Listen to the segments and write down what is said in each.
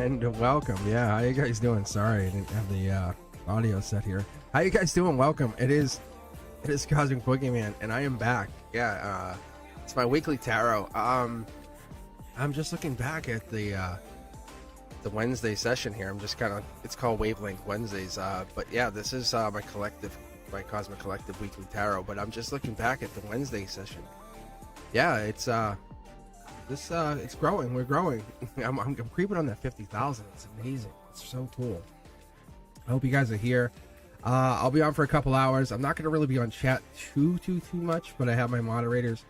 And welcome. Yeah, how you guys doing? Sorry, I didn't have the audio set here. How you guys doing? Welcome. It is Cosmic Boogeyman, and I am back. Yeah, it's my weekly tarot. I'm just looking back at the Wednesday session here. I'm just kind of, it's called Wavelength Wednesdays. But yeah, this is my Cosmic Collective weekly tarot. But I'm just looking back at the Wednesday session. Yeah, it's it's growing. We're growing. I'm creeping on that 50,000. It's amazing. It's so cool. I hope you guys are here. I'll be on for a couple hours. I'm not going to really be on chat too much, but I have my moderators,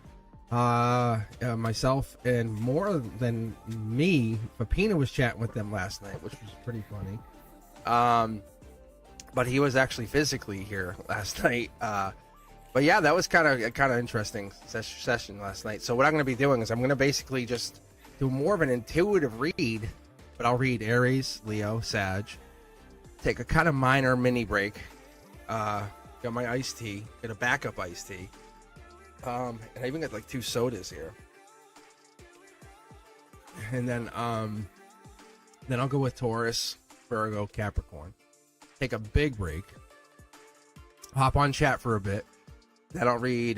myself, and more than me, Papina was chatting with them last night, which was pretty funny. But he was actually physically here last night. But yeah, that was kind of interesting session last night. So what I'm going to be doing is I'm going to basically just do more of an intuitive read, but I'll read Aries, Leo, Sag. Take a kind of minor mini break. Got my iced tea. Get a backup iced tea. And I even got like 2 sodas here. And then I'll go with Taurus, Virgo, Capricorn. Take a big break. Hop on chat for a bit. Then I'll read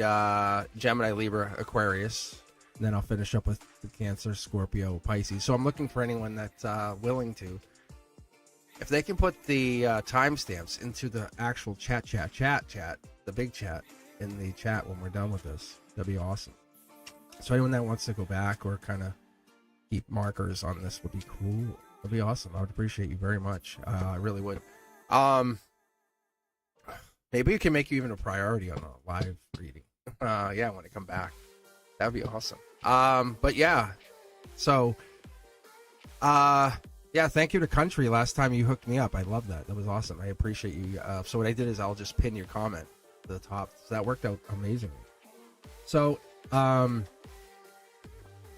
Gemini, Libra, Aquarius. And then I'll finish up with the Cancer, Scorpio, Pisces. So I'm looking for anyone that's willing to. If they can put the timestamps into the actual chat, the big chat in the chat when we're done with this, that'd be awesome. So anyone that wants to go back or kind of keep markers on this would be cool. That'd be awesome. I would appreciate you very much. I really would. Maybe we can make you even a priority on a live reading. Yeah, when I come back. That'd be awesome. But yeah. So yeah, thank you to Country last time you hooked me up. I love that. That was awesome. I appreciate you. So what I did is I'll just pin your comment to the top. So that worked out amazingly. So I'm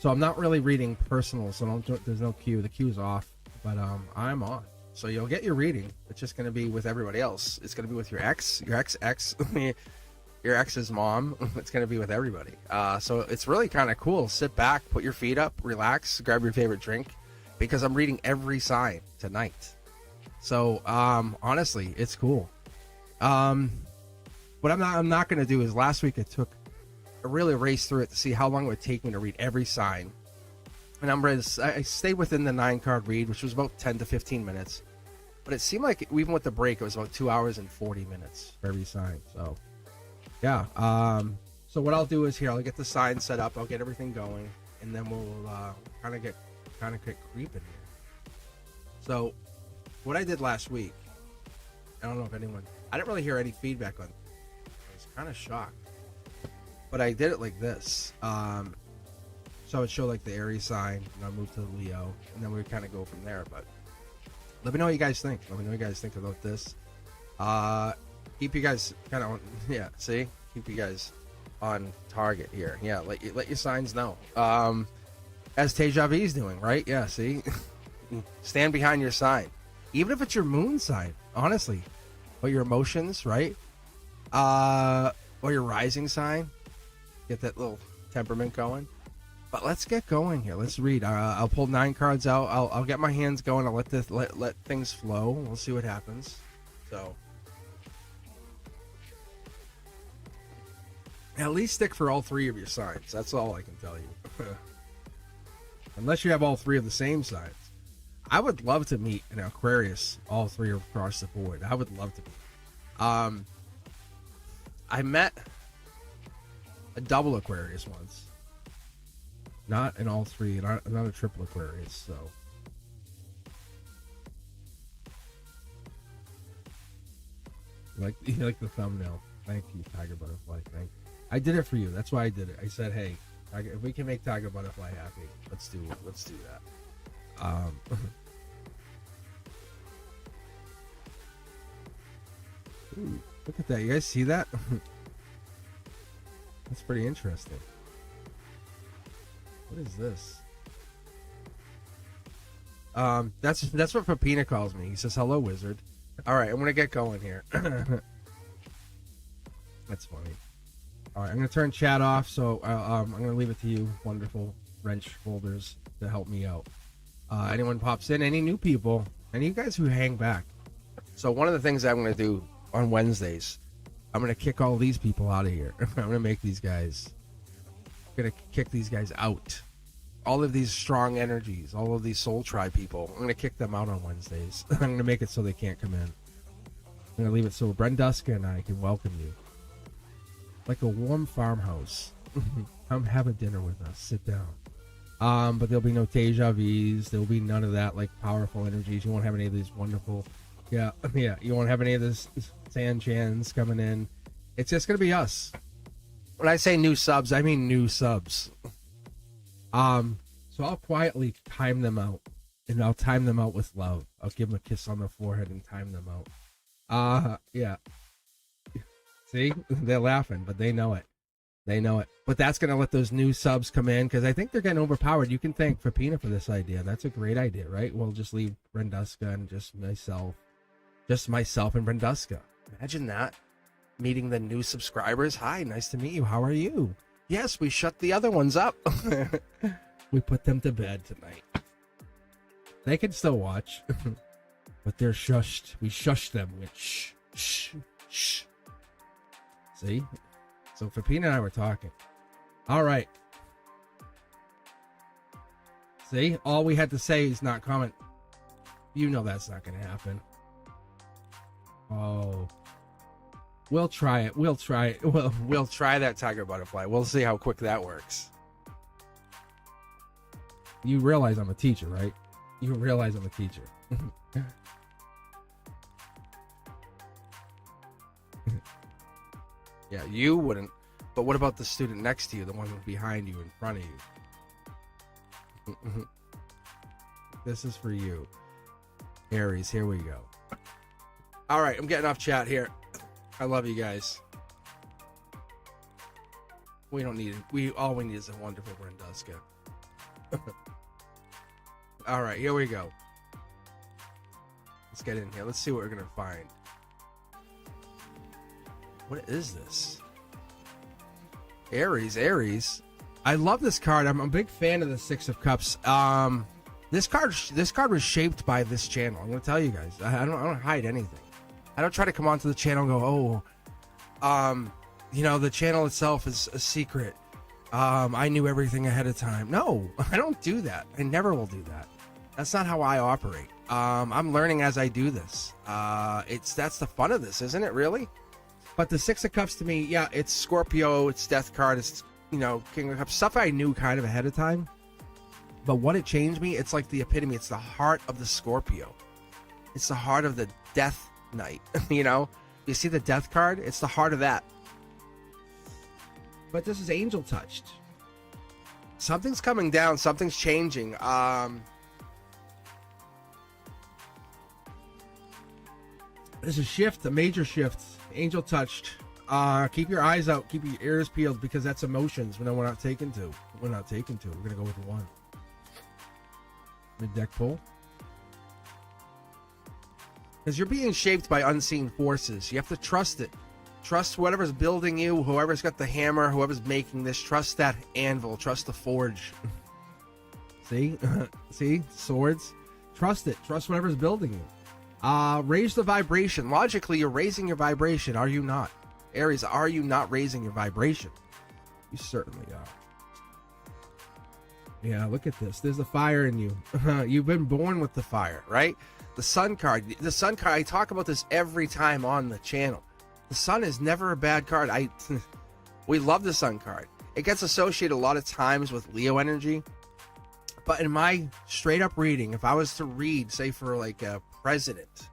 not really reading personal, so there's no queue. The queue's off, but I'm on. So you'll get your reading. It's just going to be with everybody else. It's going to be with your ex, your ex's mom. It's going to be with everybody. So it's really kind of cool. Sit back, put your feet up, relax, grab your favorite drink, because I'm reading every sign tonight. So honestly, it's cool. What I'm not going to do is, last week I really raced through it to see how long it would take me to read every sign. And I stayed within the 9-card read, which was about 10 to 15 minutes. But it seemed like, even with the break, it was about 2 hours and 40 minutes for every sign. So, yeah. So what I'll do is here, I'll get the sign set up. I'll get everything going. And then we'll kind of get creeping here. So, what I did last week, I don't know if I didn't really hear any feedback on it. I was kind of shocked. But I did it like this. So it showed like the Aries sign, and I moved to the Leo, and then we would kind of go from there. But let me know what you guys think. Let me know what you guys think about this. Keep you guys kind of, yeah, see? Keep you guys on target here. Yeah, let your signs know. As Teja V's doing, right? Yeah, see? Stand behind your sign. Even if it's your moon sign, honestly. Or your emotions, right? Or your rising sign. Get that little temperament going. But let's get going here. Let's read. I'll pull 9 cards out. I'll get my hands going. I'll let things flow. We'll see what happens. So at least stick for all 3 of your signs. That's all I can tell you. Unless you have all 3 of the same signs. I would love to meet an Aquarius, all 3 across the board. I would love to meet. I met a double Aquarius once. Not in all 3, not a triple Aquarius, so. You like the thumbnail. Thank you, Tiger Butterfly. I did it for you. That's why I did it. I said, hey, if we can make Tiger Butterfly happy, let's do it. Let's do that. Ooh, look at that. You guys see that? That's pretty interesting. What is this? That's what Papina calls me. He says, hello, wizard. Alright, I'm gonna get going here. That's funny. Alright, I'm gonna turn chat off, so I'm gonna leave it to you, wonderful wrench holders, to help me out. Anyone pops in, any new people, and you guys who hang back. So one of the things I'm going to do on Wednesdays, I'm going to kick all these people out of here. I'm going to make these guys, I'm going to kick these guys out. All of these strong energies, all of these Soul Tribe people, I'm going to kick them out on Wednesdays. I'm going to make it so they can't come in. I'm going to leave it so Brenduska and I can welcome you. Like a warm farmhouse. Come have a dinner with us. Sit down. But there'll be no deja vus. There'll be none of that, like, powerful energies. You won't have any of these wonderful... Yeah. You won't have any of this San Chans coming in. It's just going to be us. When I say new subs, I mean new subs. So I'll quietly time them out. And I'll time them out with love. I'll give them a kiss on the forehead and time them out. Yeah. See? They're laughing, but they know it. They know it. But that's going to let those new subs come in, because I think they're getting overpowered. You can thank Fapina for this idea. That's a great idea, right? We'll just leave Brenduska and just myself and Brenduska. Imagine that. Meeting the new subscribers. Hi, nice to meet you. How are you? Yes, we shut the other ones up. We put them to bed tonight. They can still watch. But they're shushed. We shushed them with shh, shh, shh. See? So Fapina and I were talking. All right. See? All we had to say is not comment. You know that's not going to happen. Oh. We'll try it. We'll try it. We'll try that tiger butterfly. We'll see how quick that works. You realize I'm a teacher, right? You realize I'm a teacher. Yeah, you wouldn't. But what about the student next to you, the one behind you, in front of you? This is for you. Aries, here we go. All right, I'm getting off chat here. I love you guys. We don't need it. All we need is a wonderful Brenduska. All right, here we go. Let's get in here. Let's see what we're going to find. What is this? Aries. I love this card. I'm a big fan of the Six of Cups. This card was shaped by this channel. I'm going to tell you guys. I don't hide anything. I don't try to come onto the channel and go, the channel itself is a secret. I knew everything ahead of time. No, I don't do that. I never will do that. That's not how I operate. I'm learning as I do this. That's the fun of this, isn't it, really? But the Six of Cups, to me, yeah, it's Scorpio, it's Death card, it's, King of Cups, stuff I knew kind of ahead of time. But what it changed me, it's like the epitome. It's the heart of the Scorpio. It's the heart of the Death Knight, You see the Death card? It's the heart of that. But this is angel touched. Something's coming down. Something's changing. There's a shift, a major shift. Angel touched. Keep your eyes out. Keep your ears peeled, because that's emotions. We're not taken to. We're going to go with one. Mid-deck pull. Because you're being shaped by unseen forces. You have to trust it. Trust whatever's building you, whoever's got the hammer, whoever's making this. Trust that anvil. Trust the forge. See? See? Swords. Trust it. Trust whatever's building you. Raise the vibration. Logically, you're raising your vibration, are you not? Aries, are you not raising your vibration? You certainly are. Yeah, look at this. There's a fire in you. You've been born with the fire, right? The sun card. The sun card, I talk about this every time on the channel. The sun is never a bad card. We love the sun card. It gets associated a lot of times with Leo energy. But in my straight up reading, if I was to read, say, for like a president,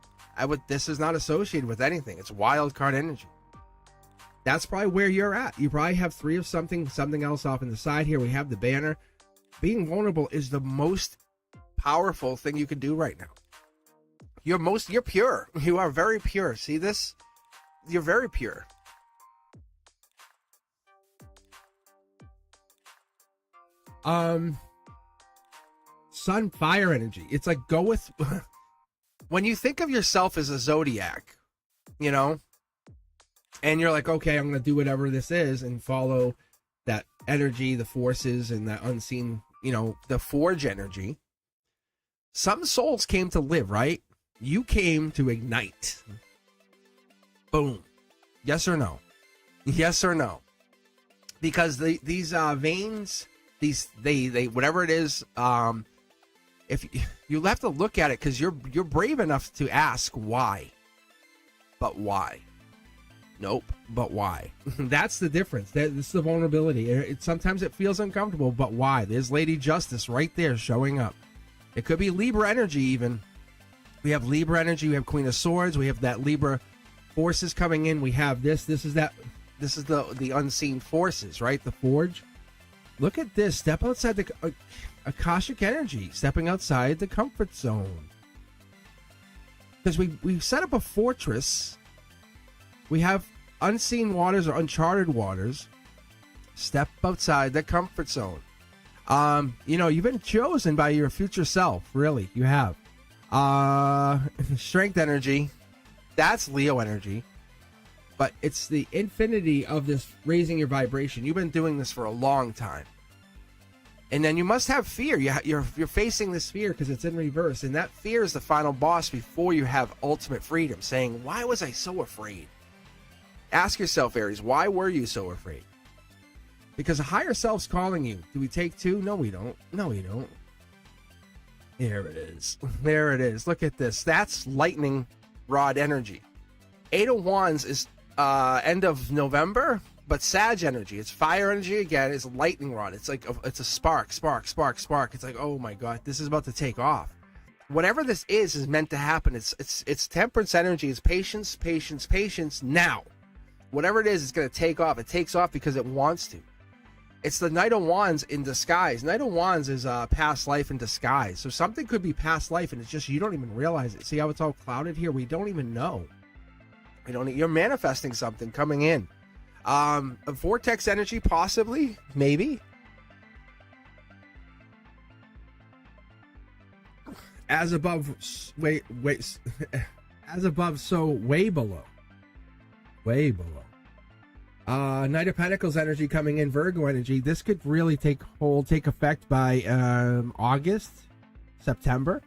this is not associated with anything. It's wild card energy. That's probably where you're at. You probably have three of something else off in the side here. We have the banner. Being vulnerable is the most powerful thing you can do right now. You're pure. You are very pure. See this? You're very pure. Sun fire energy. It's like, go with when you think of yourself as a zodiac, and you're like, okay, I'm going to do whatever this is and follow that energy, the forces, and that unseen, the forge energy. Some souls came to live, right? You came to ignite. Boom. Yes or no? Yes or no? Because these veins, they whatever it is, if you have to look at it, because you're brave enough to ask why. But why? Nope. But why? That's the difference. This is the vulnerability. Sometimes it feels uncomfortable, but why? There's Lady Justice right there showing up. It could be Libra energy even. We have Libra energy. We have Queen of Swords. We have that Libra forces coming in. We have this. This is the unseen forces, right? The Forge. Look at this. Step outside the Akashic energy. Stepping outside the comfort zone. Because we've set up a fortress. We have unseen waters or uncharted waters. Step outside the comfort zone. You've been chosen by your future self. Really, you have. Strength energy. That's Leo energy. But it's the infinity of this raising your vibration. You've been doing this for a long time. And then you must have fear. You're facing this fear because it's in reverse. And that fear is the final boss before you have ultimate freedom. Saying, why was I so afraid? Ask yourself, Aries, why were you so afraid? Because a higher self's calling you. Do we take two? No, we don't. No, we don't. There it is. There it is. Look at this. That's lightning rod energy. 8 of Wands is end of November, but Sag energy. It's fire energy again. It's lightning rod. It's like it's a spark. It's like, oh my God, this is about to take off. Whatever this is meant to happen. It's temperance energy. It's patience now. Whatever it is, it's going to take off. It takes off because it wants to. It's the Knight of Wands in disguise. Knight of Wands is past life in disguise. So something could be past life, and it's just you don't even realize it. See how it's all clouded here? We don't even know. You're manifesting something coming in. A vortex energy, possibly, maybe. As above, wait. As above, so way below. Way below. Knight of Pentacles energy coming in, Virgo energy. This could really take effect by August, September.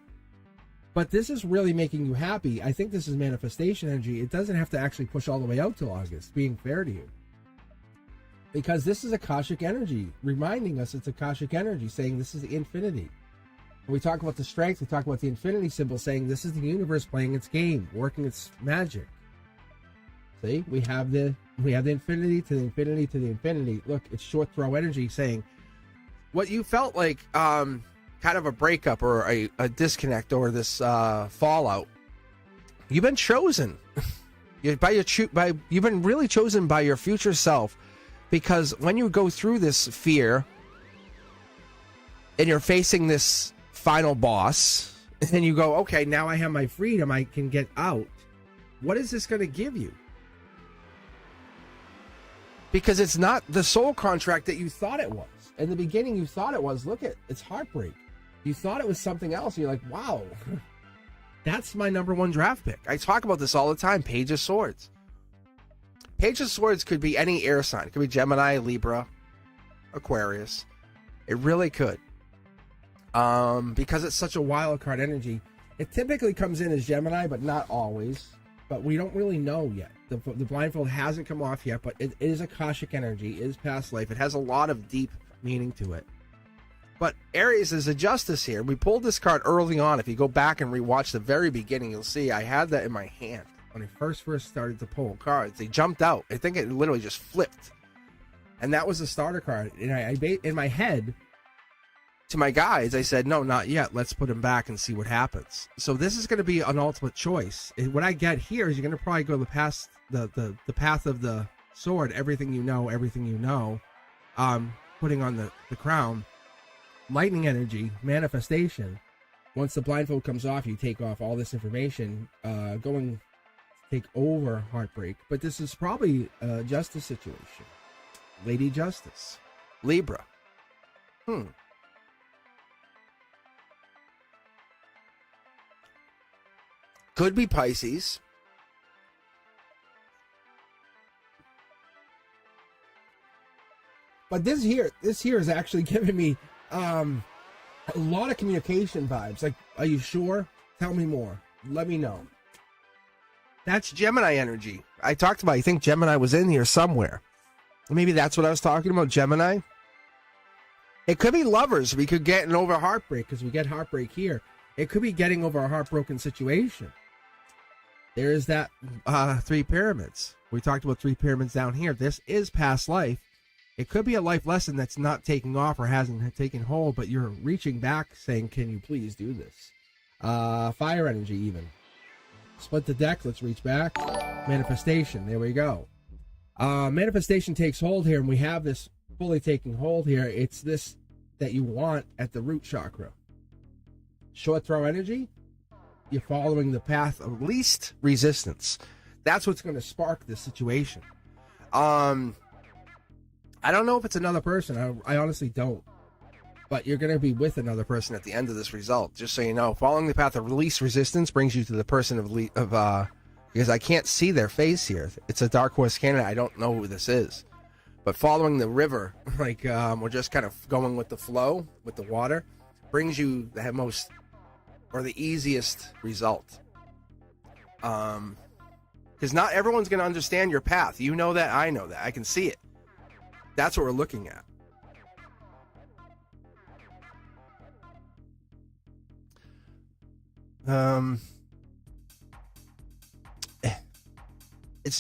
But this is really making you happy. I think this is manifestation energy. It doesn't have to actually push all the way out till August, being fair to you. Because this is Akashic energy, reminding us it's Akashic energy, saying this is the infinity. When we talk about the strength, we talk about the infinity symbol, saying this is the universe playing its game, working its magic. See, we have the infinity to the infinity to the infinity. Look, it's short throw energy saying what you felt like kind of a breakup or a disconnect or this fallout. You've been chosen. You've been really chosen by your future self, because when you go through this fear and you're facing this final boss and you go, okay, now I have my freedom, I can get out. What is this going to give you? Because it's not the soul contract that you thought it was. In the beginning, you thought it was. Look at it's heartbreak. You thought it was something else. You're like, wow, that's my number one draft pick. I talk about this all the time. Page of Swords. Page of Swords could be any air sign. It could be Gemini, Libra, Aquarius. It really could. Because it's such a wild card energy. It typically comes in as Gemini, but not always. But we don't really know yet. The blindfold hasn't come off yet, but it is Akashic energy. It is past life. It has a lot of deep meaning to it. But Aries is a justice here. We pulled this card early on. If you go back and rewatch the very beginning, you'll see I had that in my hand when I first started to pull cards. They jumped out. I think it literally just flipped. And that was the starter card. And I in my head, to my guides, I said, no, not yet. Let's put him back and see what happens. So this is going to be an ultimate choice. And what I get here is you're going to probably go the path of the sword, everything you know, putting on the crown, lightning energy, manifestation. Once the blindfold comes off, you take off all this information, going to take over heartbreak. But this is probably a justice situation. Lady Justice. Libra. Could be Pisces. But this here is actually giving me A lot of communication vibes. Like, are you sure? Tell me more. Let me know. That's Gemini energy. I talked about, I think Gemini was in here somewhere. Maybe that's what I was talking about, Gemini. It could be lovers. We could get over heartbreak because we get heartbreak here. It could be getting over a heartbroken situation. There is that 3 pyramids. We talked about 3 pyramids down here. This is past life. It could be a life lesson that's not taking off or hasn't taken hold, but you're reaching back saying, can you please do this? Fire energy even. Split the deck. Let's reach back. Manifestation. There we go. Manifestation takes hold here, and we have this fully taking hold here. It's this that you want at the root chakra. Short throw energy. You're following the path of least resistance. That's what's going to spark this situation. I don't know if it's another person. I honestly don't. But you're going to be with another person at the end of this result. Just so you know, following the path of least resistance brings you to the person because I can't see their face here. It's a Dark Horse candidate. I don't know who this is. But following the river, like we're just kind of going with the flow, with the water, brings you the most or the easiest result. Because not everyone's going to understand your path. You know that. I know that. I can see it. That's what we're looking at.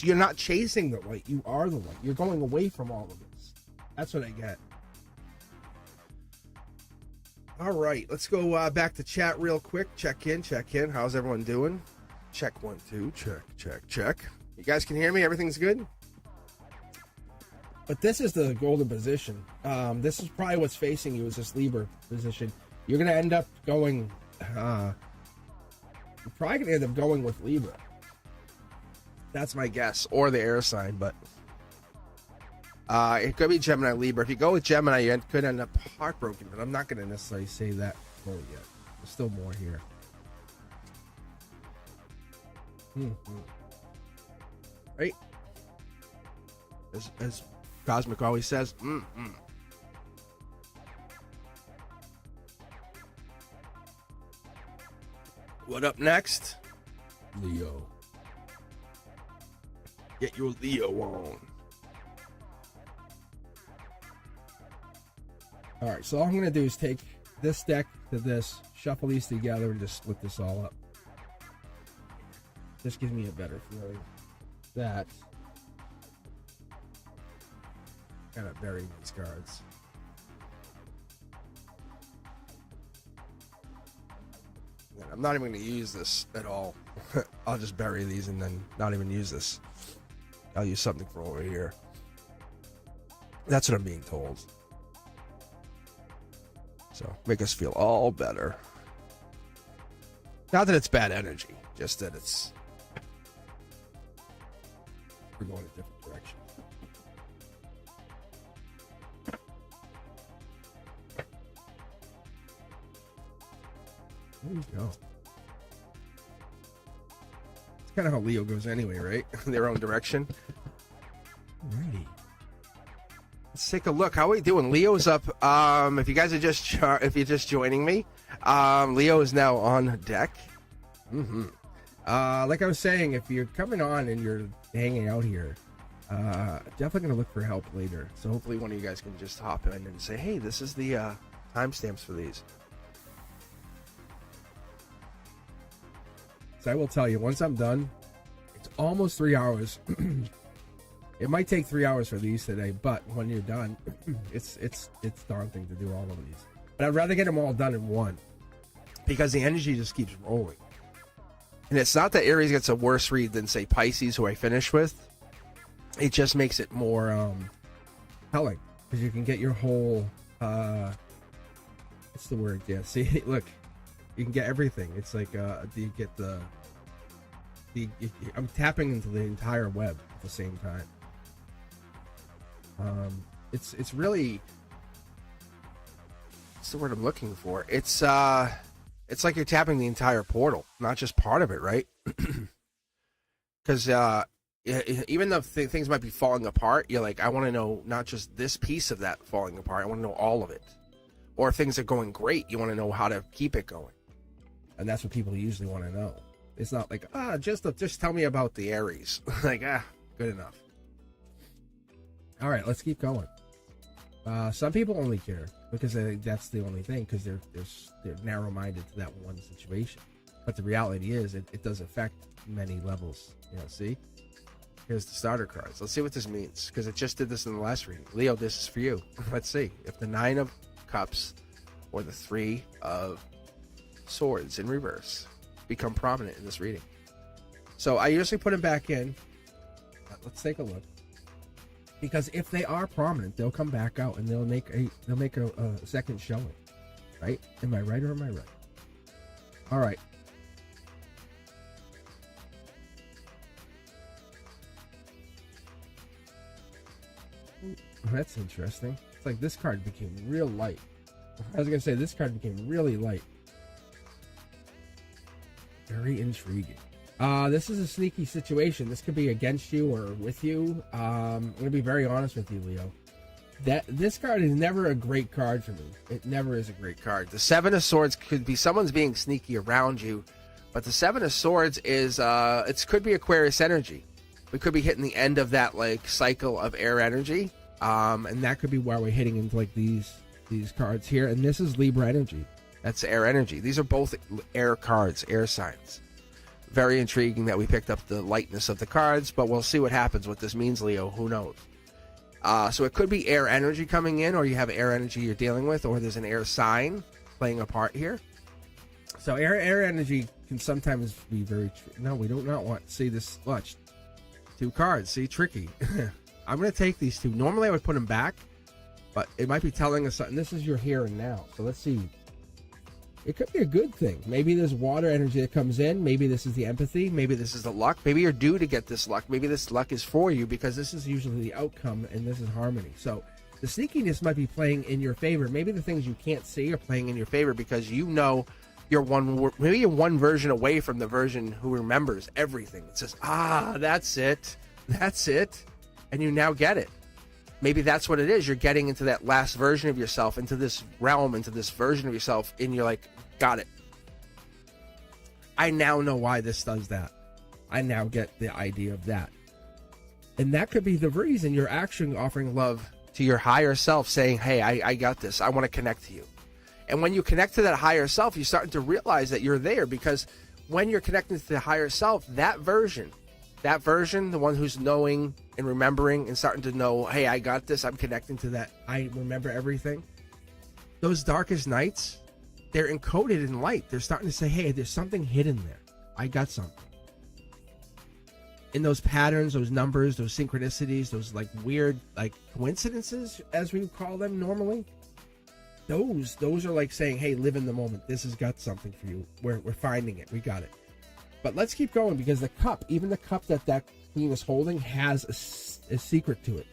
You're not chasing the light. You are the light. You're going away from all of this. That's what I get. All right, let's go back to chat real quick. Check in. How's everyone doing? Check 1 2. Check. You guys can hear me? Everything's good? But this is the golden position. This is probably what's facing you is this Libra position. You're going to end up going... you're probably going to end up going with Libra. That's my guess. Or the air sign, but... it could be Gemini, Libra. If you go with Gemini, you could end up heartbroken, but I'm not going to necessarily say that fully yet. There's still more here. Right? As Cosmic always says, What up next? Leo. Get your Leo on. All right, so all I'm going to do is take this deck to this, shuffle these together, and just split this all up. This gives me a better feeling. That kind of bury these cards. And I'm not even going to use this at all. I'll just bury these and then not even use this. I'll use something from over here. That's what I'm being told. So, make us feel all better. Not that it's bad energy, just that it's... we're going a different direction. There you go. It's kind of how Leo goes anyway, right? Their own direction. Alrighty. Let's take a look. How are we doing? Leo's up. If you guys are if you're just joining me, Leo is now on deck. Like I was saying, if you're coming on and you're hanging out here, definitely gonna look for help later. So hopefully one of you guys can just hop in and say, "Hey, this is the timestamps for these." So I will tell you, once I'm done, it's almost 3 hours. It might take 3 hours for these today, but when you're done, it's daunting to do all of these. But I'd rather get them all done in one because the energy just keeps rolling. And it's not that Aries gets a worse read than, say, Pisces, who I finished with. It just makes it more telling because you can get your whole what's the word? Yeah, see, look, you can get everything. It's like you get I'm tapping into the entire web at the same time. It's really, what's the word I'm looking for? It's like you're tapping the entire portal, not just part of it, right? Because even though things might be falling apart, you're like, I want to know not just this piece of that falling apart. I want to know all of it. Or if things are going great, you want to know how to keep it going. And that's what people usually want to know. It's not like, just tell me about the Aries. Like, good enough. All right, let's keep going. Some people only care because they think that's the only thing, because they're narrow-minded to that one situation. But the reality is, it does affect many levels. See? Here's the starter cards. Let's see what this means, because it just did this in the last reading. Leo, this is for you. Let's see. If the 9 of Cups or the 3 of Swords in reverse become prominent in this reading. So I usually put them back in. Let's take a look. Because if they are prominent, they'll come back out and they'll make a second showing. Right? Am I right or am I right? All right. That's interesting. It's like this card became real light. I was going to say this card became really light. Very intriguing. This is a sneaky situation. This could be against you or with you. I'm going to be very honest with you, Leo. This card is never a great card for me. It never is a great card. The 7 of Swords could be someone's being sneaky around you, but the 7 of Swords is it could be Aquarius energy. We could be hitting the end of that like cycle of air energy, and that could be why we're hitting into like these cards here. And this is Libra energy. That's air energy. These are both air cards, air signs. Very intriguing that we picked up the lightness of the cards, but we'll see what happens. What this means, Leo, who knows? So it could be air energy coming in, or you have air energy you're dealing with, or there's an air sign playing a part here. So air energy can sometimes be very... No, we do not want to see this much. 2 cards. See, tricky. I'm going to take these 2. Normally I would put them back, but it might be telling us something. This is your here and now. So let's see. It could be a good thing. Maybe there's water energy that comes in. Maybe this is the empathy. Maybe this is the luck. Maybe you're due to get this luck. Maybe this luck is for you, because this is usually the outcome and this is harmony. So the sneakiness might be playing in your favor. Maybe the things you can't see are playing in your favor because you know you're one version away from the version who remembers everything. It says, that's it. That's it. And you now get it. Maybe that's what it is. You're getting into that last version of yourself, into this realm, into this version of yourself, and you're like, got it. I now know why this does that. I now get the idea of that. And that could be the reason you're actually offering love to your higher self, saying, hey, I got this. I want to connect to you. And when you connect to that higher self, you're starting to realize that you're there, because when you're connecting to the higher self, that version, the one who's knowing and remembering and starting to know, hey, I got this, I'm connecting to that, I remember everything. Those darkest nights, they're encoded in light. They're starting to say, hey, there's something hidden there. I got something. In those patterns, those numbers, those synchronicities, those like weird like coincidences, as we call them normally, those are like saying, hey, live in the moment. This has got something for you. We're finding it. We got it. But let's keep going, because the cup, even the cup that queen is holding, has a secret to it.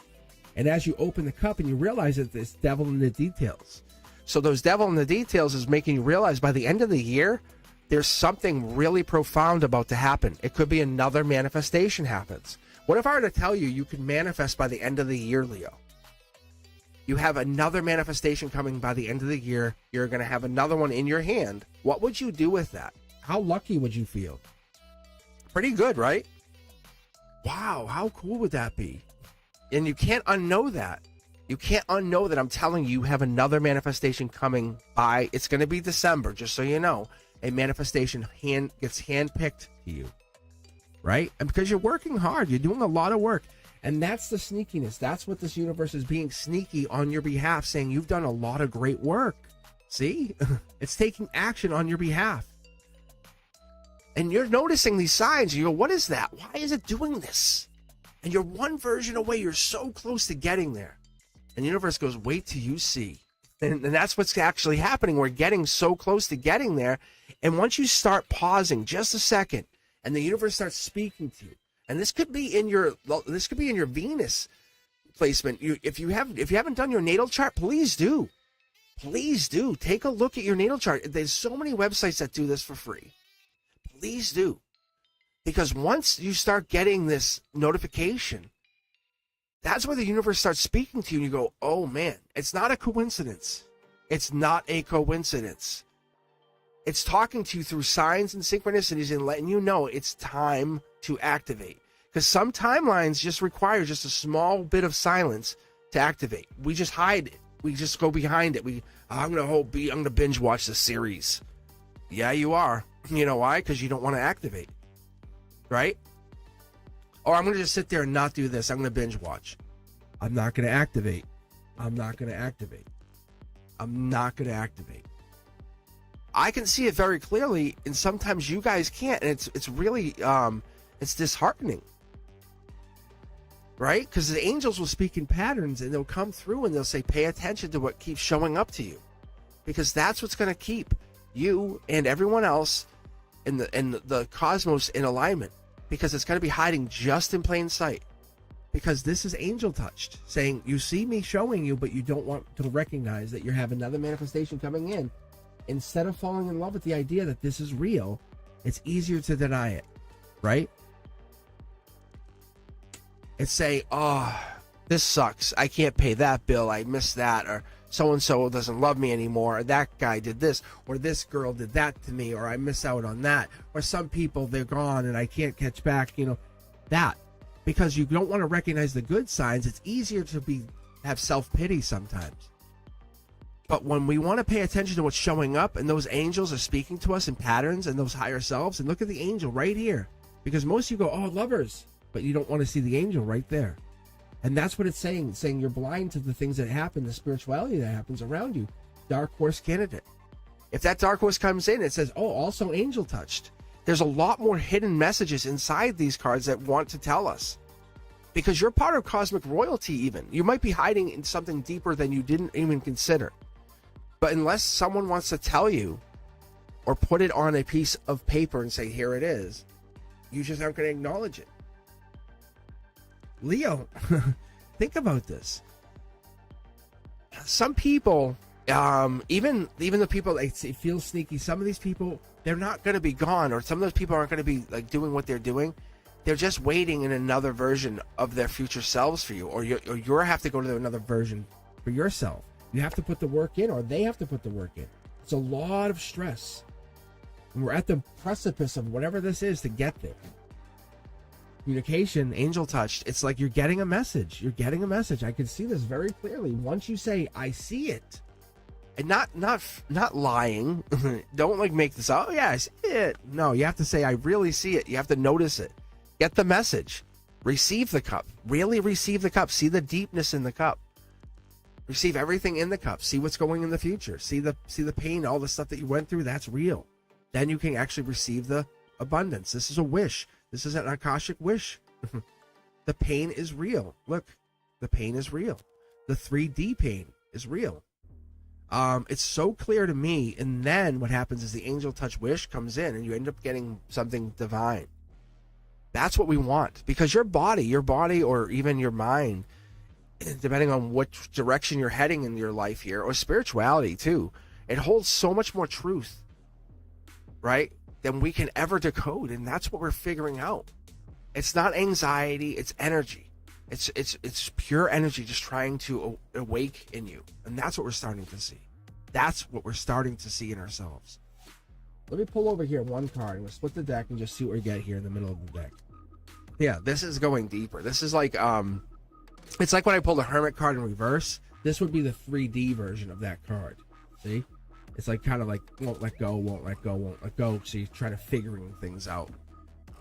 And as you open the cup and you realize that there's devil in the details. So those devil in the details is making you realize by the end of the year, there's something really profound about to happen. It could be another manifestation happens. What if I were to tell you you could manifest by the end of the year, Leo? You have another manifestation coming by the end of the year. You're going to have another one in your hand. What would you do with that? How lucky would you feel? Pretty good, right? Wow, how cool would that be? And you can't unknow that. You can't unknow that. I'm telling you, you have another manifestation coming by. It's going to be December, just so you know. A manifestation gets handpicked to you, right? And because you're working hard, you're doing a lot of work. And that's the sneakiness. That's what this universe is being sneaky on your behalf, saying you've done a lot of great work. See? It's taking action on your behalf. And you're noticing these signs. You go, what is that? Why is it doing this? And you're one version away. You're so close to getting there. And the universe goes, wait till you see. And that's what's actually happening. We're getting so close to getting there. And once you start pausing just a second, and the universe starts speaking to you, and this could be in your Venus placement. If you haven't done your natal chart, please do. Please do. Take a look at your natal chart. There's so many websites that do this for free. Please do. Because once you start getting this notification, that's where the universe starts speaking to you, and you go, oh man, it's not a coincidence. It's not a coincidence. It's talking to you through signs and synchronicities and letting you know it's time to activate. Because some timelines just require just a small bit of silence to activate. We just hide it. We just go behind it. I'm gonna binge watch the series. Yeah, you are. You know why? Because you don't want to activate, right? Or I'm gonna just sit there and not do this. I'm gonna binge watch. I'm not gonna activate. I'm not gonna activate. I'm not gonna activate. I can see it very clearly, and sometimes you guys can't, and it's really it's disheartening, right? Because the angels will speak in patterns, and they'll come through and they'll say, pay attention to what keeps showing up to you, because that's what's going to keep you and everyone else in the cosmos in alignment, because it's going to be hiding just in plain sight. Because this is angel touched, saying, you see me showing you, but you don't want to recognize that you have another manifestation coming in. Instead of falling in love with the idea that this is real, it's easier to deny it, right? It's say, oh, this sucks. I can't pay that bill. I missed that. Or so-and-so doesn't love me anymore. Or that guy did this. Or this girl did that to me. Or I miss out on that. Or some people, they're gone and I can't catch back. That. Because you don't want to recognize the good signs, it's easier to have self-pity sometimes. But when we want to pay attention to what's showing up, and those angels are speaking to us in patterns and those higher selves, and look at the angel right here. Because most of you go, oh, lovers, but you don't want to see the angel right there. And that's what it's saying. It's saying you're blind to the things that happen, the spirituality that happens around you. Dark horse candidate. If that dark horse comes in, it says, oh, also angel touched. There's a lot more hidden messages inside these cards that want to tell us. Because you're part of cosmic royalty even. You might be hiding in something deeper than you didn't even consider. But unless someone wants to tell you or put it on a piece of paper and say, here it is, you just aren't going to acknowledge it. Leo, think about this. Some people, even the people that feel sneaky, some of these people, they're not going to be gone, or some of those people aren't going to be like doing what they're doing. They're just waiting in another version of their future selves for you, or you have to go to another version for yourself. You have to put the work in, or they have to put the work in. It's a lot of stress. And we're at the precipice of whatever this is to get there. Communication, angel touched. It's like you're getting a message. You're getting a message. I can see this very clearly. Once you say, I see it. And not lying. Don't like make this, oh yeah, I see it. No, you have to say, I really see it. You have to notice it. Get the message. Receive the cup. Really receive the cup. See the deepness in the cup. Receive everything in the cup. See what's going in the future. See the pain, all the stuff that you went through. That's real. Then you can actually receive the abundance. This is a wish. This is an Akashic wish. The pain is real. Look, the pain is real. The 3D pain is real. It's so clear to me. And then what happens is the angel touch wish comes in, and you end up getting something divine. That's what we want, because your body, or even your mind, depending on which direction you're heading in your life here, or spirituality too, it holds so much more truth, right, than we can ever decode. And that's what we're figuring out. It's not anxiety, it's energy. It's pure energy just trying to awake in you. And that's what we're starting to see. That's what we're starting to see in ourselves. Let me pull over here one card, and we'll split the deck and just see what we get here in the middle of the deck. Yeah, this is going deeper. This is like, it's like when I pulled a Hermit card in reverse. This would be the 3D version of that card. See? It's like kind of like won't let go, won't let go, won't let go. So you're trying to figuring things out.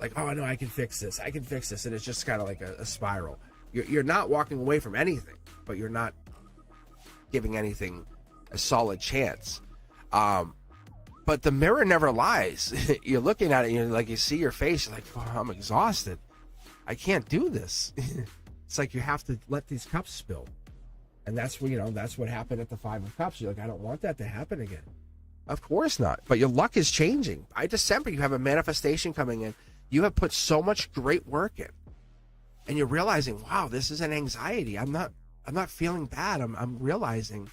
Like, oh, no, I can fix this. I can fix this. And it's just kind of like a spiral. You're not walking away from anything, but you're not giving anything a solid chance. But the mirror never lies. You're looking at it, and you're like, you see your face, you're like, oh, I'm exhausted. I can't do this. It's like you have to let these cups spill. And that's what, that's what happened at the 5 of Cups. You're like, I don't want that to happen again. Of course not. But your luck is changing. By December, you have a manifestation coming in. You have put so much great work in. And you're realizing, wow, this is an anxiety. I'm not feeling bad. I'm realizing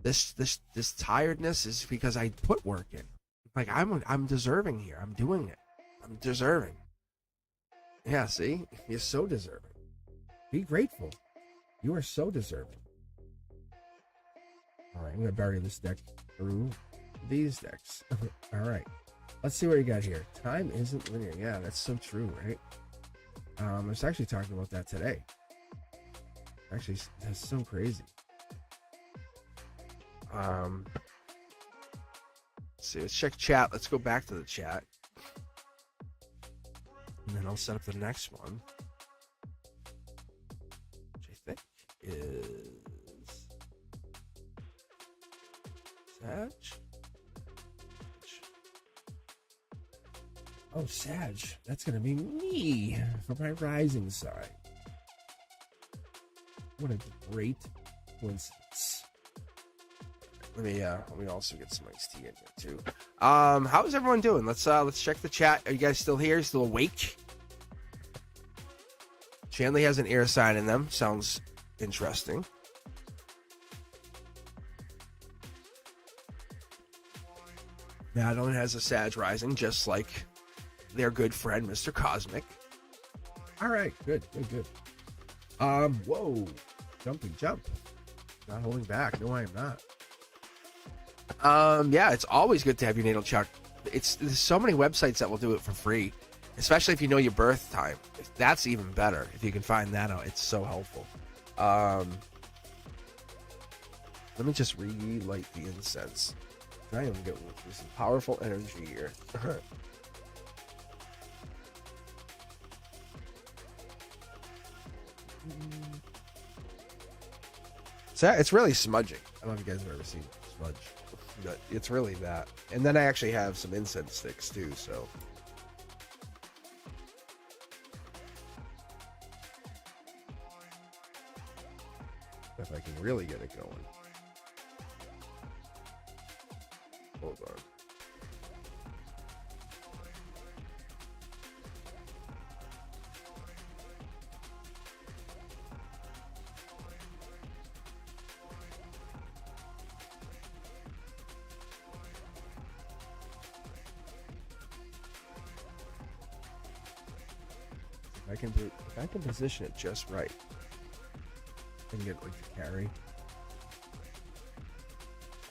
this tiredness is because I put work in. Like I'm deserving here. I'm doing it. I'm deserving. Yeah, see? You're so deserving. Be grateful. You are so deserving. All right, I'm gonna bury this deck through these decks. All right, let's see what you got here. Time isn't linear. Yeah, that's so true, right? I was actually talking about that today. Actually, that's so crazy. Let's see. Let's check chat. Let's go back to the chat, and then I'll set up the next one, which I think is Sag. Oh, Sag. That's gonna be me for my rising sign. What a great coincidence. Let me also get some iced tea in here too. How's everyone doing? Let's check the chat. Are you guys still here? Still awake? Shanley has an air sign in them. Sounds interesting. Madeline has a Sag rising, just like their good friend, Mr. Cosmic. All right, good. Whoa, jumping jump. Not holding back. No, I am not. Yeah, it's always good to have your natal chart. There's so many websites that will do it for free, especially if you know your birth time. That's even better if you can find that out. It's so helpful. Let me just relight the incense. I am getting some powerful energy here. So it's really smudging. I don't know if you guys have ever seen smudge, but it's really that. And then I actually have some incense sticks too, so. If I can really get it going. Hold on. If I can position it just right, I can get like the carry.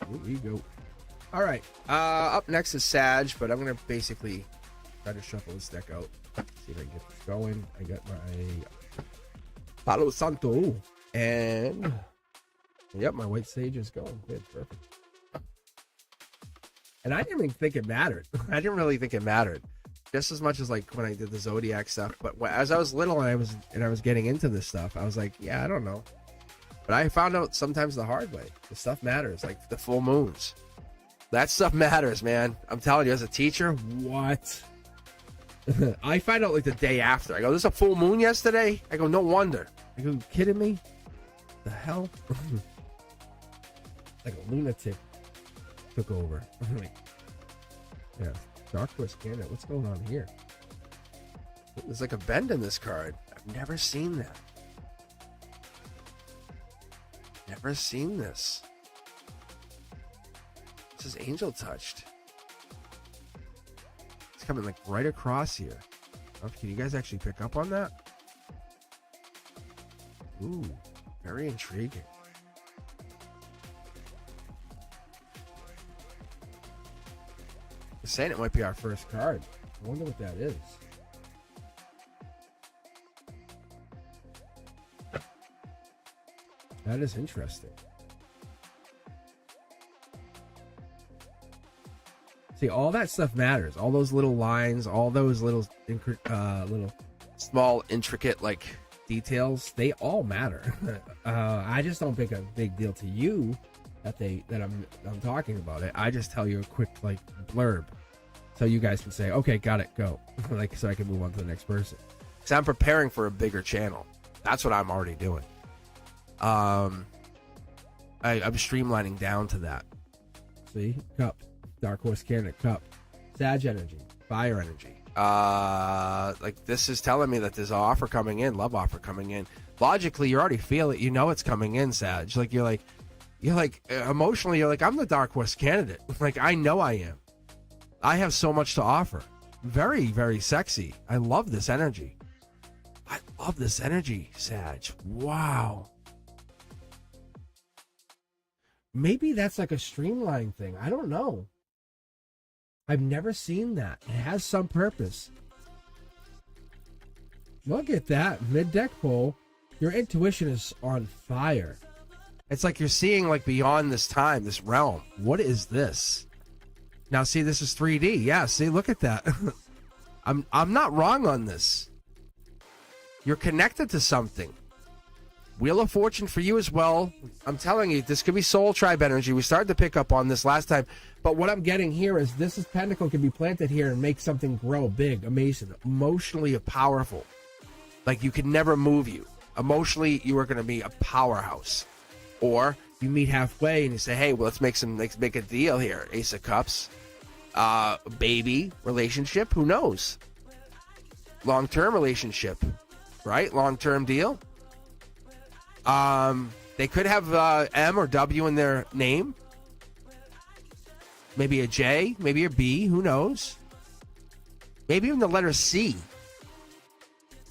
Here we go. All right. Up next is Sag, but I'm gonna basically try to shuffle this deck out. See if I can get this going. I got my Palo Santo, and yep, my white sage is going. Good, perfect. And I didn't even think it mattered. I didn't really think it mattered. Just as much as like when I did the Zodiac stuff, but as I was little and I was getting into this stuff, I was like, yeah, I don't know. But I found out sometimes the hard way. The stuff matters, like the full moons. That stuff matters, man. I'm telling you, as a teacher, what? I find out like the day after. I go, there's a full moon yesterday? I go, no wonder. I go, you kidding me? The hell? Like a lunatic took over. Yeah. Dark Horse Canada. What's going on here? There's like a bend in this card. I've never seen that. Never seen this. This is angel touched. It's coming like right across here. Oh, can you guys actually pick up on that? Ooh, very intriguing. Saying it might be our first card. I wonder what that is. That is interesting. See, all that stuff matters. All those little lines, all those little small, intricate like details, they all matter. I just don't make a big deal to you that I'm talking about it. I just tell you a quick like blurb, so you guys can say, okay, got it, go. Like, so I can move on to the next person. Because I'm preparing for a bigger channel. That's what I'm already doing. I'm streamlining down to that. See, cup, Dark Horse Canada, cup, Sag energy, fire energy. Like this is telling me that there's an offer coming in, love offer coming in. Logically, you already feel it. You know it's coming in, Sag. Like you're like emotionally, you're like, I'm the Dark Horse candidate. Like I know I am. I have so much to offer. Very, very sexy. I love this energy. I love this energy, Sag. Wow. Maybe that's like a streamline thing. I don't know. I've never seen that. It has some purpose. Look at that. Mid-deck pull. Your intuition is on fire. It's like you're seeing like beyond this time, this realm. What is this? Now see, this is 3D. Yeah, see, look at that. I'm not wrong on this. You're connected to something. Wheel of Fortune for you as well. I'm telling you, this could be Soul Tribe energy. We started to pick up on this last time. But what I'm getting here is this pentacle can be planted here and make something grow big, amazing, emotionally powerful. Like you could never move you. Emotionally, you are going to be a powerhouse. Or you meet halfway and you say, hey, well, let's make a deal here. Ace of Cups. Baby relationship. Who knows? Long-term relationship. Right? Long-term deal. They could have M or W in their name. Maybe a J, maybe a B, who knows? Maybe even the letter C.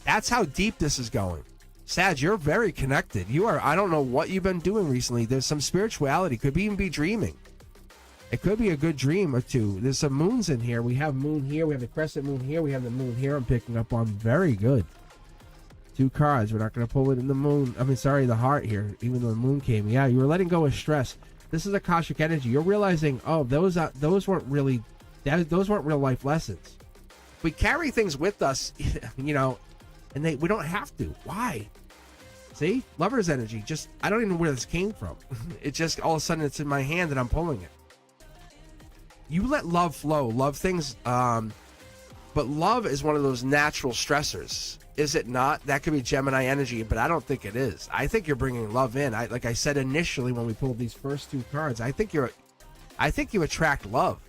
That's how deep this is going. Sag, you're very connected. You are, I don't know what you've been doing recently. There's some spirituality. Could even be dreaming. It could be a good dream or two. There's some moons in here. We have moon here. We have the crescent moon here. We have the moon here. I'm picking up on very good. 2 cards. We're not going to pull it in the moon. I mean, sorry, the heart here, even though the moon came. Yeah, you were letting go of stress. This is Akashic energy. You're realizing, oh, those weren't really, those weren't real life lessons. We carry things with us, you know, and we don't have to. Why? See? Lover's energy. Just, I don't even know where this came from. It just, all of a sudden, it's in my hand and I'm pulling it. You let love flow. Love things, but love is one of those natural stressors. Is it not? That could be Gemini energy, but I don't think it is. I think you're bringing love in. Like I said initially when we pulled these first 2 cards, I think you attract love.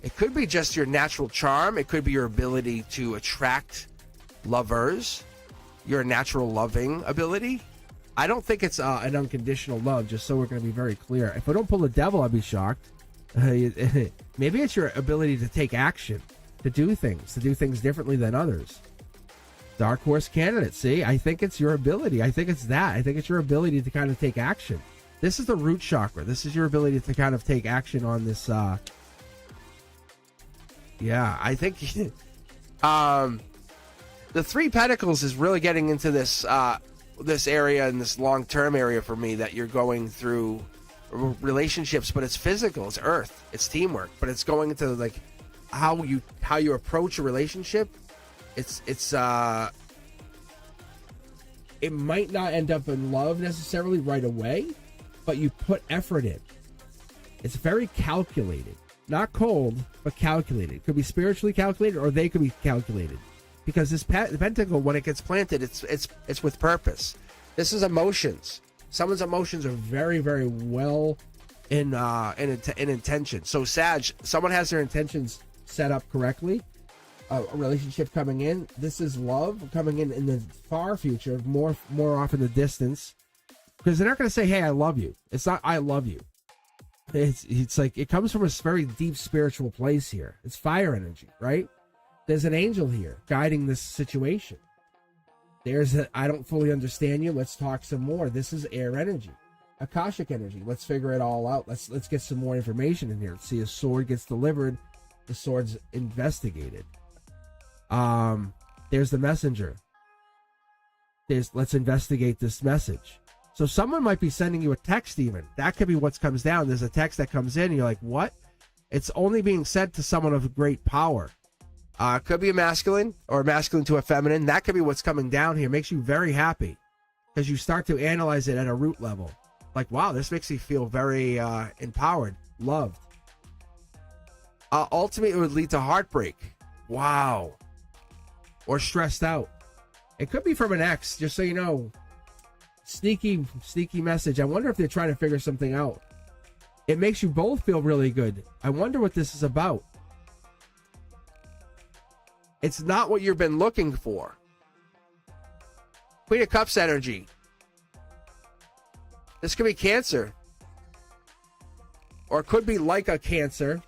It could be just your natural charm. It could be your ability to attract lovers, your natural loving ability. I don't think it's an unconditional love, just so we're going to be very clear. If I don't pull the devil, I'd be shocked. Maybe it's your ability to take action, to do things differently than others. Dark horse candidate. See, I think it's your ability. I think it's that. I think it's your ability to kind of take action. This is the root chakra. This is your ability to kind of take action on this. Yeah, I think the 3 Pentacles is really getting into this this area and this long-term area for me, that you're going through relationships, but it's physical, it's earth, it's teamwork, but it's going into like how you approach a relationship. It might not end up in love necessarily right away, but you put effort in. It's very calculated, not cold, but calculated. It could be spiritually calculated, or they could be calculated, because this pentacle, when it gets planted, it's with purpose. This is emotions. Someone's emotions are very, very well in intention. So Sag, someone has their intentions set up correctly. A relationship coming in. This is love coming in the far future, more off in the distance, because they're not going to say, "Hey, I love you." It's not "I love you." It's like it comes from a very deep spiritual place here. It's fire energy, right? There's an angel here guiding this situation. There's I don't fully understand you. Let's talk some more. This is air energy, Akashic energy. Let's figure it all out. Let's get some more information in here. Let's see, a sword gets delivered. The sword's investigated. There's the messenger. Let's investigate this message. So someone might be sending you a text even. That could be what comes down. There's a text that comes in and you're like, what? It's only being sent to someone of great power. Could be a masculine, or a masculine to a feminine. That could be what's coming down here. Makes you very happy because you start to analyze it at a root level. Like, wow, this makes me feel very empowered, loved. Ultimately, it would lead to heartbreak. Wow. Or stressed out. It could be from an ex, just so you know. Sneaky message. I wonder if they're trying to figure something out. It makes you both feel really good. I wonder what this is about. It's not what you've been looking for. Queen of Cups energy. This could be Cancer. Or it could be like a Cancer.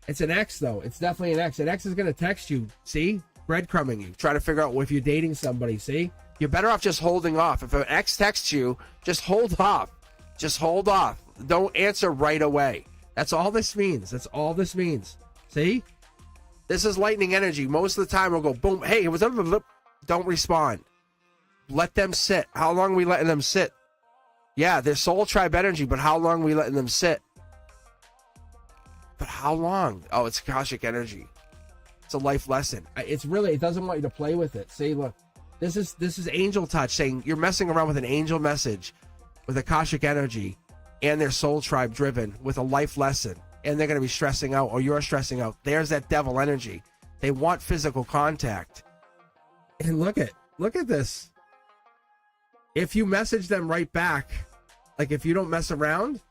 It's an ex, though. It's definitely an ex. An ex is going to text you. See? Breadcrumbing you. Try to figure out if you're dating somebody. See? You're better off just holding off. If an ex texts you, just hold off. Just hold off. Don't answer right away. That's all this means. That's all this means. See? This is lightning energy. Most of the time we'll go boom. Hey, what's up? Don't respond. Let them sit. How long are we letting them sit? Yeah, they're soul tribe energy, but how long are we letting them sit? But how long? Oh, it's Akashic energy. It's a life lesson. It's really, it doesn't want you to play with it. See, look, this is angel touch saying you're messing around with an angel message with Akashic energy and their soul tribe driven with a life lesson, and they're going to be stressing out, or you're stressing out. There's that devil energy. They want physical contact. And look at this. If you message them right back, like if you don't mess around,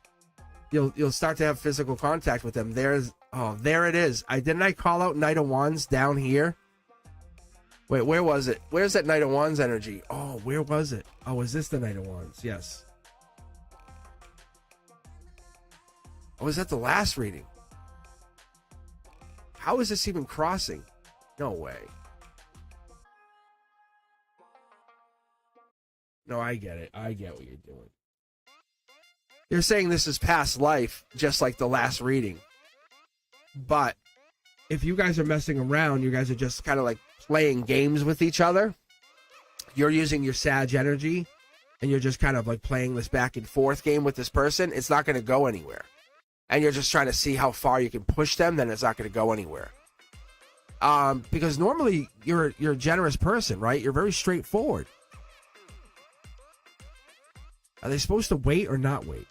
you'll start to have physical contact with them. There it is. Didn't I call out Knight of Wands down here? Wait, where was it? Where's that Knight of Wands energy? Oh, where was it? Oh, is this the Knight of Wands? Yes. Oh, was that the last reading? How is this even crossing? No way. No, I get it. I get what you're doing. You're saying this is past life, just like the last reading. But if you guys are messing around, you guys are just kind of like playing games with each other. You're using your Sag energy, and you're just kind of like playing this back and forth game with this person. It's not going to go anywhere. And you're just trying to see how far you can push them, then it's not going to go anywhere. Because normally you're a generous person, right? You're very straightforward. Are they supposed to wait or not wait?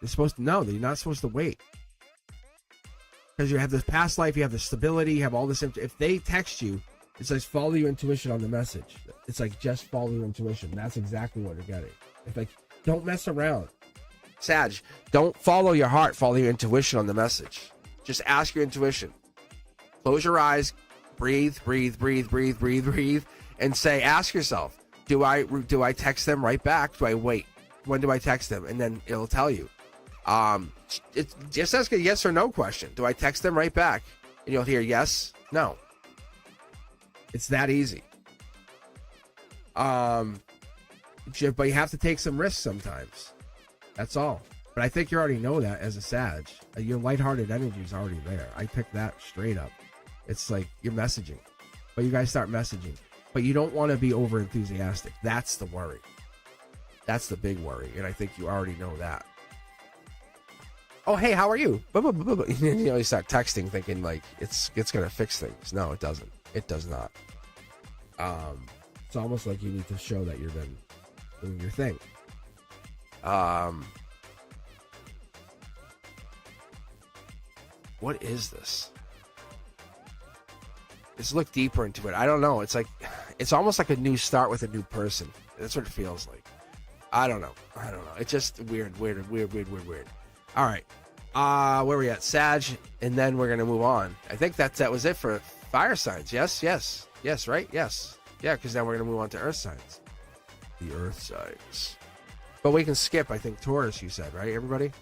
They're supposed to know. They're not supposed to wait. Because you have this past life, you have the stability, you have all this. If they text you, it's like follow your intuition on the message. It's like just follow your intuition. That's exactly what you're getting. It's like, don't mess around. Sag, don't follow your heart, follow your intuition on the message. Just ask your intuition. Close your eyes, breathe, and say, ask yourself, do I text them right back? Do I wait? When do I text them? And then it'll tell you. Just ask a yes or no question. Do I text them right back? And you'll hear yes, no. It's that easy. But you have to take some risks sometimes. That's all. But I think you already know that as a Sag. Your lighthearted energy is already there. I picked that straight up. It's like you're messaging. But you guys start messaging. But you don't want to be over enthusiastic. That's the worry. That's the big worry. And I think you already know that. Oh, hey, how are you? You start texting thinking like it's going to fix things. No, it doesn't. It does not. It's almost like you need to show that you've been doing your thing. What is this? Let's look deeper into it. I don't know. It's like, it's almost like a new start with a new person. That's what it feels like. I don't know. It's just weird. All right. Where are we at? Sag, and then we're gonna move on. I think that was it for fire signs. Yes, right? Yes. Yeah, because now we're gonna move on to earth signs. The earth signs. But we can skip, I think, Taurus, you said, right, everybody?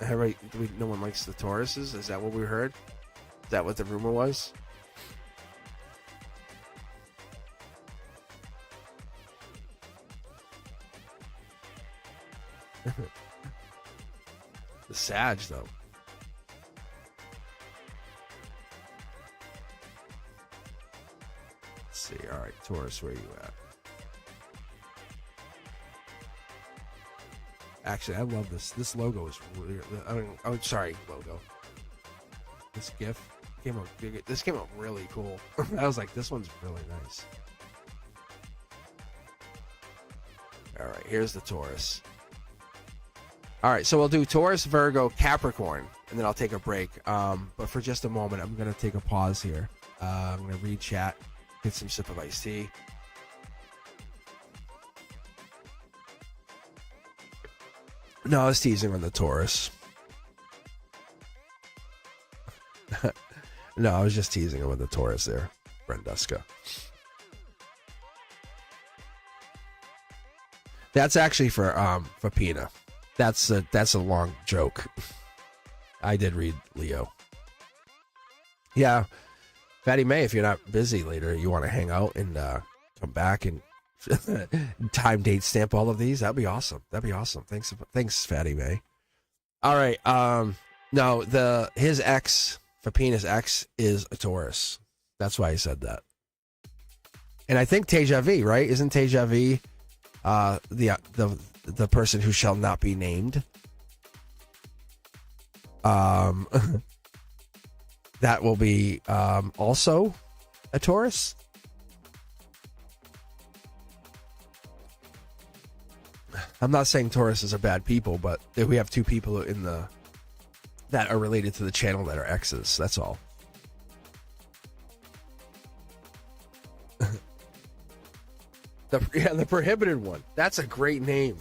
No one likes the Tauruses? Is that what we heard? Is that what the rumor was? The Sag, though. Let's see. All right, Taurus, where are you at? Actually, I love this. This logo is really... sorry, logo. This GIF came out... This came out really cool. I was like, this one's really nice. All right, here's the Taurus. All right, so we'll do Taurus, Virgo, Capricorn, and then I'll take a break. But for just a moment, I'm going to take a pause here. I'm going to read chat, get some sip of iced tea. No, I was teasing on the Taurus. No, I was just teasing him with the Taurus there, Brenduska. That's actually for Pina. That's a long joke. I did read Leo. Yeah, Fatty May, if you're not busy later, you want to hang out and come back and time, date, stamp all of these. That'd be awesome. Thanks, Fatty May. All right. No, his ex, Fapina's ex, is a Taurus. That's why he said that. And I think Teja V, right? Isn't Teja V the person who shall not be named? That will be also a Taurus. I'm not saying Tauruses are bad people, but we have two people that are related to the channel that are exes. That's all. The prohibited one. That's a great name.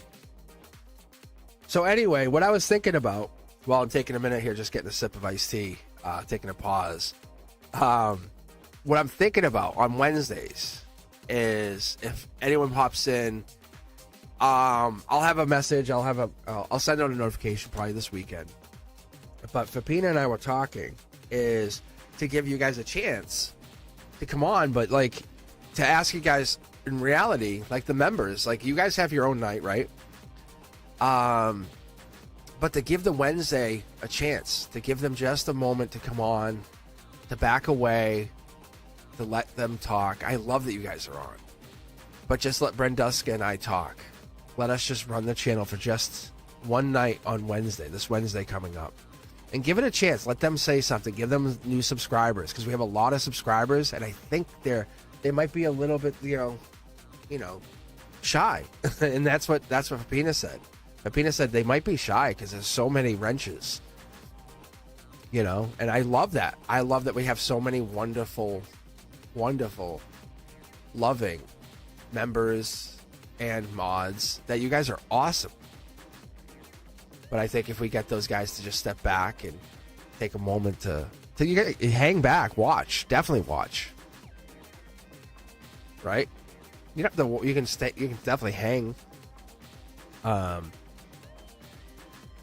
So anyway, what I was thinking about while I'm taking a minute here, just getting a sip of iced tea, taking a pause. What I'm thinking about on Wednesdays is if anyone pops in, I'll have a message. I'll send out a notification probably this weekend. But Fapina and I were talking is to give you guys a chance to come on, but like to ask you guys in reality, like the members, like you guys have your own night, right? But to give the Wednesday a chance, to give them just a moment to come on, to back away, to let them talk. I love that you guys are on, but just let Brenduska and I talk. Let us just run the channel for just one night on Wednesday, this Wednesday coming up. And give it a chance. Let them say something. Give them new subscribers, because we have a lot of subscribers, and I think they might be a little bit, you know, shy. And that's what Fapina said. Fapina said they might be shy because there's so many wrenches. You know, and I love that. I love that we have so many wonderful, wonderful, loving members and mods, that you guys are awesome. But I think if we get those guys to just step back and take a moment to hang back, watch, definitely watch, right? You don't have to. You can stay. You can definitely hang.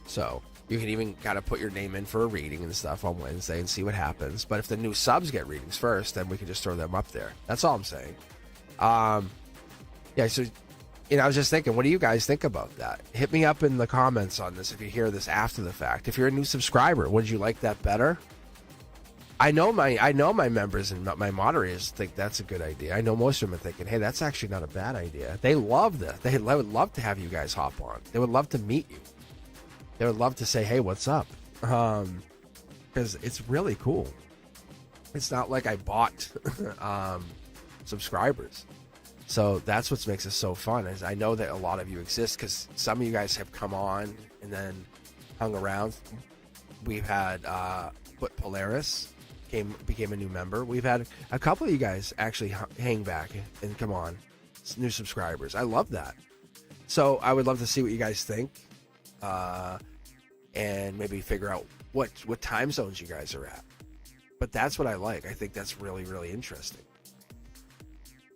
So you can even kind of put your name in for a reading and stuff on Wednesday and see what happens. But if the new subs get readings first, then we can just throw them up there. That's all I'm saying. Yeah. So. I was just thinking, what do you guys think about that? Hit me up in the comments on this if you hear this after the fact. If you're a new subscriber, would you like that better? I know my members and my moderators think that's a good idea. I know most of them are thinking, hey, that's actually not a bad idea. They love this. They would love to have you guys hop on. They would love to meet you. They would love to say, hey, what's up? Because it's really cool. It's not like I bought subscribers. So that's what makes it so fun, is I know that a lot of you exist, because some of you guys have come on and then hung around. We've had Polaris became a new member. We've had a couple of you guys actually hang back and come on, new subscribers. I love that. So I would love to see what you guys think, and maybe figure out what time zones you guys are at. But that's what I like. I think that's really, really interesting.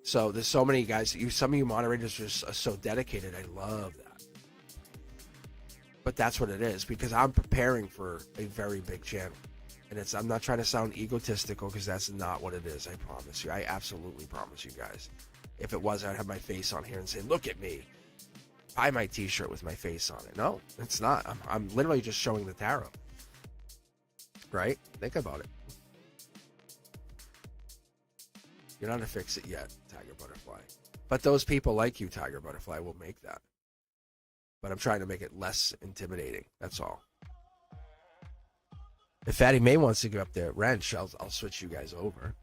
So there's so many guys. Some of you moderators are so dedicated. I love that. But that's what it is, because I'm preparing for a very big channel. And I'm not trying to sound egotistical, because that's not what it is. I promise you. I absolutely promise you guys. If it was, I'd have my face on here and say, look at me. Buy my t-shirt with my face on it. No, it's not. I'm literally just showing the tarot. Right? Think about it. You're not a fix it yet, Tiger Butterfly. But those people like you, Tiger Butterfly, will make that. But I'm trying to make it less intimidating. That's all. If Fatty May wants to get up there at Wrench, I'll switch you guys over.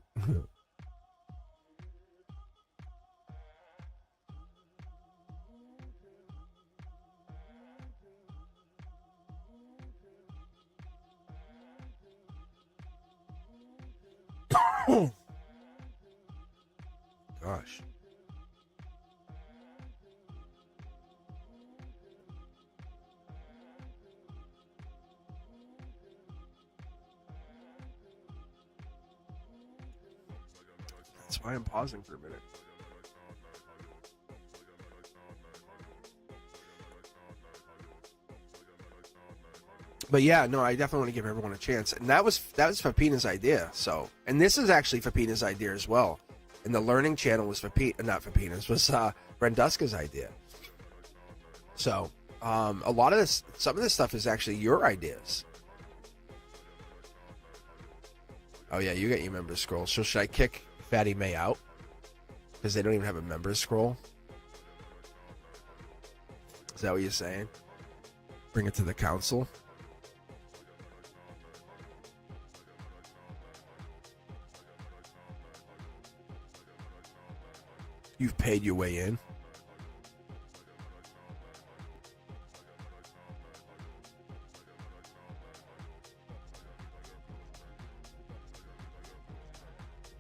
Gosh. That's why I'm pausing for a minute. But yeah, no, I definitely want to give everyone a chance. And that was Fapina's idea. So, and this is actually Fapina's idea as well. And the learning channel was not Fapina's, was Brenduska's idea. So, a lot of this, some of this stuff is actually your ideas. Oh yeah, you got your members scroll. So should I kick Fatty May out? Because they don't even have a members scroll? Is that what you're saying? Bring it to the council? You've paid your way in?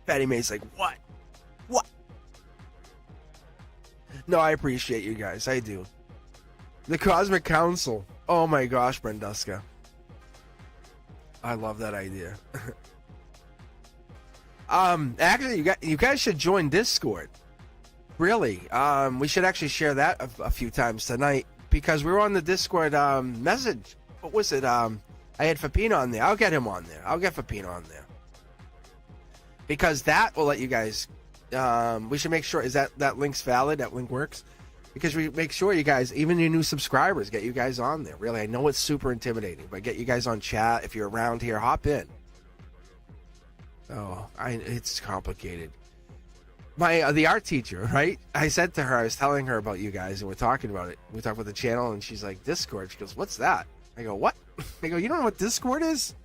Fatty May's like, what? What? No, I appreciate you guys. I do. The Cosmic Council. Oh my gosh, Brenduska. I love that idea. Actually, you guys should join Discord. Really. We should actually share that a few times tonight, because we were on the Discord message. What was it? I had Fapina on there. I'll get him on there. I'll get Fapina on there. Because that will let you guys, we should make sure, is that link's valid? That link works? Because we make sure you guys, even your new subscribers, get you guys on there. Really, I know it's super intimidating, but get you guys on chat. If you're around here, hop in. Oh, it's complicated. The art teacher, right? I said to her, I was telling her about you guys, and we're talking about it. We talked about the channel, and she's like, Discord. She goes, what's that? I go, what? I go, you don't know what Discord is?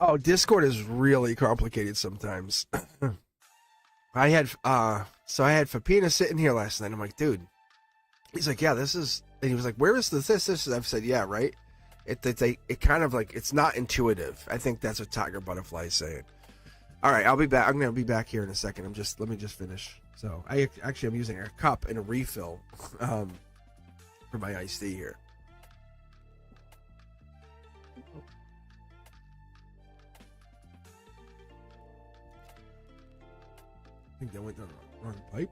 Oh, Discord is really complicated sometimes. I had Fapina sitting here last night. I'm like, dude. He's like, yeah, this is, and he was like, where is this? I've said, yeah, right. It kind of like, it's not intuitive. I think that's what Tiger Butterfly is saying. All right, I'll be back. I'm gonna be back here in a second. Let me just finish. So I'm using a cup and a refill, for my iced tea here. I think that went down the wrong pipe.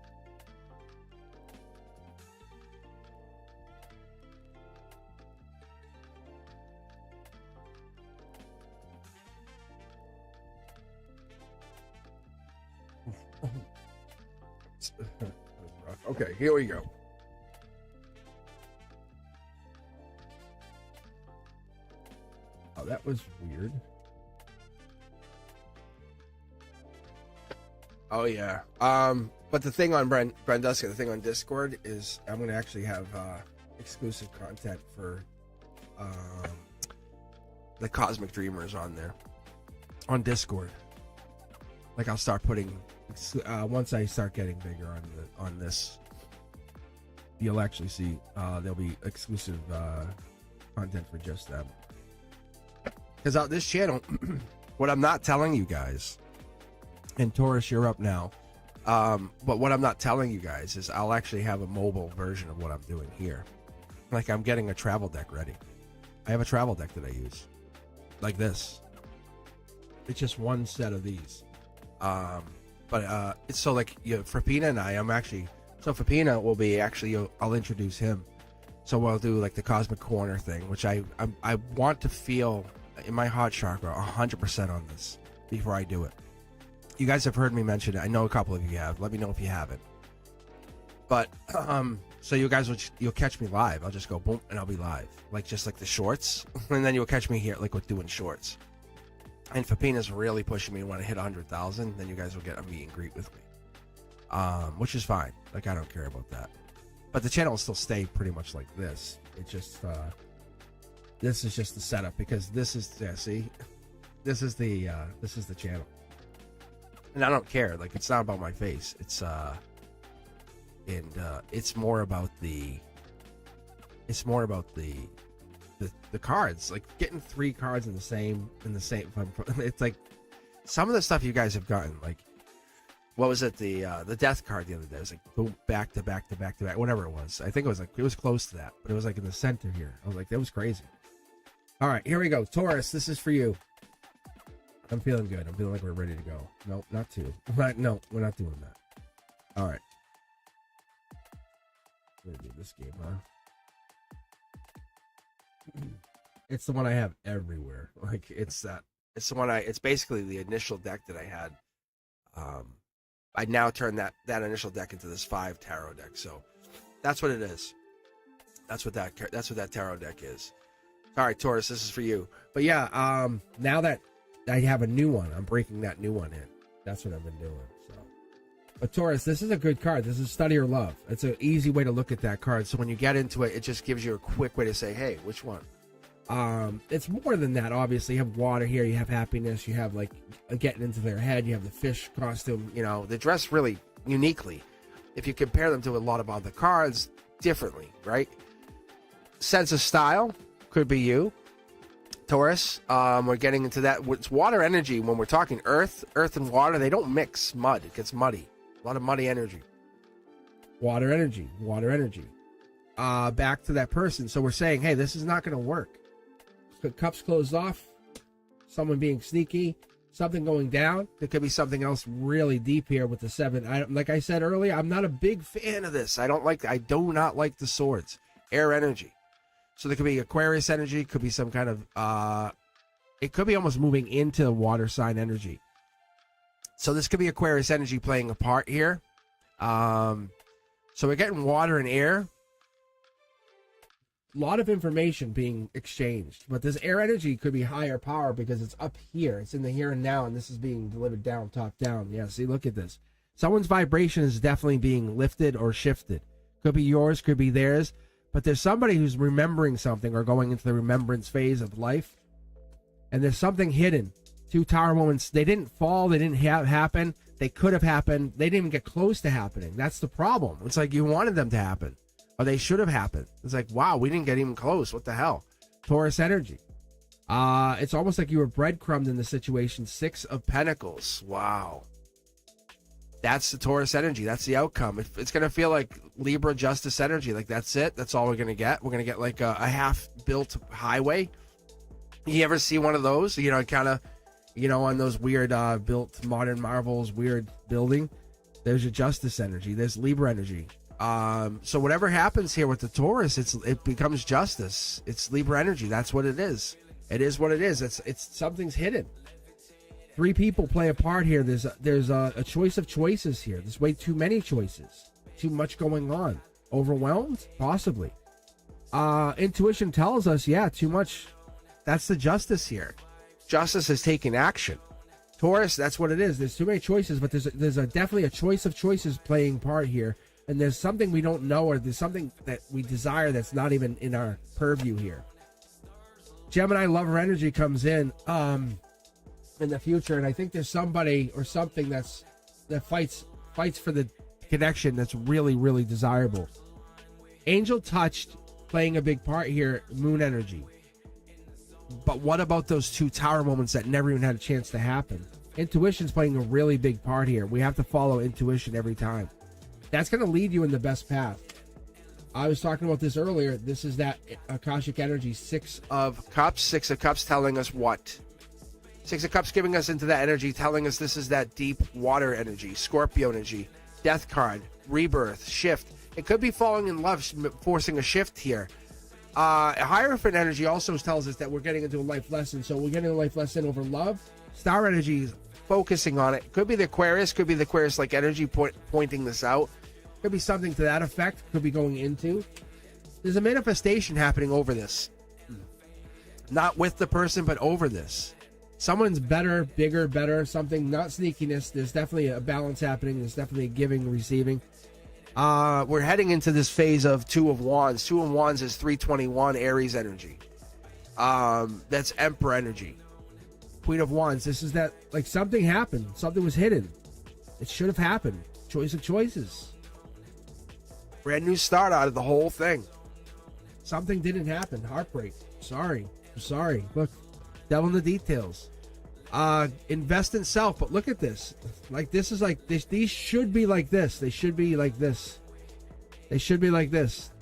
Okay, here we go. Oh, that was weird. Oh yeah. But the thing on Brenduska, the thing on Discord is I'm gonna actually have exclusive content for the Cosmic Dreamers on there on Discord. Like I'll start putting once I start getting bigger on this, you'll actually see there'll be exclusive content for just them. Because this channel, what I'm not telling you guys, and Taurus, you're up now. But what I'm not telling you guys is I'll actually have a mobile version of what I'm doing here. Like I'm getting a travel deck ready. I have a travel deck that I use, like this. It's just one set of these. But it's so like for Pina and for Pina will be actually I'll introduce him. So we'll do like the Cosmic Corner thing, which I want to feel in my heart chakra 100% on this before I do it. You guys have heard me mention it. I know a couple of you have. Let me know if you haven't. But so you guys you'll catch me live. I'll just go boom and I'll be live, just like the shorts, and then you'll catch me here like with doing shorts. And Fapina's really pushing me to want to hit 100,000. Then you guys will get a meet and greet with me, which is fine. Like I don't care about that. But the channel will still stay pretty much like this. It just this is just the setup because this is see, this is the channel. And I don't care. Like it's not about my face. It's it's more about the It's more about the cards, like getting 3 cards in the same. It's like some of the stuff you guys have gotten, like what was it, the death card the other day? It was like boom, back to back to back to back, whatever it was. I think it was close to that, but it was like in the center here. I was like, that was crazy. All right, here we go. Taurus, this is for you. I'm feeling good. I'm feeling like we're ready to go. Nope, not 2. No, we're not doing that. All right. We're gonna do this game, huh? It's the one I have everywhere. Like it's the one it's basically the initial deck that I had. I now turn that initial deck into this 5 tarot deck. So that's what it is. That's what that tarot deck is. All right, Taurus, this is for you. But yeah, now that I have a new one, I'm breaking that new one in. That's what I've been doing. So, but Taurus, this is a good card. This is Study Your Love. It's an easy way to look at that card. So when you get into it, it just gives you a quick way to say, hey, which one? It's more than that. Obviously, you have water here. You have happiness. You have like getting into their head. You have the fish costume. You know, they dress really uniquely. If you compare them to a lot of other cards, differently, right? Sense of style could be you, Taurus. We're getting into that. It's water energy. When we're talking earth and water, they don't mix. Mud. It gets muddy. A lot of muddy energy. Water energy. Back to that person. So we're saying, hey, this is not going to work. Cups closed off, someone being sneaky, something going down. There could be something else really deep here with the 7. Like I said earlier, I'm not a big fan of this. I do not like the swords. Air energy. So there could be Aquarius energy, could be some kind of it could be almost moving into water sign energy. So this could be Aquarius energy playing a part here. So we're getting water and air. A lot of information being exchanged, but this air energy could be higher power because it's up here. It's in the here and now, and this is being delivered down, top down. Yeah, see, look at this. Someone's vibration is definitely being lifted or shifted. Could be yours, could be theirs, but there's somebody who's remembering something or going into the remembrance phase of life, and there's something hidden. 2 tower moments. They didn't fall. They didn't happen. They could have happened. They didn't even get close to happening. That's the problem. It's like you wanted them to happen. Or they should have happened. It's like, wow, we didn't get even close. What the hell? Taurus energy. It's almost like you were breadcrumbed in the situation. 6 of Pentacles. Wow. That's the Taurus energy. That's the outcome. It's going to feel like Libra justice energy. Like, that's it. That's all we're going to get. We're going to get like a half-built highway. You ever see one of those? You know, kind of, you know, on those weird built modern marvels, weird building. There's your justice energy. There's Libra energy. So whatever happens here with the Taurus, it becomes justice. It's Libra energy. That's what it is. It is what it is. It's something's hidden. 3 people play a part here. There's a choice of choices here. There's way too many choices. Too much going on. Overwhelmed? Possibly. Intuition tells us, yeah, too much. That's the justice here. Justice is taking action. Taurus, that's what it is. There's too many choices, but there's definitely a choice of choices playing part here. And there's something we don't know, or there's something that we desire that's not even in our purview here. Gemini lover energy comes in the future, and I think there's somebody or something that fights for the connection that's really, really desirable. Angel touched playing a big part here, moon energy. But what about those 2 tower moments that never even had a chance to happen? Intuition's playing a really big part here. We have to follow intuition every time. That's going to lead you in the best path. I was talking about this earlier. This is that Akashic energy, 6 of Cups. 6 of Cups telling us what? 6 of Cups giving us into that energy, telling us this is that deep water energy, Scorpio energy, death card, rebirth, shift. It could be falling in love, forcing a shift here. Hierophant energy also tells us that we're getting into a life lesson. So we're getting a life lesson over love. Star energy is focusing on it. Could be the Aquarius like energy pointing this out. Could be something to that effect. Could be going into. There's a manifestation happening over this. Not with the person, but over this. Someone's better, bigger, better, something, not sneakiness. There's definitely a balance happening. There's definitely a giving, receiving. We're heading into this phase of 2 of Wands. 2 of Wands is 321 Aries energy. That's Emperor energy. Queen of Wands. This is that, like, something happened. Something was hidden. It should have happened. Choice of choices. Brand new start out of the whole thing. Something didn't happen. Heartbreak. Sorry. I'm sorry. Look, devil in the details. Invest in self, but look at this. Like, this is like this. These should be like this. They should be like this. They should be like this.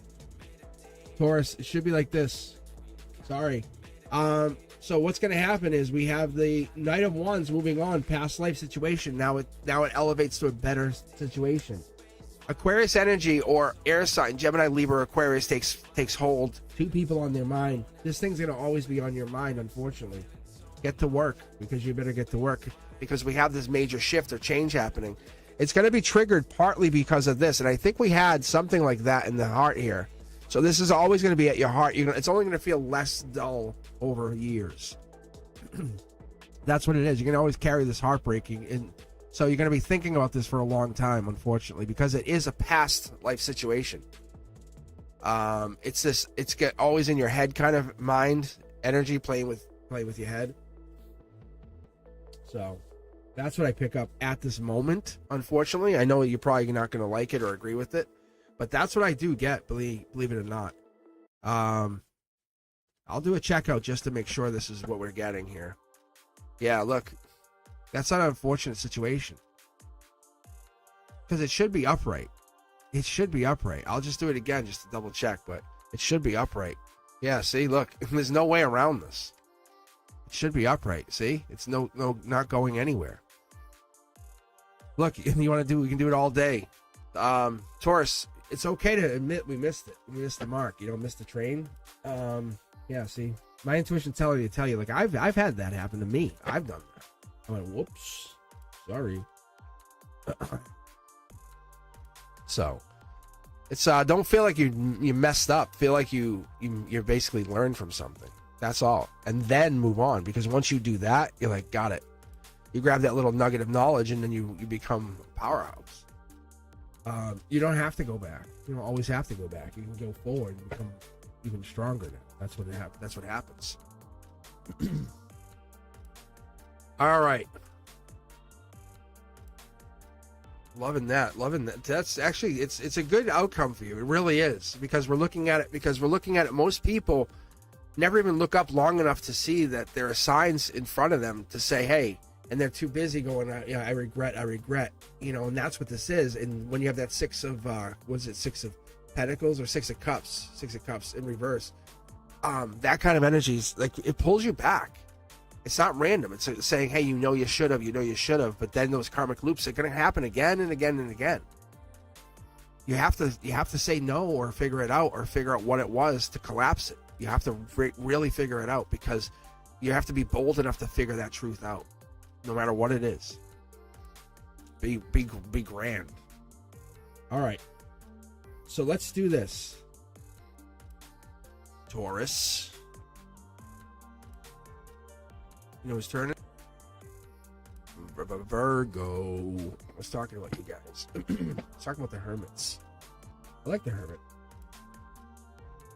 Taurus, it should be like this. Sorry. So what's going to happen is we have the Knight of Wands moving on, past life situation. Now it elevates to a better situation. Aquarius energy or air sign, Gemini, Libra, Aquarius takes hold. Two people on their mind. This thing's going to always be on your mind, unfortunately. Get to work, because you better get to work, because we have this major shift or change happening. It's going to be triggered partly because of this, and I think we had something like that in the heart here. So this is always going to be at your heart. It's only going to feel less dull over years. That's what it is. You're going to always carry this heartbreaking, and so you're going to be thinking about this for a long time, unfortunately, because it is a past life situation. It's always in your head kind of mind energy, playing with your head. So that's what I pick up at this moment. Unfortunately, I know you're probably not going to like it or agree with it, but that's what I do get. Believe it or not. I'll do a checkout just to make sure this is what we're getting here. Yeah, look, that's not an unfortunate situation, because it should be upright. It should be upright. I'll just do it again just to double check, but it should be upright. Yeah, see, look, there's no way around this. It should be upright. See, it's not going anywhere. Look, we can do it all day. Taurus, it's okay to admit we missed it. We missed the mark. You don't miss the train. Yeah, see, my intuition telling me to tell you, like, I've had that happen to me. I've done that. I went, whoops, sorry. So it's don't feel like you messed up. Feel like you're basically learned from something. That's all, and then move on, because once you do that, you're like, got it. You grab that little nugget of knowledge, and then you become a powerhouse. You don't have to go back. You don't always have to go back. You can go forward and become even stronger now. That's what That's what happens. All right. Loving that. That's actually, it's a good outcome for you. It really is, because we're looking at it. Most people never even look up long enough to see that there are signs in front of them to say, hey, and they're too busy going, I regret, and that's what this is. And when you have that six of Pentacles or Six of Cups in reverse, that kind of energy is like, it pulls you back. It's not random. It's saying, hey, you should have, but then those karmic loops are going to happen again and again and again. You have to say no, or figure it out, or figure out what it was to collapse it. You have to really figure it out, because you have to be bold enough to figure that truth out, no matter what it is. Be grand. All right. So let's do this. Taurus. You know who's turning? Virgo. I was talking about you guys. I was talking about the Hermits. I like the Hermit.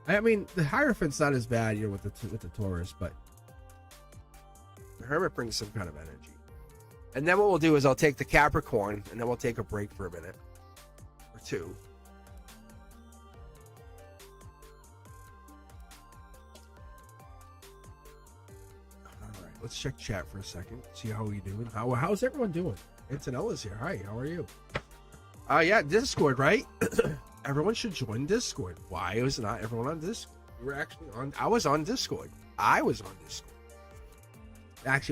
I mean, the Hierophant's not as bad, with the Taurus, but the Hermit brings some kind of energy. And then what we'll do is I'll take the Capricorn, and then we'll take a break for a minute or two. Let's check chat for a second. See how we doing. How's everyone doing? Antonella's here. Hi, how are you? Yeah, Discord, right? Everyone should join Discord. Why was not everyone on Discord? We were actually on. I was on Discord. Actually, it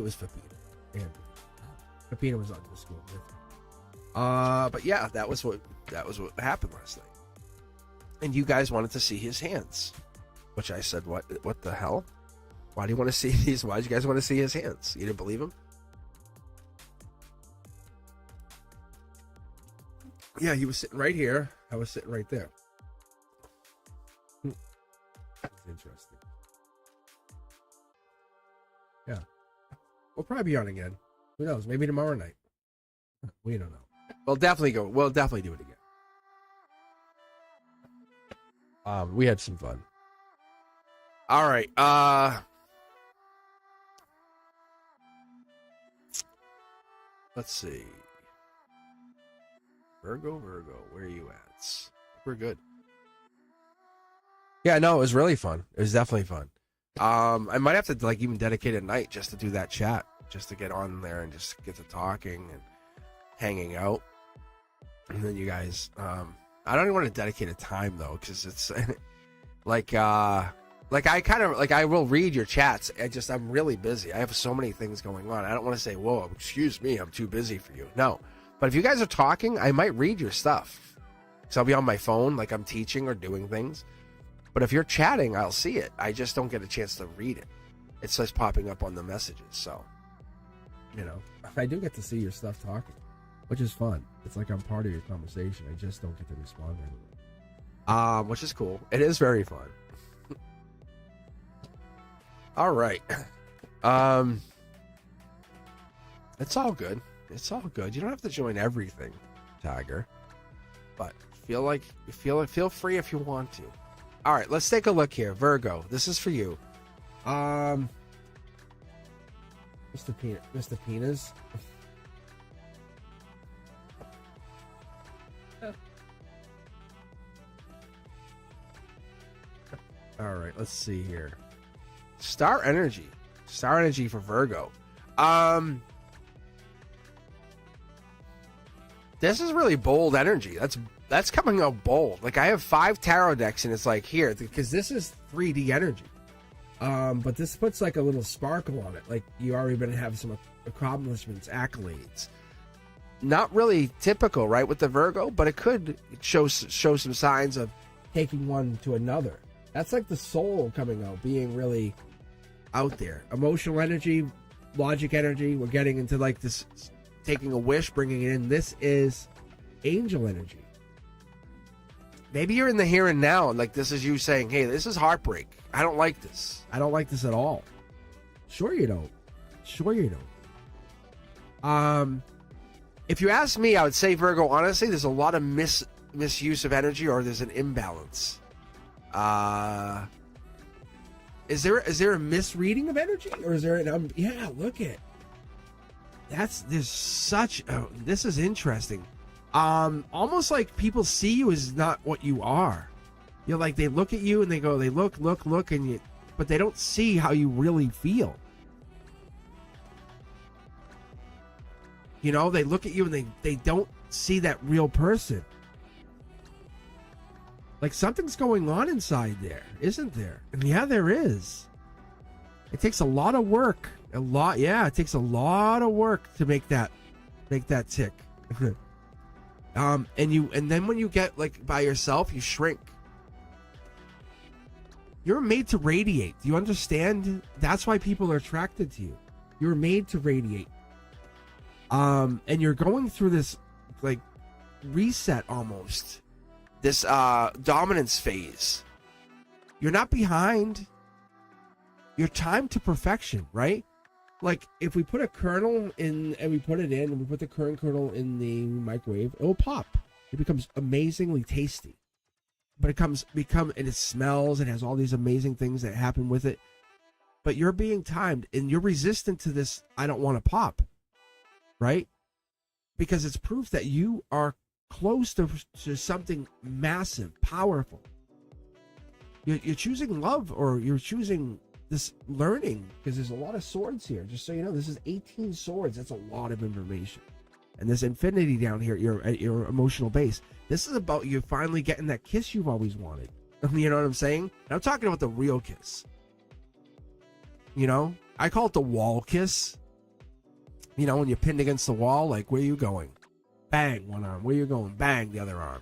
was Fapina. And Fapina was on Discord with me. But yeah, that was what happened last night. And you guys wanted to see his hands, which I said, what the hell? Why do you want to see these? Why do you guys want to see his hands? You didn't believe him? Yeah, he was sitting right here. I was sitting right there. That's interesting. Yeah. We'll probably be on again. Who knows? Maybe tomorrow night. We don't know. We'll definitely do it again. We had some fun. All right. Let's see. Virgo, where are you at? We're good. Yeah, no, it was really fun. It was definitely fun. I might have to like even dedicate a night just to do that chat, just to get on there and just get to talking and hanging out. And then you guys, I don't even want to dedicate a time though, because it's like I kind of like I will read your chats. I'm really busy. I have so many things going on. I don't want to say, whoa, excuse me, I'm too busy for you. No, but if you guys are talking, I might read your stuff. So I'll be on my phone, like I'm teaching or doing things. But if you're chatting, I'll see it. I just don't get a chance to read it. It's just popping up on the messages. So, you know, I do get to see your stuff talking, which is fun. It's like I'm part of your conversation. I just don't get to respond anymore. Which is cool. It is very fun. All right. It's all good. It's all good. You don't have to join everything, Tiger. But feel free if you want to. All right, let's take a look here. Virgo, this is for you. Mr. Penis. All right, let's see here. Star energy for Virgo. This is really bold energy. That's coming out bold. Like I have 5 tarot decks and it's like here because this is 3D energy. But this puts like a little sparkle on it. Like you already been have some accomplishments, accolades. Not really typical, right, with the Virgo, but it could show some signs of taking one to another. That's like the soul coming out, being really out there. Emotional energy, logic energy. We're getting into like this, taking a wish, bringing it in. This is angel energy. Maybe you're in the here and now, and like this is you saying, hey, this is heartbreak. I don't like this. I don't like this at all. Sure you don't. Sure you don't. If you ask me, I would say, Virgo, honestly, there's a lot of misuse of energy, or there's an imbalance. Is there a misreading of energy, or is there an yeah, look at there's such this is interesting. Almost like people see you as not what you are. You're like, they look at you and they go, they look, and you, but they don't see how you really feel. You know, they look at you and they don't see that real person. Like something's going on inside there, isn't there? And yeah, there is. It takes a lot of work. It takes a lot of work to make that tick. And then when you get like by yourself, you shrink. You're made to radiate. Do you understand? That's why people are attracted to you. You're made to radiate. And you're going through this like reset almost. This dominance phase. You're not behind. You're timed to perfection, right? Like if we put a kernel in and we put it in and we put the current kernel in the microwave, it will pop. It becomes amazingly tasty. But and it smells, it has all these amazing things that happen with it. But you're being timed and you're resistant to this, I don't want to pop. Right? Because it's proof that you are close to something massive, powerful. You're choosing love, or you're choosing this learning, because there's a lot of swords here. Just so you know, this is 18 swords. That's a lot of information. And this infinity down here, your emotional base. This is about you finally getting that kiss you've always wanted. You know what I'm saying? And I'm talking about the real kiss. You know, I call it the wall kiss. You know, when you're pinned against the wall, like, where are you going? Bang, one arm. Where you going? Bang, the other arm.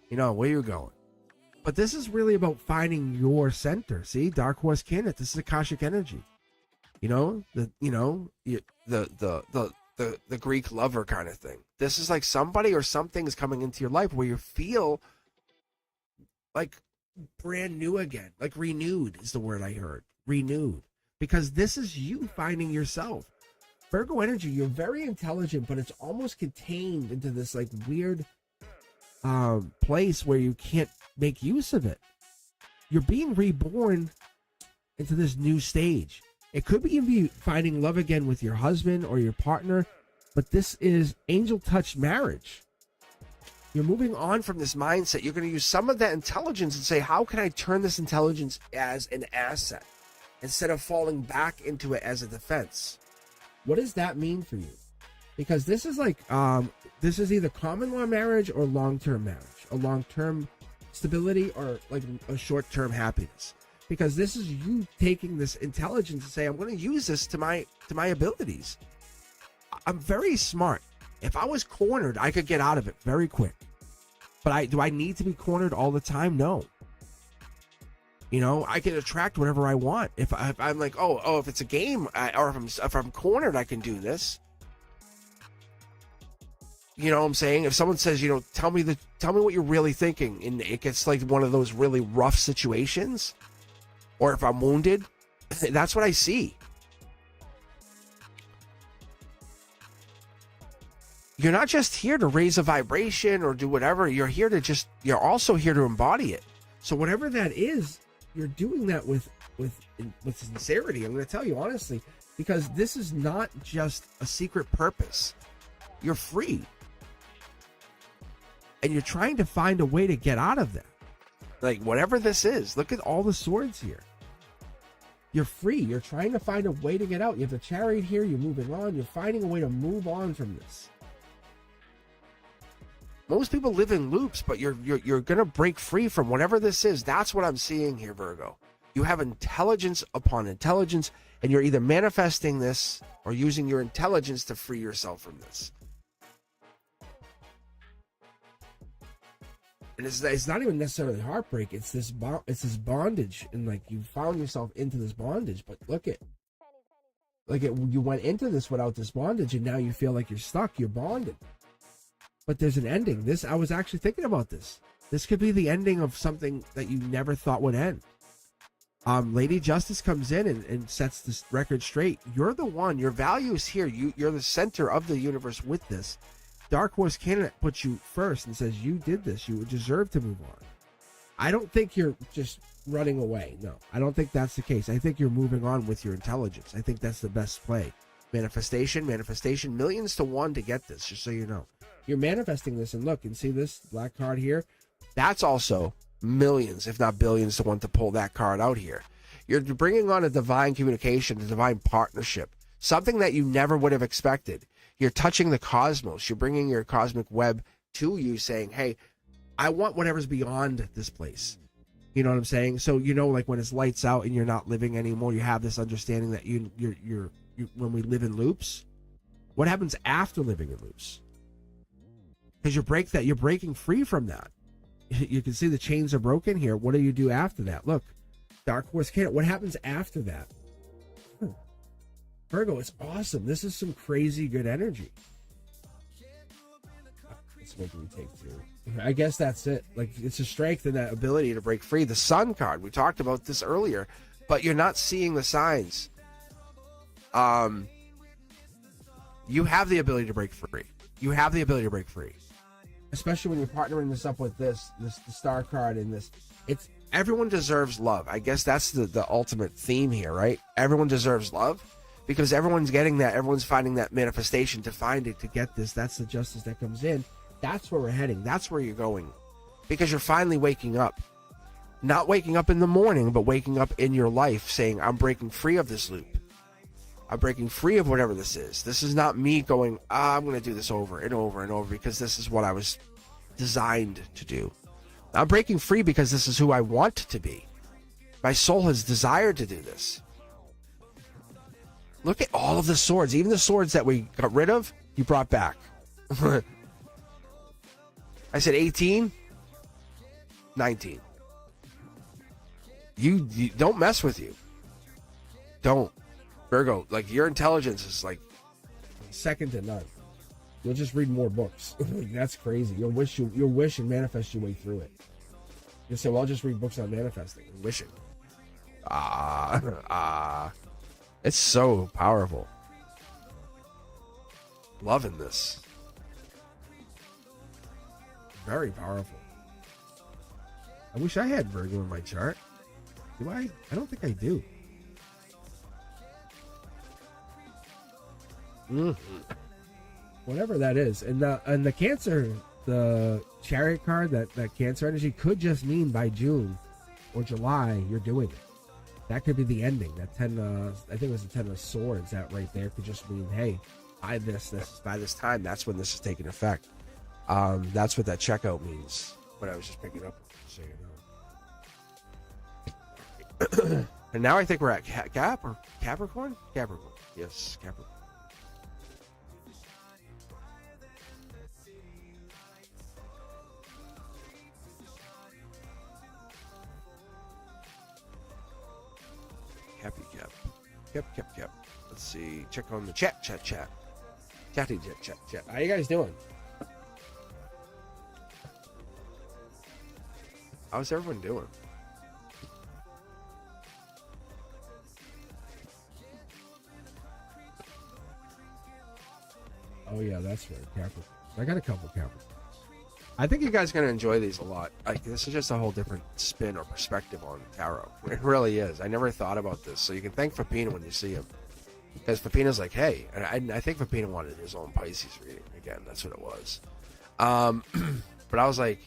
You know, where you going? But this is really about your center. See, Dark Horse Candidate. This is Akashic energy. You know, the Greek lover kind of thing. This is like somebody or something is coming into your life where you feel like brand new again. Like renewed is the word I heard. Renewed. Because this is you finding yourself. Virgo energy, you're very intelligent, but it's almost contained into this like weird place where you can't make use of it. You're being reborn into this new stage. It could be you finding love again with your husband or your partner, but this is angel touch marriage. You're moving on from this mindset. You're going to use some of that intelligence and say, how can I turn this intelligence as an asset instead of falling back into it as a defense? What does that mean for you? Because this is like, this is either common law marriage or long-term marriage, a long-term stability or like a short-term happiness. Because this is you taking this intelligence and say, I'm going to use this to my abilities. I'm very smart. If I was cornered, I could get out of it very quick. But do I need to be cornered all the time? No. You know, I can attract whatever I want. If I'm like, if it's a game, or if I'm cornered, I can do this. You know what I'm saying? If someone says, tell me what you're really thinking, and it gets like one of those really rough situations, or if I'm wounded, that's what I see. You're not just here to raise a vibration or do whatever. You're also here to embody it. So whatever that is, you're doing that with sincerity. I'm going to tell you honestly, because this is not just a secret purpose. You're free. And you're trying to find a way to get out of that. Like whatever this is, look at all the swords here. You're free. You're trying to find a way to get out. You have the Chariot here. You're moving on. You're finding a way to move on from this. Most people live in loops, but you're going to break free from whatever this is. That's what I'm seeing here, Virgo. You have intelligence upon intelligence, and you're either manifesting this or using your intelligence to free yourself from this. And it's not even necessarily heartbreak. It's this bondage, and like you found yourself into this bondage. But you went into this without this bondage, and now you feel like you're stuck. You're bonded. But there's an ending. I was actually thinking about this. This could be the ending of something that you never thought would end. Lady Justice comes in and sets this record straight. You're the one. Your value is here. You're the center of the universe with this. Dark Horse Candidate puts you first and says, you did this. You deserve to move on. I don't think you're just running away. No, I don't think that's the case. I think you're moving on with your intelligence. I think that's the best play. Manifestation, millions to one to get this, just so you know. You're manifesting this, and look, and see this black card here? That's also millions, if not billions to one to pull that card out here. You're bringing on a divine communication, a divine partnership, something that you never would have expected. You're touching the cosmos. You're bringing your cosmic web to you, saying, hey, I want whatever's beyond this place. You know what I'm saying? So, like when it's lights out and you're not living anymore, you have this understanding that you're when we live in loops, what happens after living in loops? Because you're breaking free from that. You can see the chains are broken here. What do you do after that? Look, Dark Horse Candidate. What happens after that? Virgo, it's awesome. This is some crazy good energy. It's making me take two. I guess that's it. Like, it's a strength in that ability to break free. The Sun card, we talked about this earlier, but you're not seeing the signs. You have the ability to break free. You have the ability to break free. Especially when you're partnering this up with the Star card and this. It's everyone deserves love. I guess that's the ultimate theme here, right? Everyone deserves love because everyone's getting that. Everyone's finding that manifestation to find it, to get this. That's the justice that comes in. That's where we're heading. That's where you're going because you're finally waking up. Not waking up in the morning, but waking up in your life saying, I'm breaking free of this loop. I'm breaking free of whatever this is. This is not me going, I'm going to do this over and over and over because this is what I was designed to do. I'm breaking free because this is who I want to be. My soul has desired to do this. Look at all of the swords. Even the swords that we got rid of, you brought back. I said 18, 19. You don't mess with you. Don't. Virgo, like your intelligence is like second to none. You'll just read more books. That's crazy. You'll wish and manifest your way through it. You'll say, well, I'll just read books on manifesting and wishing. It's so powerful. Loving this. Very powerful. I wish I had Virgo in my chart. Do I? I don't think I do. Whatever that is, and the Cancer the Chariot card, that Cancer energy, could just mean by June or July you're doing it. That could be the ending. That 10, I think it was the 10 of Swords. That right there could just mean, hey, by this time, that's when this is taking effect. That's what that checkout means. What I was just picking up, so you know. And now I think we're at Cap or Capricorn. Capricorn, yes, Capricorn. Happy Cap. Let's see. Check on the chat. Chatty chat. How you guys doing? How's everyone doing? Oh yeah, that's right. Capricorn. I got a couple Capricorns. I think you guys are going to enjoy these a lot. Like, this is just a whole different spin or perspective on tarot. It really is. I never thought about this. So you can thank Fapina when you see him. Because Fapina's like, hey, and I think Fapina wanted his own Pisces reading. Again, that's what it was. But I was like,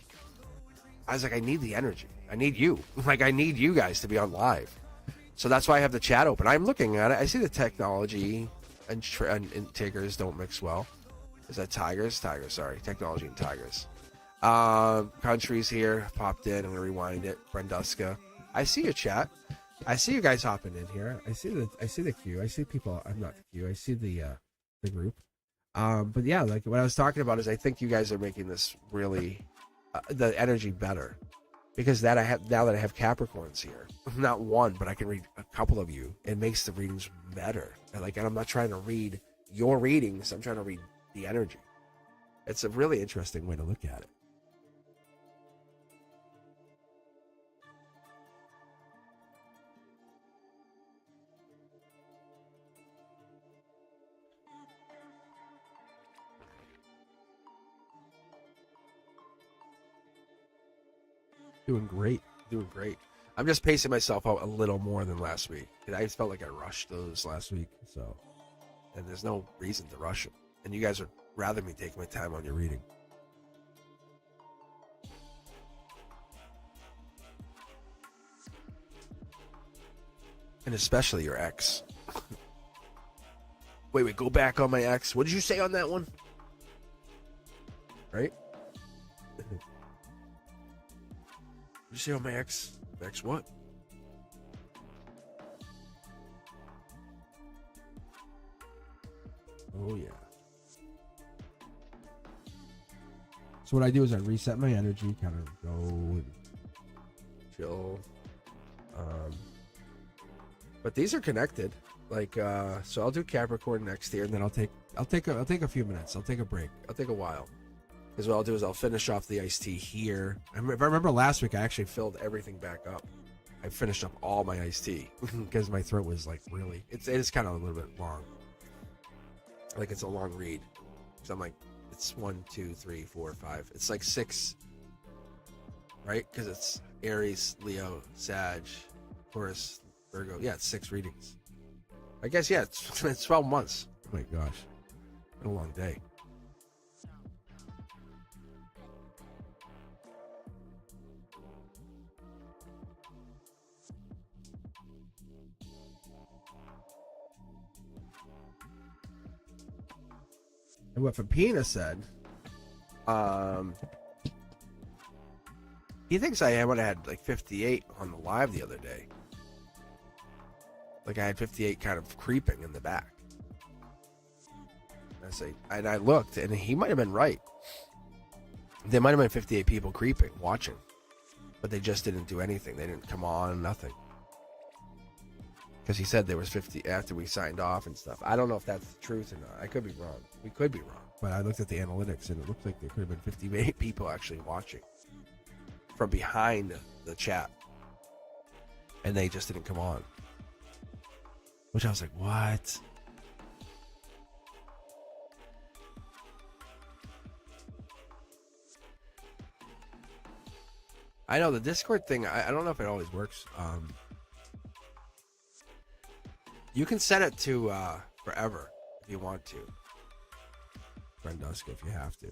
I need the energy. I need you. Like, I need you guys to be on live. So that's why I have the chat open. I'm looking at it. I see the technology and tigers don't mix well. Is that tigers? Tigers, sorry. Technology and tigers. Countries here popped in. I'm gonna rewind it. Brenduska, I see your chat. I see you guys hopping in here. I see the queue. I see people. I'm not the queue. I see the group. But yeah, like what I was talking about is I think you guys are making this really the energy better, because that I have now that I have Capricorns here, not one, but I can read a couple of you. It makes the readings better. And I'm not trying to read your readings. I'm trying to read the energy. It's a really interesting way to look at it. Doing great. I'm just pacing myself out a little more than last week. I just felt like I rushed those last week. So, and there's no reason to rush them. And you guys would rather me take my time on your reading. And especially your ex. Wait, go back on my ex. What did you say on that one? Right? What did you say on my ex? Ex what? Oh, yeah. So what I do is I reset my energy, kind of go and chill. But these are connected. Like, so I'll do Capricorn next here, and then I'll take a few minutes. I'll take a break. I'll take a while. Because what I'll do is I'll finish off the iced tea here. If I remember last week, I actually filled everything back up. I finished up all my iced tea because my throat was like really. It is kind of a little bit long. Like it's a long read. So I'm like, it's 1, 2, 3, 4, 5. It's like 6, right? Because it's Aries, Leo, Sag, Taurus, Virgo. Yeah, it's 6 readings. I guess yeah, it's 12 months. Oh my gosh, been a long day. And what Fapina said, he thinks I would have had like 58 on the live the other day. Like I had 58 kind of creeping in the back. And I looked, and he might have been right. There might have been 58 people creeping, watching, but they just didn't do anything. They didn't come on, nothing. Because he said there was 50 after we signed off and stuff. I don't know if that's the truth or not. I could be wrong. We could be wrong. But I looked at the analytics, and it looked like there could have been 58 people actually watching from behind the chat. And they just didn't come on. Which I was like, what? I know the Discord thing, I don't know if it always works. You can set it to forever if you want to. Brenduska if you have to.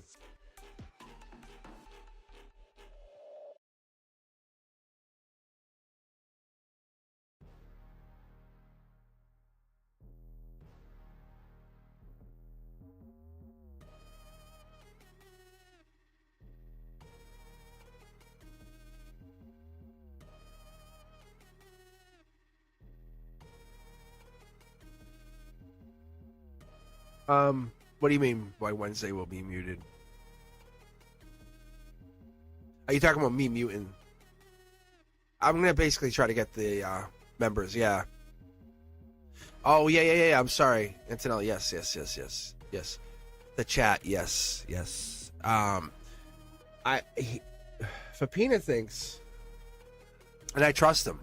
What do you mean by Wednesday will be muted? Are you talking about me muting? I'm gonna basically try to get the members. Yeah. Oh yeah. I'm sorry, Antonella. Yes. The chat. Yes. Fapina thinks, and I trust him.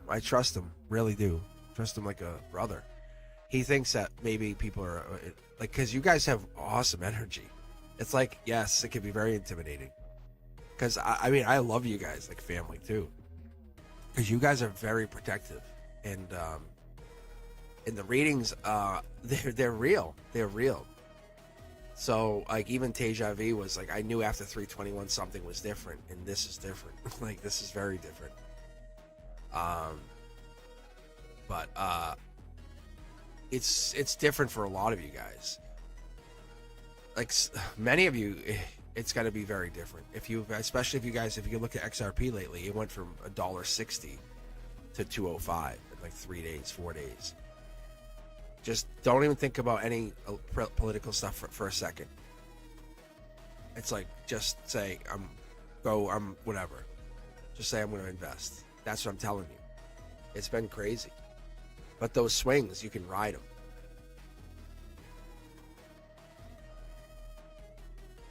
Really do. Trust him like a brother. He thinks that maybe people are like, because you guys have awesome energy. It's like, yes, it can be very intimidating. Because I mean, I love you guys like family too. Because you guys are very protective, and the readings, they're real. They're real. So like even Teja V was like, I knew after 321 something was different, and this is different. Like this is very different. But it's different for a lot of you guys. Like many of you, it's got to be very different. Especially if you look at XRP lately, it went from $1.60 to 205 in like 3 days, 4 days. Just don't even think about any political stuff for a second. It's like, just say I'm whatever. Just say I'm going to invest. That's what I'm telling you. It's been crazy. But those swings, you can ride them.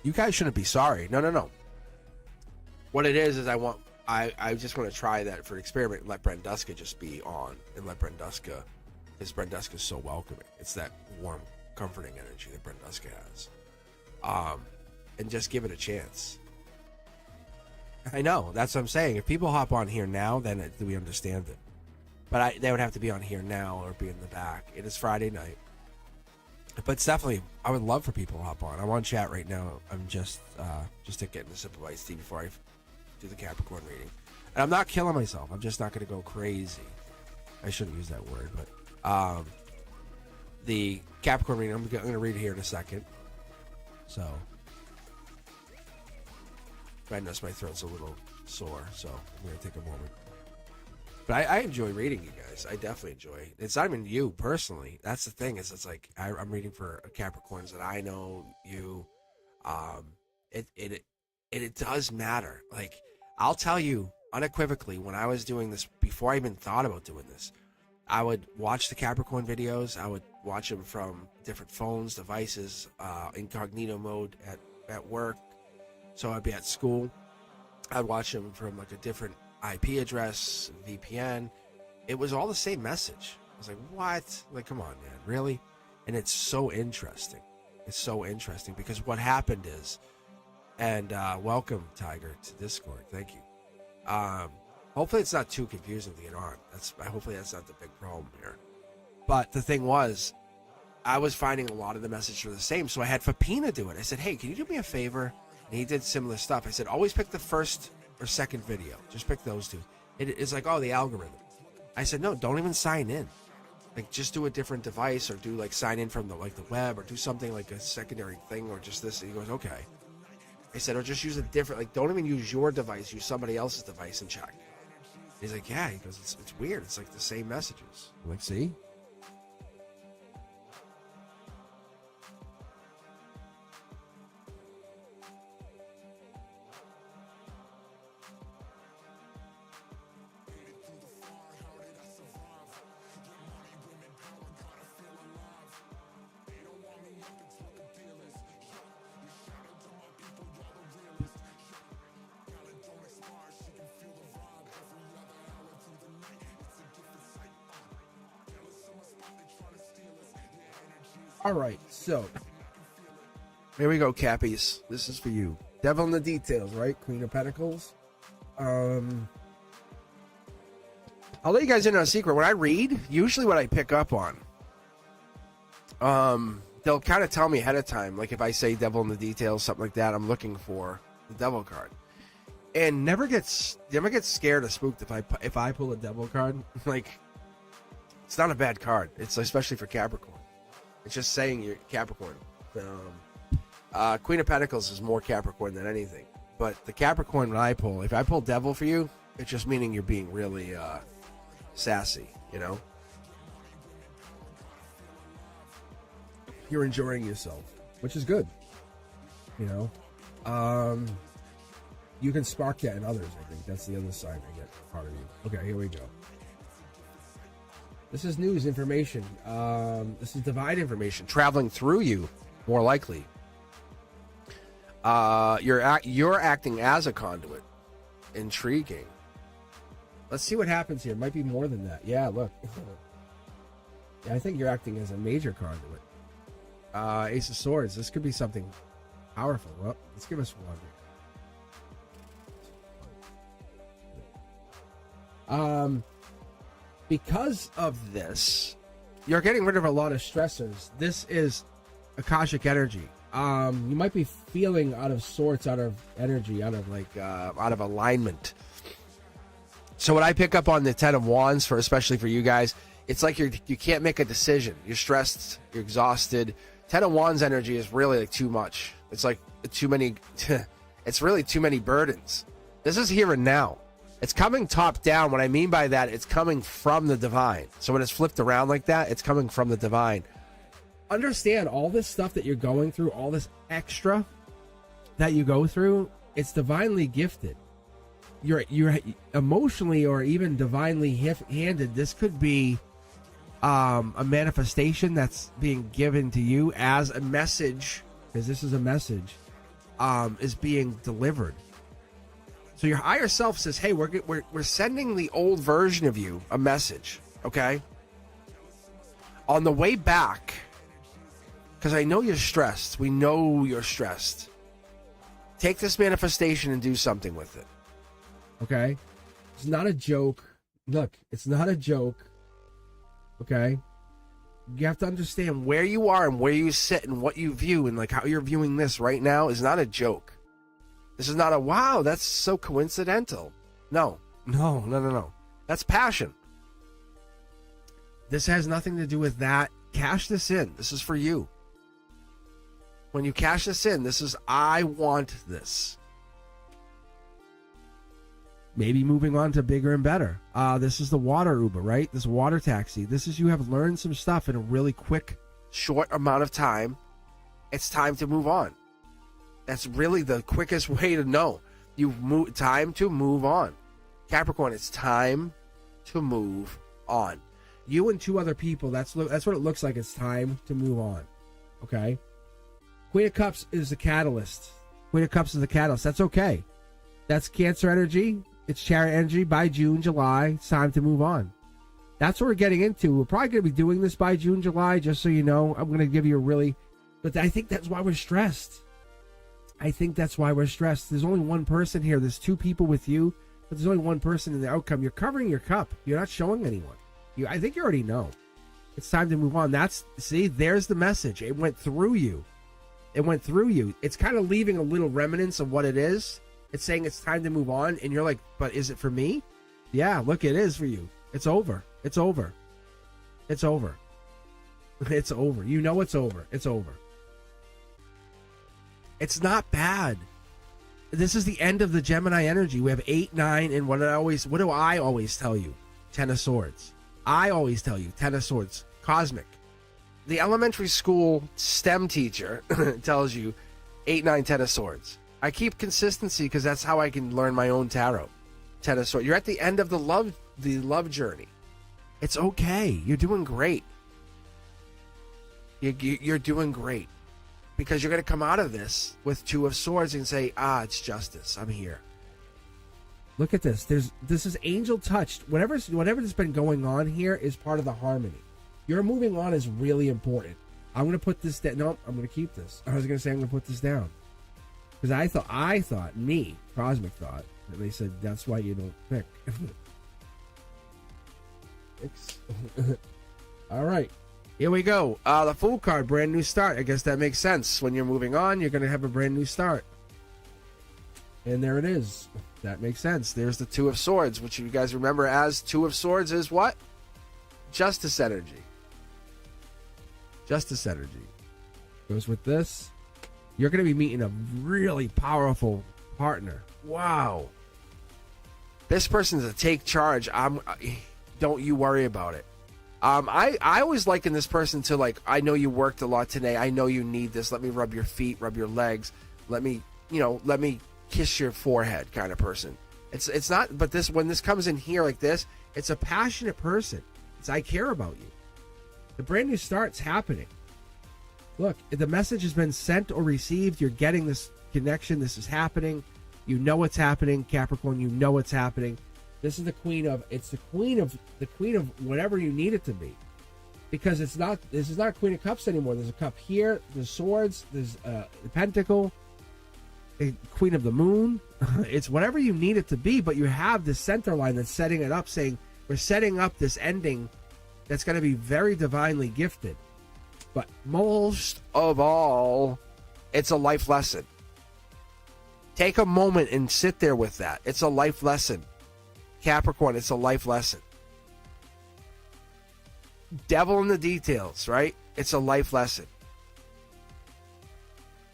You guys shouldn't be sorry. No. What it is I just want to try that for an experiment and let Brenduska just be on, and let Brenduska, because Brenduska is so welcoming. It's that warm, comforting energy that Brenduska has. And just give it a chance. I know, that's what I'm saying. If people hop on here now, then we understand it. But they would have to be on here now or be in the back. It is Friday night. But it's definitely, I would love for people to hop on. I'm on chat right now. I'm just getting a sip of iced tea before I do the Capricorn reading. And I'm not killing myself. I'm just not going to go crazy. I shouldn't use that word, but the Capricorn reading, I'm going to read it here in a second. So, I notice my throat's a little sore, so I'm going to take a moment. But I enjoy reading you guys. I definitely enjoy. It's not even you personally. That's the thing. It's like I'm reading for Capricorns that I know you. It does matter. Like, I'll tell you unequivocally, when I was doing this, before I even thought about doing this, I would watch the Capricorn videos. I would watch them from different phones, devices, incognito mode at work. So I'd be at school. I'd watch them from like a different IP address, VPN. It was all the same message. I was like, what? Like, come on, man, really? And it's so interesting. It's so interesting because what happened is, and welcome, Tiger, to Discord. Thank you. Hopefully it's not too confusing to get on. Hopefully that's not the big problem here. But the thing was, I was finding a lot of the messages were the same, so I had Fapina do it. I said, hey, can you do me a favor? And he did similar stuff. I said, always pick the first or second video. Just pick those two. It's like, oh, the algorithm. I said, no, don't even sign in. Like, just do a different device, or do like sign in from the web, or do something like a secondary thing, or just this. And he goes, okay. I said, or just use a different, like, don't even use your device, use somebody else's device and check. He's like, yeah. He goes, it's weird. It's like the same messages. I'm like, see? All right, so here we go, Cappies. This is for you. Devil in the details, right? Queen of Pentacles. I'll let you guys in on a secret. When I read, usually what I pick up on, they'll kind of tell me ahead of time. Like if I say Devil in the details, something like that, I'm looking for the Devil card. And never get scared or spooked if I pull a Devil card. Like, it's not a bad card. It's especially for Capricorn. It's just saying you're Capricorn. Queen of Pentacles is more Capricorn than anything. But the Capricorn when I pull, if I pull Devil for you, it's just meaning you're being really sassy, you know? You're enjoying yourself, which is good. You know, you can spark that in others. I think that's the other side I get part of you. Okay, here we go. This is news information. This is divine information traveling through you, more likely. You're acting as a conduit. Intriguing. Let's see what happens here. It might be more than that. Yeah, look. Yeah, I think you're acting as a major conduit. Ace of Swords. This could be something powerful. Well, let's give us one. Because of this, you're getting rid of a lot of stressors. This is Akashic energy. You might be feeling out of sorts, out of energy, out of alignment. So what I pick up on the Ten of Wands, especially for you guys, it's like you can't make a decision. You're stressed. You're exhausted. Ten of Wands energy is really like too much. It's like too many. It's really too many burdens. This is here and now. It's coming top down. What I mean by that, it's coming from the divine. So when it's flipped around like that, it's coming from the divine. Understand all this stuff that you're going through, all this extra that you go through, it's divinely gifted. You're emotionally or even divinely handed. This could be a manifestation that's being given to you as a message, because this is a message, is being delivered. So your higher self says, hey, we're sending the old version of you a message, okay? On the way back, because I know you're stressed. We know you're stressed. Take this manifestation and do something with it. Okay? It's not a joke. Look, it's not a joke. Okay? You have to understand Where you are and where you sit and what you view and like how you're viewing this right now is not a joke. This is not a, wow, that's so coincidental. No. That's passion. This has nothing to do with that. Cash this in. This is for you. When you cash this in, this is, I want this. maybe moving on to bigger and better. This is the water Uber, right? This water taxi. This is, you have learned some stuff in a really quick, short amount of time. It's time to move on. That's really the quickest way to know. Time to move on. Capricorn, it's time to move on. You and two other people, that's what it looks like. It's time to move on. Okay? Queen of Cups is the catalyst. Queen of Cups is the catalyst. That's okay. That's Cancer energy. It's Chariot energy. By June, July, it's time to move on. That's what we're getting into. We're probably going to be doing this by June, July, just so you know. I'm going to give you a really... But I think that's why we're stressed. There's only one person here. There's two people with you, but there's only one person in the outcome. You're covering your cup. You're not showing anyone. I think you already know. It's time to move on. There's the message. It went through you. It's kind of leaving a little remnants of what it is. It's saying it's time to move on, and you're like, but is it for me? Yeah, look, it is for you. It's over. It's over. You know it's over. It's over. It's not bad. This is the end of the Gemini energy. We have 8, 9, and what do I always tell you? 10 of Swords. I always tell you 10 of Swords. Cosmic. The elementary school STEM teacher tells you 8, 9, 10 of Swords. I keep consistency because that's how I can learn my own tarot. 10 of Swords. You're at the end of the love journey. It's okay. You're doing great. You're doing great. Because you're going to come out of this with 2 of Swords and say, it's justice. I'm here. Look at this. This is angel touched. Whatever's been going on here is part of the harmony. Your moving on is really important. I'm going to put this down. No, I'm going to keep this. I was going to say I'm going to put this down. Because I thought, Cosmic thought, that they said that's why you don't pick. All right. Here we go. The Fool card, brand new start. I guess that makes sense. When you're moving on, you're going to have a brand new start. And there it is. That makes sense. There's the 2 of Swords, which you guys remember as 2 of Swords is what? Justice energy. Justice energy. Goes with this. You're going to be meeting a really powerful partner. Wow. This person's a take charge. Don't you worry about it. I always liken this person to, like, I know you worked a lot today. I know you need this. Let me rub your feet, rub your legs. Let me kiss your forehead kind of person. It's not, but when this comes in here like this, it's a passionate person. It's, I care about you. The brand new start's happening. Look, the message has been sent or received. You're getting this connection. This is happening. You know what's happening, Capricorn. You know what's happening. This is the queen of whatever you need it to be. Because this is not Queen of Cups anymore. There's a cup here, there's swords, there's the pentacle, a Queen of the Moon. It's whatever you need it to be, but you have this center line that's setting it up, saying we're setting up this ending that's going to be very divinely gifted. But most of all, it's a life lesson. Take a moment and sit there with that. It's a life lesson. Capricorn, it's a life lesson. Devil in the details, right? It's a life lesson.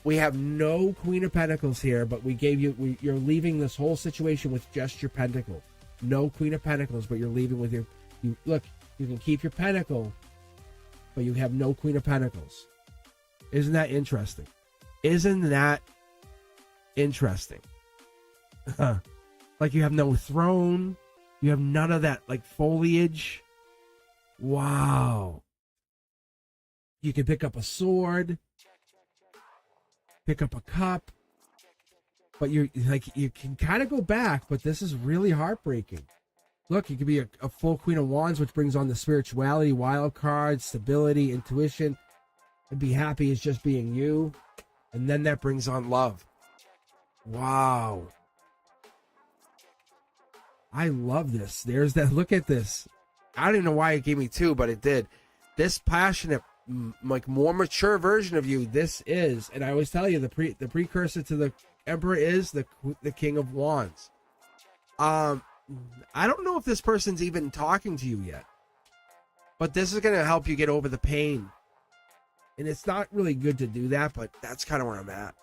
We have no Queen of Pentacles here, but you're leaving this whole situation with just your pentacle. No Queen of Pentacles, but you're leaving with look, you can keep your pentacle, but you have no Queen of Pentacles. Isn't that interesting? Isn't that interesting? Like, you have no throne. You have none of that, like, foliage. Wow. You can pick up a sword. Pick up a cup. But you can kind of go back, but this is really heartbreaking. Look, you could be a full Queen of Wands, which brings on the spirituality, wild card, stability, intuition. And be happy as just being you. And then that brings on love. Wow. I love this. There's that. Look at this. I don't even know why it gave me two, but it did. This passionate, like, more mature version of you, this is, and I always tell you, the precursor to the Emperor is the King of Wands. I don't know if this person's even talking to you yet, but this is going to help you get over the pain. And it's not really good to do that, but that's kind of where I'm at.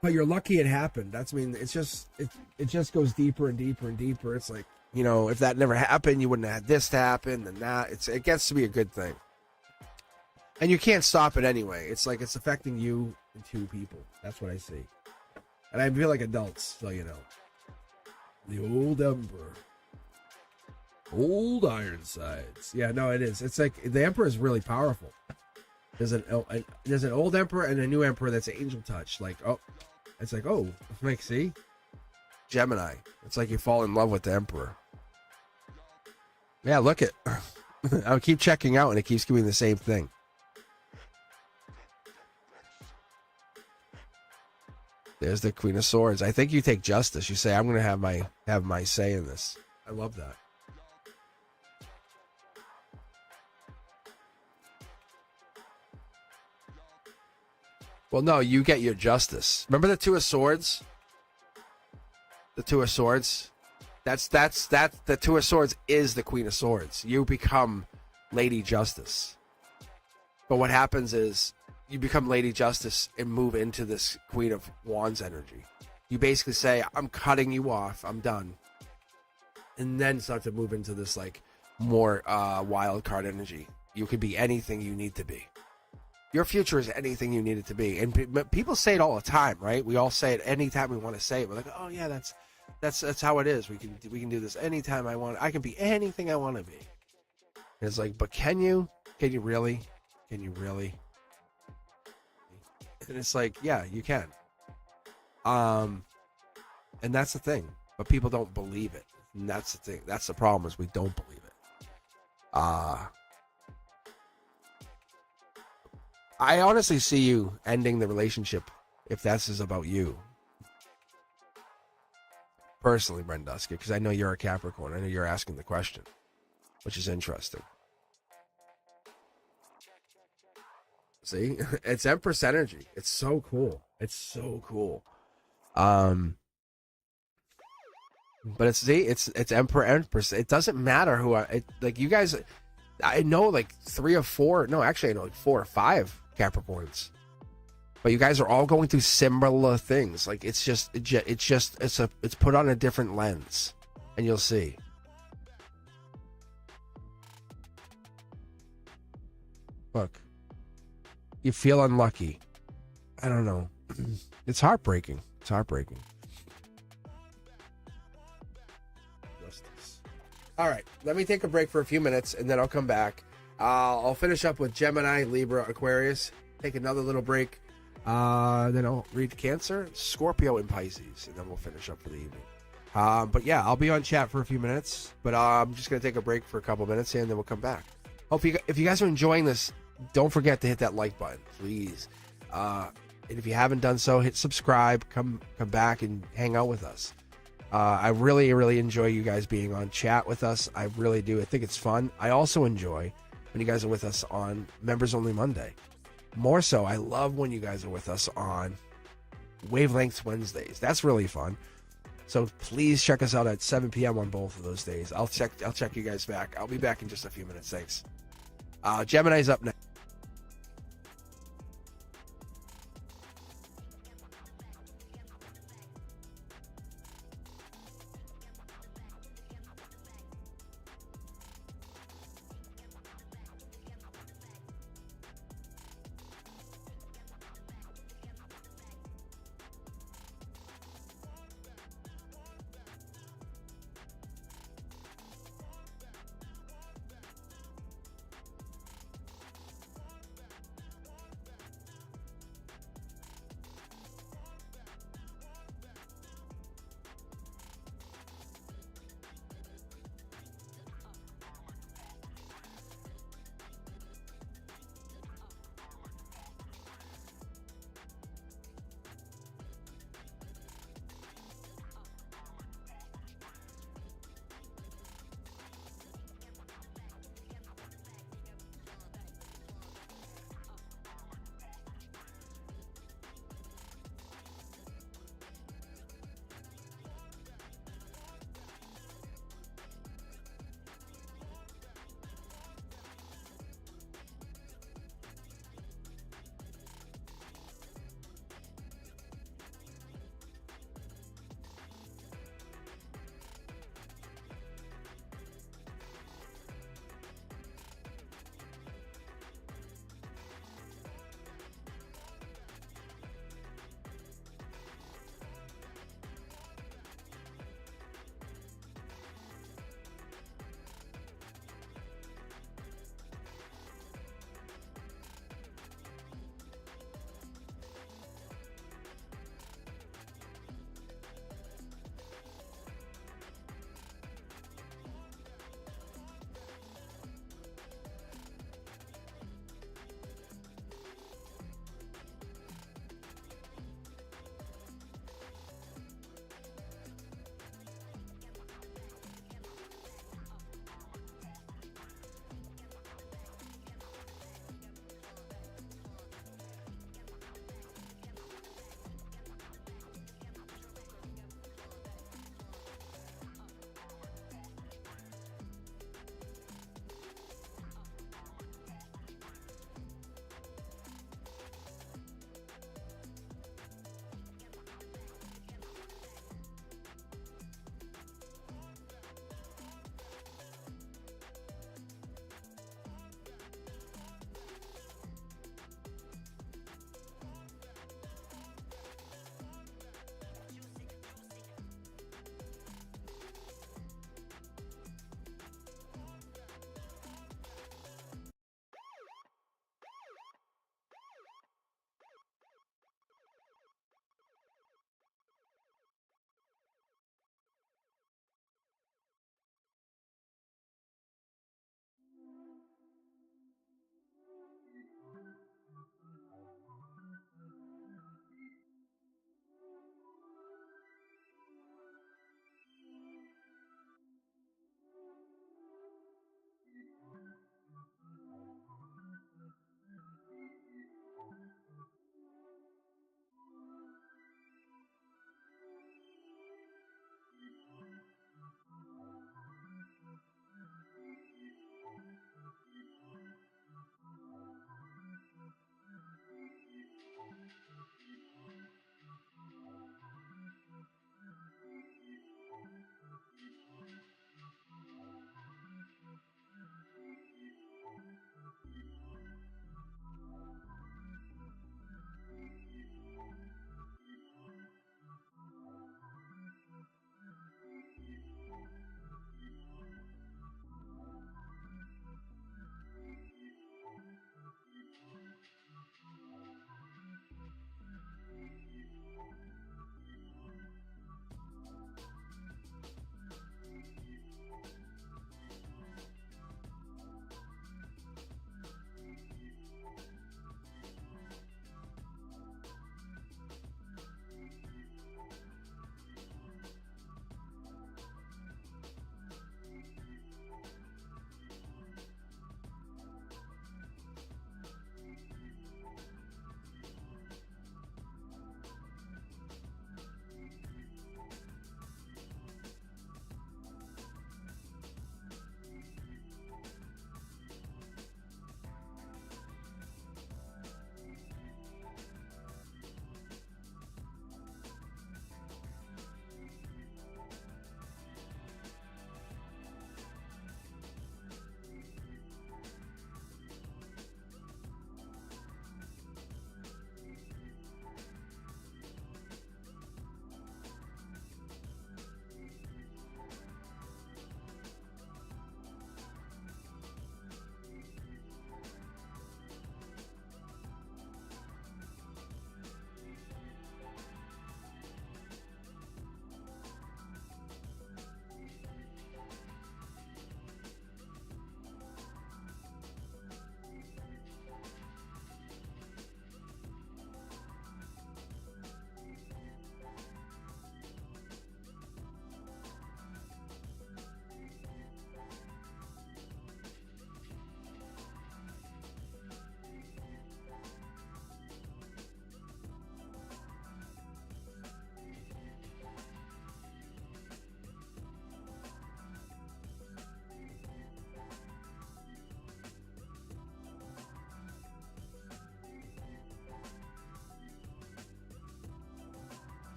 But you're lucky it happened. It just goes deeper and deeper and deeper. It's like, if that never happened, you wouldn't have had this to happen, and that. It gets to be a good thing. And you can't stop it anyway. It's like it's affecting you and two people. That's what I see. And I feel like adults, so you know. The old Emperor. Old Ironsides. Yeah, no, it is. It's like the Emperor is really powerful. There's an old Emperor and a new Emperor that's an angel touch. Like, see? Gemini. It's like you fall in love with the Emperor. Yeah, look it. I'll keep checking out and it keeps giving the same thing. There's the Queen of Swords. I think you take justice. You say, I'm going to have my say in this. I love that. Well, no, you get your justice. Remember the Two of Swords? The Two of Swords? That's the Two of Swords is the Queen of Swords. You become Lady Justice. But what happens is you become Lady Justice and move into this Queen of Wands energy. You basically say, I'm cutting you off. I'm done. And then start to move into this, like, more wild card energy. You could be anything you need to be. Your future is anything you need it to be. And people say it all the time, right? We all say it anytime we want to say it. We're like, oh yeah, that's how it is. We can do this anytime I want. I can be anything I want to be. And it's like, but can you? Can you really? Can you really? And it's like, yeah, you can. And that's the thing. But people don't believe it. And that's the thing. That's the problem, is we don't believe it. I honestly see you ending the relationship if this is about you. Personally, Brenduska, because I know you're a Capricorn. I know you're asking the question, which is interesting. See? It's Empress energy. It's so cool. It's so cool. But it's Emperor, Empress. It doesn't matter like you guys, I know like 3 or 4. No, actually, I know like 4 or 5 Capricorns. But you guys are all going through similar things. Like it's put on a different lens, and you'll see. Look, you feel unlucky. I don't know. It's heartbreaking. It's heartbreaking. Justice. All right, let me take a break for a few minutes, and then I'll come back. I'll finish up with Gemini, Libra, Aquarius. Take another little break. Then I'll read Cancer, Scorpio, and Pisces, and then we'll finish up for the evening. But yeah, I'll be on chat for a few minutes, but I'm just going to take a break for a couple minutes, and then we'll come back. If you guys are enjoying this, don't forget to hit that like button, please. And if you haven't done so, hit subscribe, come back and hang out with us. I really, really enjoy you guys being on chat with us. I really do. I think it's fun. I also enjoy when you guys are with us on Members Only Monday. More so, I love when you guys are with us on Wavelengths Wednesdays. That's really fun. So please check us out at 7 p.m. on both of those days. I'll check you guys back. I'll be back in just a few minutes. Thanks. Gemini's up next.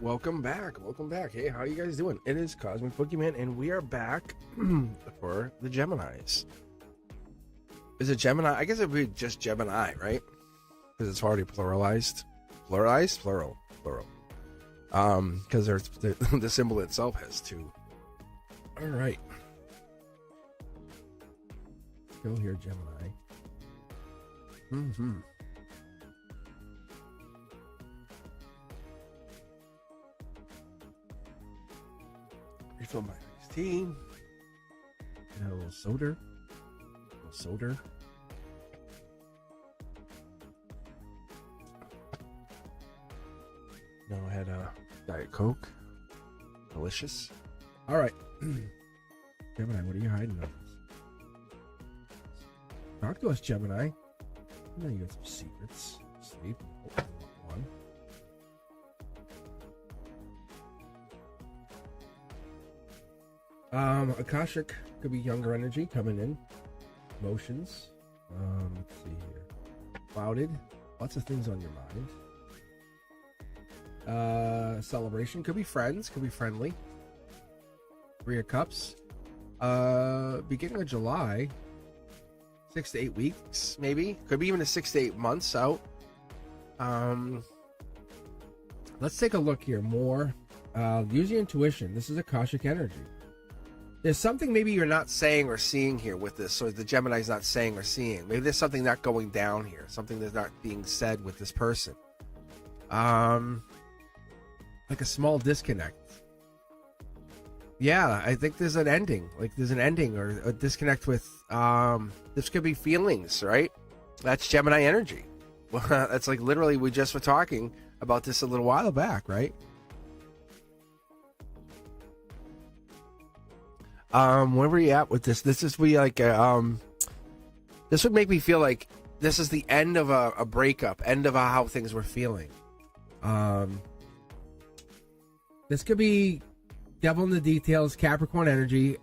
Welcome back. Hey, how you guys doing? It is Cosmic Boogeyman, and we are back for the Geminis. Is it Gemini? I guess it would be just Gemini, right? Because it's already pluralized. Plural. Because there's the symbol itself has two. All right. Still here, Gemini. Mm-hmm. Refill my iced tea. And a little soda. No, I had a Diet Coke. Delicious. All right. Gemini, what are you hiding on us? Talk to us, Gemini. I know you got some secrets. Sleep. One. Akashic could be younger energy coming in. Emotions. Let's see here. Clouded. Lots of things on your mind. Celebration could be friends, could be friendly. 3 of Cups. Beginning of July. 6 to 8 weeks, maybe. Could be even a 6 to 8 months out. Let's take a look here more. Use your intuition. This is Akashic energy. There's something maybe you're not saying or seeing here with this, or the Gemini's not saying or seeing. Maybe there's something not going down here, something that's not being said with this person. Like a small disconnect. Yeah, I think there's an ending. Like there's an ending or a disconnect with, this could be feelings, right? That's Gemini energy. Well, that's like literally, we just were talking about this a little while back, right? Where were you at with this? This is this would make me feel like this is the end of a breakup, end of how things were feeling. This could be devil in the details, Capricorn energy.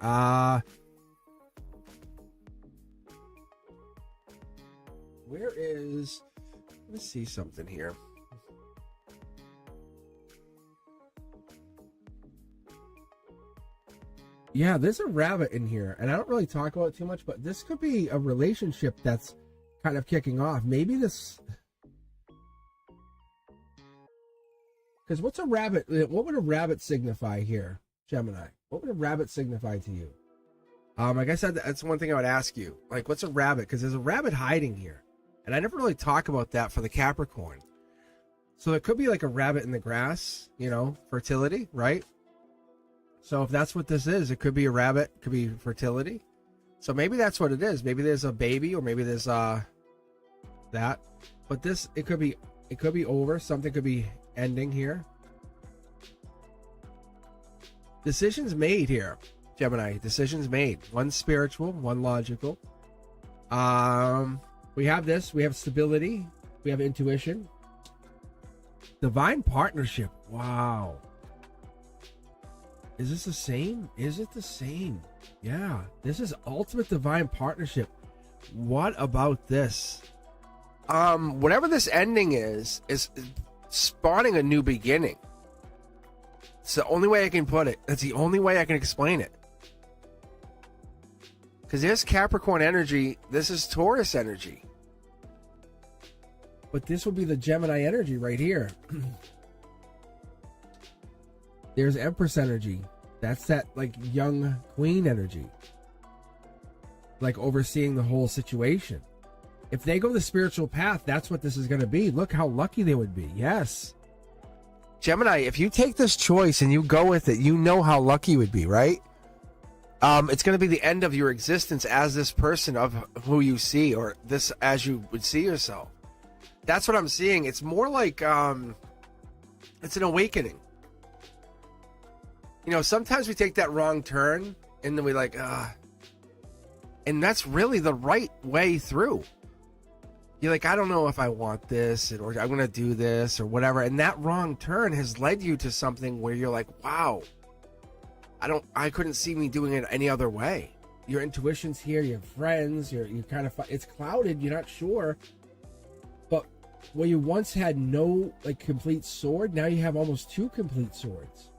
Where is, let's see something here. Yeah, there's a rabbit in here, and I don't really talk about it too much, but this could be a relationship that's kind of kicking off. Maybe this... Because what's a rabbit? What would a rabbit signify here, Gemini? What would a rabbit signify to you? I guess that's one thing I would ask you. Like, what's a rabbit? Because there's a rabbit hiding here, and I never really talk about that for the Capricorn. So it could be like a rabbit in the grass, fertility, right? So if that's what this is, it could be a rabbit, could be fertility. So maybe that's what it is. Maybe there's a baby, or maybe there's that. But this, it could be over. Something could be ending here. Decisions made here, Gemini. Decisions made. One spiritual, one logical. We have this. We have stability. We have intuition. Divine partnership. Wow. Is this the same? Is it the same? Yeah. This is ultimate divine partnership. What about this? Whatever this ending is spawning a new beginning. It's the only way I can put it. That's the only way I can explain it. Because there's Capricorn energy. This is Taurus energy. But this would be the Gemini energy right here. There's Empress energy. That's that like young queen energy. Like overseeing the whole situation. If they go the spiritual path, that's what this is going to be. Look how lucky they would be. Yes. Gemini, if you take this choice and you go with it, you know how lucky you would be, right? It's going to be the end of your existence as this person of who you see, or this as you would see yourself. That's what I'm seeing. It's more like it's an awakening. Sometimes we take that wrong turn and then we and that's really the right way through. You're like, I don't know if I want this, or I'm going to do this or whatever. And that wrong turn has led you to something where you're like, wow, I couldn't see me doing it any other way. Your intuition's here, you have friends, you kind of, it's clouded, you're not sure. But Where you once had no like complete sword, now you have almost 2 complete swords.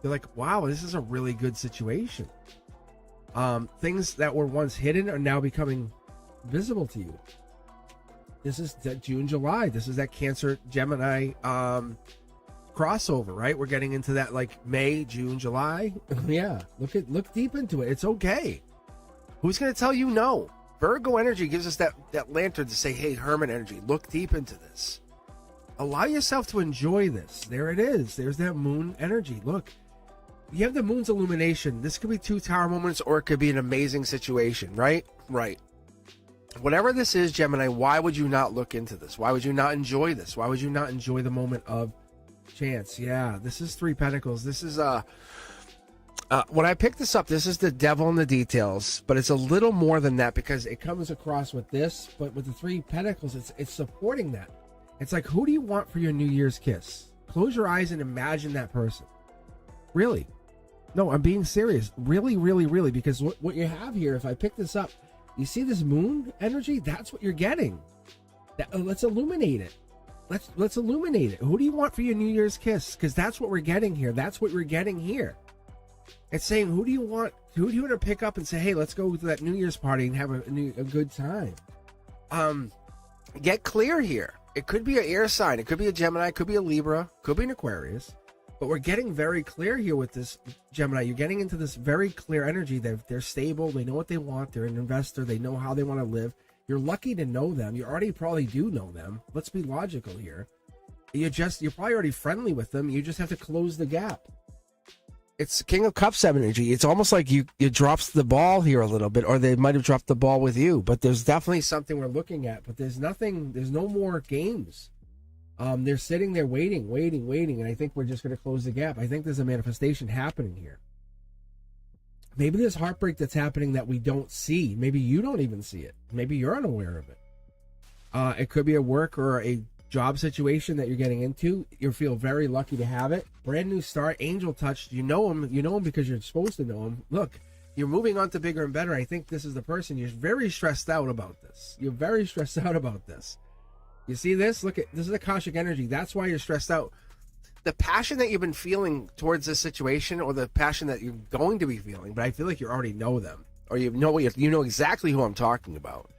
You're like, wow, this is a really good situation. Things that were once hidden are now becoming visible to you. This is that June, July. This is that Cancer Gemini crossover, right? We're getting into that like May, June, July. Yeah, look deep into it. It's okay. Who's going to tell you no? Virgo energy gives us that lantern to say, hey, Hermit energy, look deep into this. Allow yourself to enjoy this. There it is. There's that moon energy. Look, you have the moon's illumination. This could be 2 tower moments, or it could be an amazing situation, right? Right. Whatever this is, Gemini, why would you not look into this? Why would you not enjoy this? Why would you not enjoy the moment of chance? Yeah, this is 3 Pentacles. This is when I picked this up, this is the devil in the details, but it's a little more than that because it comes across with this, but with the 3 Pentacles, it's supporting that. It's like, who do you want for your New Year's kiss? Close your eyes and imagine that person. Really? No, I'm being serious. Really, really, really, because what you have here, if I pick this up, you see this moon energy? That's what you're getting. Let's illuminate it. Let's illuminate it. Who do you want for your New Year's kiss? Because that's what we're getting here. That's what we're getting here. It's saying, who do you want to pick up and say, hey, let's go to that New Year's party and have a good time. Get clear here. It could be an air sign. It could be a Gemini. It could be a Libra. Could be an Aquarius. But we're getting very clear here with this Gemini. You're getting into this very clear energy. They're stable. They know what they want. They're an investor. They know how they want to live. You're lucky to know them. You already probably do know them. Let's be logical here. You're probably already friendly with them. You just have to close the gap. It's King of Cups energy. It's almost like you drops the ball here a little bit, or they might have dropped the ball with you. But there's definitely something we're looking at. But there's no more games. They're sitting there waiting, and I think we're just going to close the gap. I think there's a manifestation happening here. Maybe there's heartbreak that's happening that we don't see. Maybe you don't even see it. Maybe you're unaware of it. It could be a work or a job situation that you're getting into. You feel very lucky to have it. Brand new start, angel touch. You know him because you're supposed to know him. Look, you're moving on to bigger and better. I think this is the person. You're very stressed out about this. You're very stressed out about this. You see this? Look at this is Akashic energy. That's why you're stressed out. The passion that you've been feeling towards this situation, or the passion that you're going to be feeling, but I feel like you already know them, or you know exactly who I'm talking about.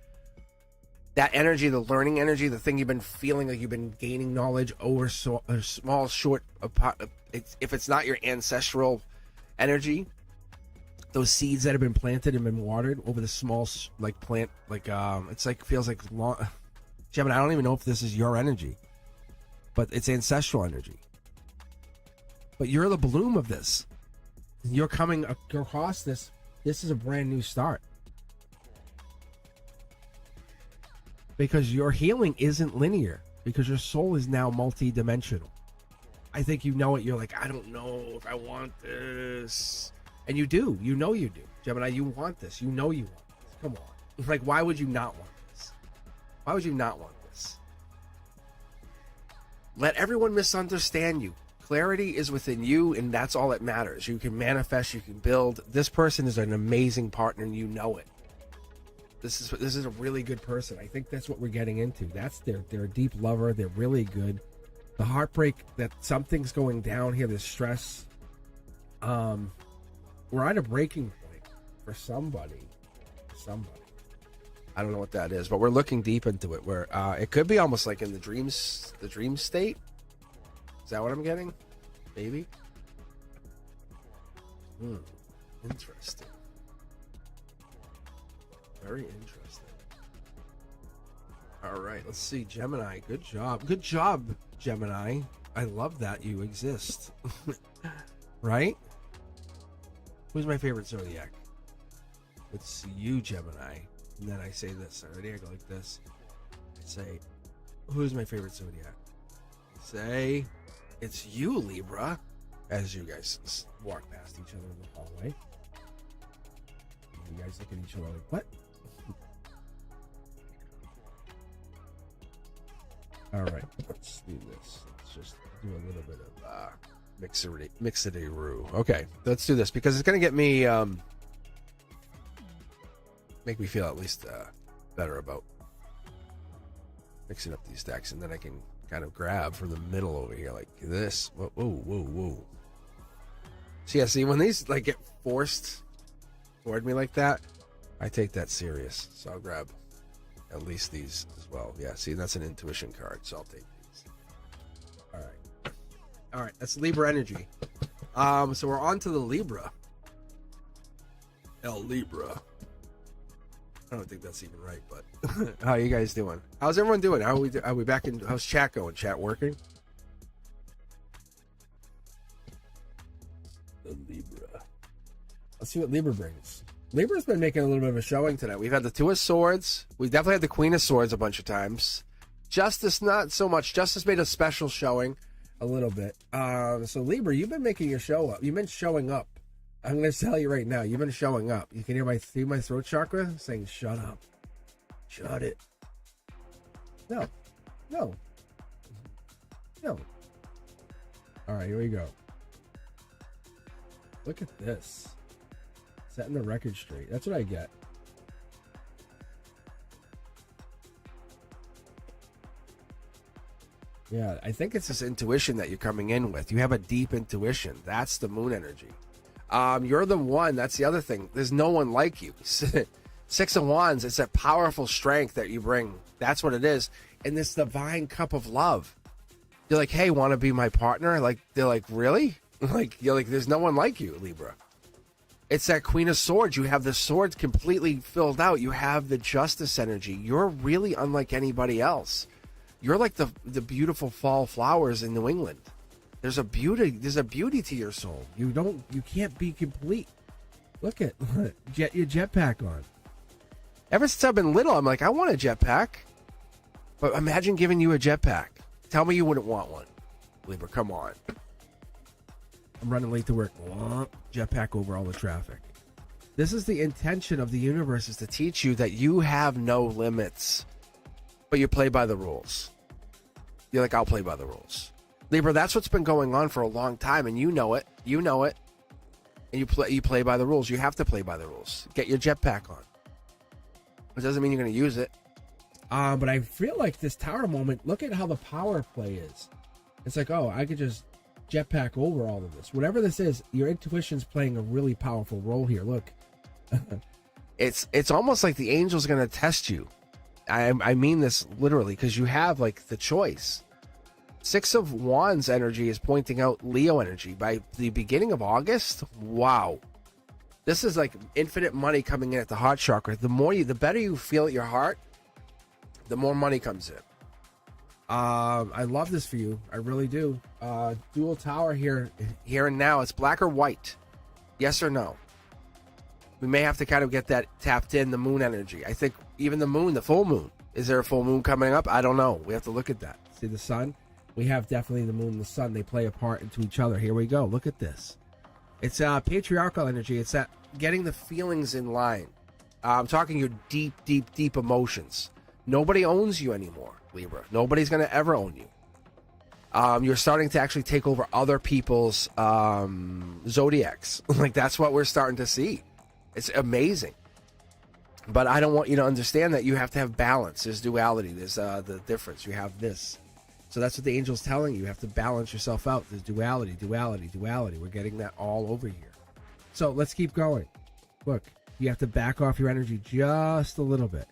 That energy, the learning energy, the thing you've been feeling, like you've been gaining knowledge over a small, short. If it's not your ancestral energy, those seeds that have been planted and been watered over the small, like plant, like it's like feels like long. Gemini, I don't even know if this is your energy, but it's ancestral energy. But you're the bloom of this. You're coming across this. This is a brand new start. Because your healing isn't linear. Because your soul is now multi-dimensional. I think you know it. You're like, I don't know if I want this. And you do. You know you do. Gemini, you want this. You know you want this. Come on. Like, why would you not want this? Why would you not want this? Let everyone misunderstand you. Clarity is within you, and that's all that matters. You can manifest, you can build. This person is an amazing partner, and you know it. This is a really good person. I think that's what we're getting into. They're a deep lover. They're really good. The heartbreak that something's going down here, the stress. We're at a breaking point for somebody. I don't know what that is, but we're looking deep into it. Where it could be almost like in the dream state. Is that what I'm getting? Maybe. Interesting. Very interesting. All right, let's see. Gemini, good job. Good job, Gemini. I love that you exist. Right? Who's my favorite zodiac? It's you, Gemini. And then I say this. Already I go like this. I say, who's my favorite zodiac? I say, it's you, Libra. As you guys walk past each other in the hallway. You guys look at each other like, what? All right, let's do this. Let's just do a little bit of mixity-roo. Okay, let's do this because it's going to get me, make me feel at least better about mixing up these decks, and then I can kind of grab from the middle over here like this. Whoa, whoa, whoa, whoa. So yeah, see, when these like get forced toward me like that, I take that serious. So I'll grab at least these as well. Yeah, see, that's an intuition card, so I'll take these. All right, that's Libra energy. So we're on to the Libra. El Libra. I don't think that's even right, but how are you guys doing? How's everyone doing? Are we back in? How's chat going? Chat working? The Libra. Let's see what Libra brings. Libra's been making a little bit of a showing tonight. We've had the Two of Swords. We definitely had the Queen of Swords a bunch of times. Justice, not so much. Justice made a special showing a little bit. So Libra, you've been making your show up. You've been showing up. I'm going to tell you right now, you've been showing up. You can hear my throat chakra saying, shut up. Shut it. No. No. No. All right, here we go. Look at this. Setting the record straight. That's what I get. Yeah, I think it's this intuition that you're coming in with. You have a deep intuition. That's the moon energy. You're the one. That's the other thing. There's no one like you. Six of Wands. It's that powerful strength that you bring. That's what it is. And this divine cup of love. You're like, hey, want to be my partner? Like, they're like, really? Like, you're like, there's no one like you, Libra. It's that Queen of Swords. You have the swords completely filled out. You have the justice energy. You're really unlike anybody else. You're like the beautiful fall flowers in New England. There's a beauty to your soul. You can't be complete. Look at your jetpack on. Ever since I've been little, I'm like, I want a jetpack. But imagine giving you a jetpack. Tell me you wouldn't want one. Libra, come on. I'm running late to work. Jetpack over all the traffic. This is the intention of the universe, is to teach you that you have no limits. But you play by the rules. You're like, I'll play by the rules. Libra, that's what's been going on for a long time, and you know it. You know it. And you play by the rules. You have to play by the rules. Get your jetpack on. It doesn't mean you're going to use it. But I feel like this tower moment, look at how the power play is. It's like, oh, I could just jetpack over all of this. Whatever this is, your intuition's playing a really powerful role here. Look. It's almost like the angel's going to test you. I mean this literally, because you have like the choice. Six of Wands energy is pointing out Leo energy. By the beginning of August, wow. This is like infinite money coming in at the heart chakra. The better you feel at your heart, the more money comes in. I love this for you. I really do. Dual tower here and now. It's black or white. Yes or no? We may have to kind of get that tapped in, the moon energy. I think even the moon, the full moon. Is there a full moon coming up? I don't know. We have to look at that. See the sun? We have definitely the moon and the sun. They play a part into each other. Here we go. Look at this. It's patriarchal energy. It's that getting the feelings in line. I'm talking your deep, deep, deep emotions. Nobody owns you anymore, Libra. Nobody's going to ever own you. You're starting to actually take over other people's zodiacs. Like, that's what we're starting to see. It's amazing. But I don't want you to understand that you have to have balance. There's duality. There's the difference. You have this. So that's what the angel's telling you. You have to balance yourself out. There's duality, duality, duality. We're getting that all over here. So let's keep going. Look, you have to back off your energy just a little bit.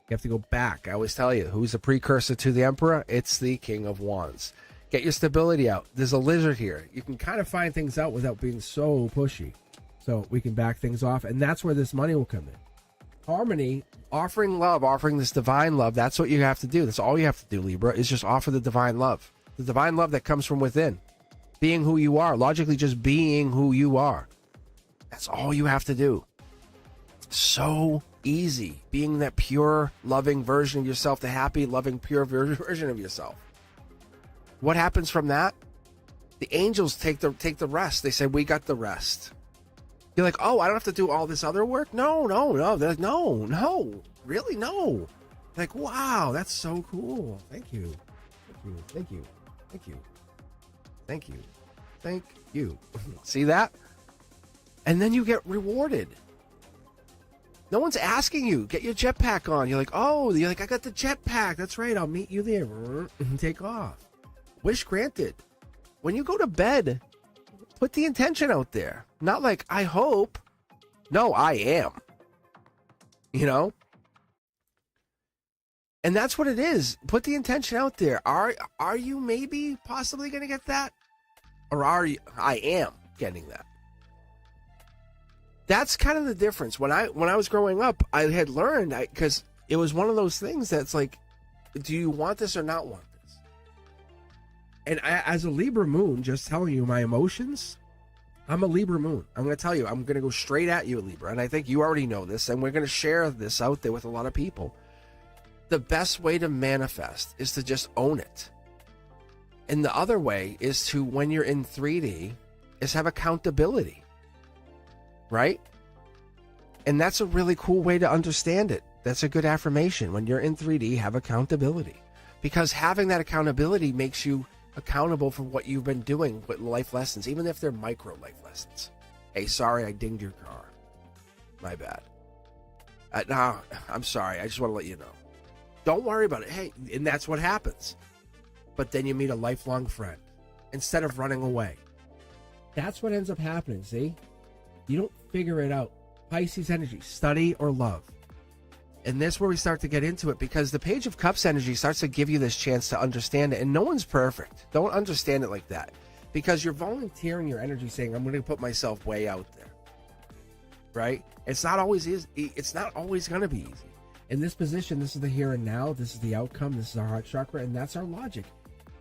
You have to go back. I always tell you, who's the precursor to the Emperor? It's the King of Wands. Get your stability out. There's a lizard here. You can kind of find things out without being so pushy. So we can back things off, and that's where this money will come in. Harmony, offering love, offering this divine love, that's what you have to do. That's all you have to do, Libra, is just offer the divine love. The divine love that comes from within. Being who you are. Logically, just being who you are. That's all you have to do. So easy. Being that pure, loving version of yourself, the happy, loving, pure version of yourself. What happens from that? The angels take the rest. They say, we got the rest. You're like, oh, I don't have to do all this other work? No. They're like, no. Really? No. Like, wow, that's so cool. Thank you. See that? And then you get rewarded. No one's asking you. Get your jetpack on. You're like, oh, you're like, I got the jetpack. That's right. I'll meet you there and take off. Wish granted. When you go to bed, put the intention out there. Not like, I hope. No, I am. You know? And that's what it is. Put the intention out there. Are you maybe possibly going to get that? Or are you? I am getting that. That's kind of the difference. When I was growing up, I had learned, because it was one of those things that's like, do you want this or not want this? And as a Libra moon, just telling you my emotions, I'm a Libra moon. I'm going to tell you, I'm going to go straight at you, Libra. And I think you already know this, and we're going to share this out there with a lot of people. The best way to manifest is to just own it. And the other way is to, when you're in 3D, is have accountability. Right? And that's a really cool way to understand it. That's a good affirmation. When you're in 3D, have accountability. Because having that accountability makes you accountable for what you've been doing with life lessons, even if they're micro life lessons. Hey, sorry I dinged your car. My bad. No, I'm sorry. I just want to let you know. Don't worry about it. Hey, and that's what happens. But then you meet a lifelong friend instead of running away. That's what ends up happening, see? You don't figure it out. Pisces energy, study or love. And that's where we start to get into it, because the Page of Cups energy starts to give you this chance to understand it. And no one's perfect. Don't understand it like that, because you're volunteering your energy, saying, I'm going to put myself way out there. Right? It's not always going to be easy. In this position, this is the here and now. This is the outcome. This is our heart chakra, and that's our logic.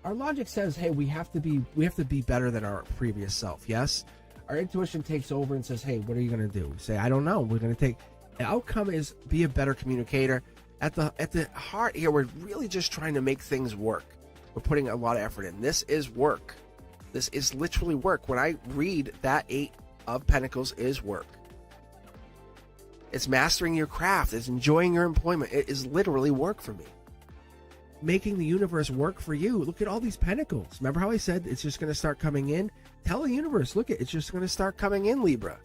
Our logic says, hey, we have to be better than our previous self. Yes? Our intuition takes over and says, hey, what are you going to do? We say, I don't know. We're going to take... The outcome is be a better communicator. At the heart here, we're really just trying to make things work. We're putting a lot of effort in. This is work. This is literally work. When I read that 8 of Pentacles is work. It's mastering your craft. It's enjoying your employment. It is literally work for me. Making the universe work for you. Look at all these pentacles. Remember how I said it's just going to start coming in? Tell the universe, look, it's just going to start coming in, Libra.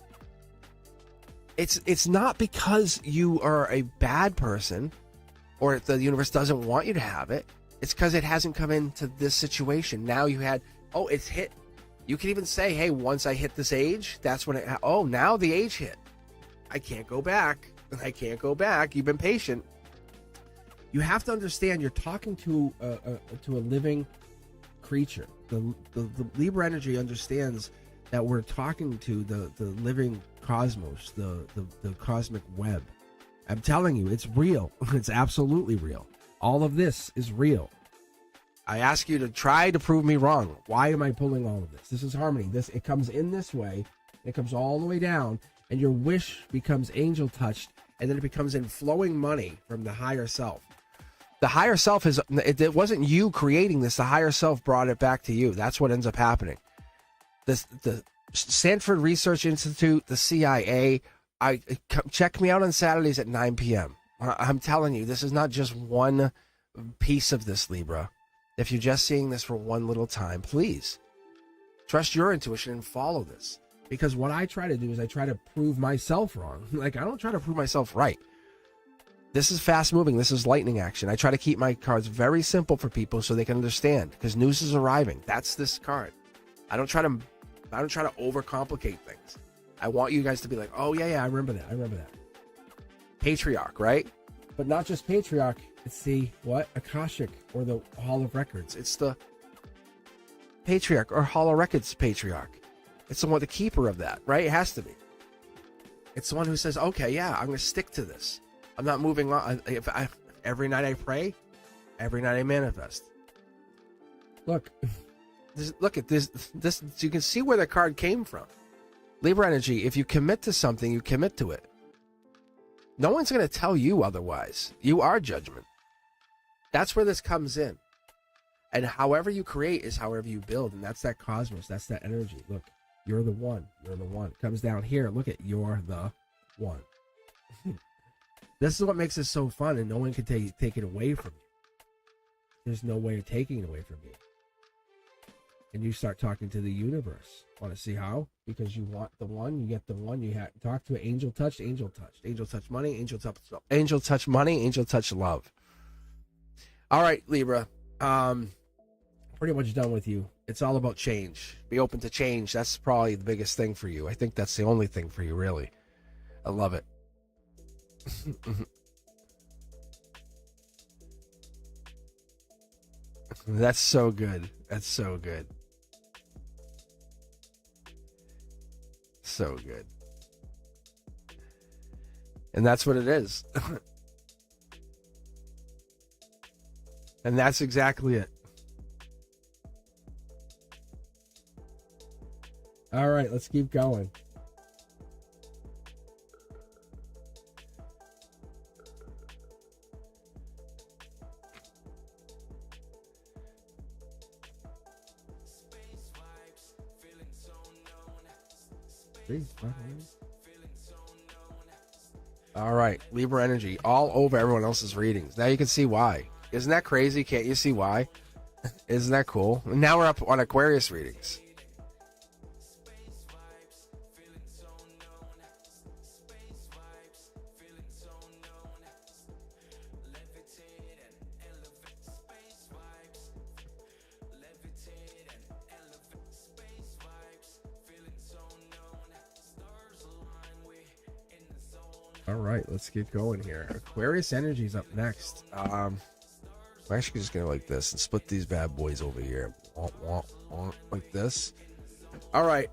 It's not because you are a bad person or the universe doesn't want you to have it. It's because it hasn't come into this situation. Now you had, it's hit. You can even say, hey, once I hit this age, that's when now the age hit. I can't go back. I can't go back. You've been patient. You have to understand you're talking to a living creature. The Libra energy understands that we're talking to the living cosmos, the cosmic web. I'm telling you, it's real. It's absolutely real. All of this is real. I ask you to try to prove me wrong. Why am I pulling all of this? This is harmony. It comes in this way. It comes all the way down, and your wish becomes angel touched, and then it becomes in flowing money from the higher self. The higher self it wasn't you creating this. The higher self brought it back to you. That's what ends up happening. The Stanford Research Institute, the CIA, check me out on Saturdays at 9 p.m. I'm telling you, this is not just one piece of this, Libra. If you're just seeing this for one little time, please trust your intuition and follow this. Because what I try to do is I try to prove myself wrong. Like, I don't try to prove myself right. This is fast moving. This is lightning action. I try to keep my cards very simple for people so they can understand, because news is arriving. That's this card. I don't try to overcomplicate things. I want you guys to be like, oh yeah, I remember that. Patriarch, right? But not just Patriarch. It's the Akashic, or the Hall of Records. It's the Patriarch or Hall of Records Patriarch. It's the keeper of that, right? It has to be. It's the one who says, okay, yeah, I'm going to stick to this. I'm not moving on. Every night I pray, every night I manifest. Look at this. You can see where the card came from. Libra energy, if you commit to something, you commit to it. No one's going to tell you otherwise. You are judgment. That's where this comes in. And however you create is however you build. And that's that cosmos. That's that energy. Look, you're the one. You're the one. It comes down here. Look at, you're the one. This is what makes it so fun, and no one can take it away from you. There's no way of taking it away from you. and you start talking to the universe. Want to see how? Because you want the one, you get the one. You have talk to it. Angel touch, angel money, angel touch money, angel touch love. All right, Libra. Pretty much done with you. It's all about change. Be open to change. That's probably the biggest thing for you. I think that's the only thing for you, really. I love it. That's so good. That's so good. So good. And that's what it is. And that's exactly it. All right, let's keep going. All right, Libra energy all over everyone else's readings. Now you can see why. Isn't that crazy? Can't you see why? Isn't that cool? And now we're up on Aquarius readings. All right, let's get going here. Aquarius energy's up next. I'm actually just gonna like this and split these bad boys over here, like this. All right.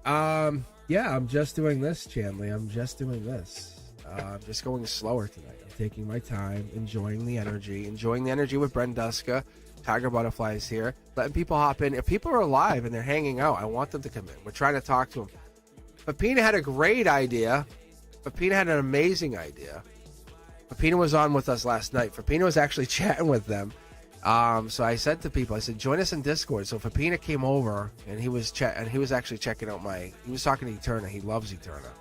Yeah, I'm just doing this, Chandley. I'm just doing this. I'm just going slower tonight. I'm taking my time, enjoying the energy with Brenduska. Tiger Butterflies here, letting people hop in. If people are alive and they're hanging out, I want them to come in. We're trying to talk to them. Papina had a great idea. Papina had an amazing idea. Papina was on with us last night. Papina was actually chatting with them. So I said to people, I said, join us in Discord. So Papina came over and he was actually checking out he was talking to Eterna. He loves Eterna.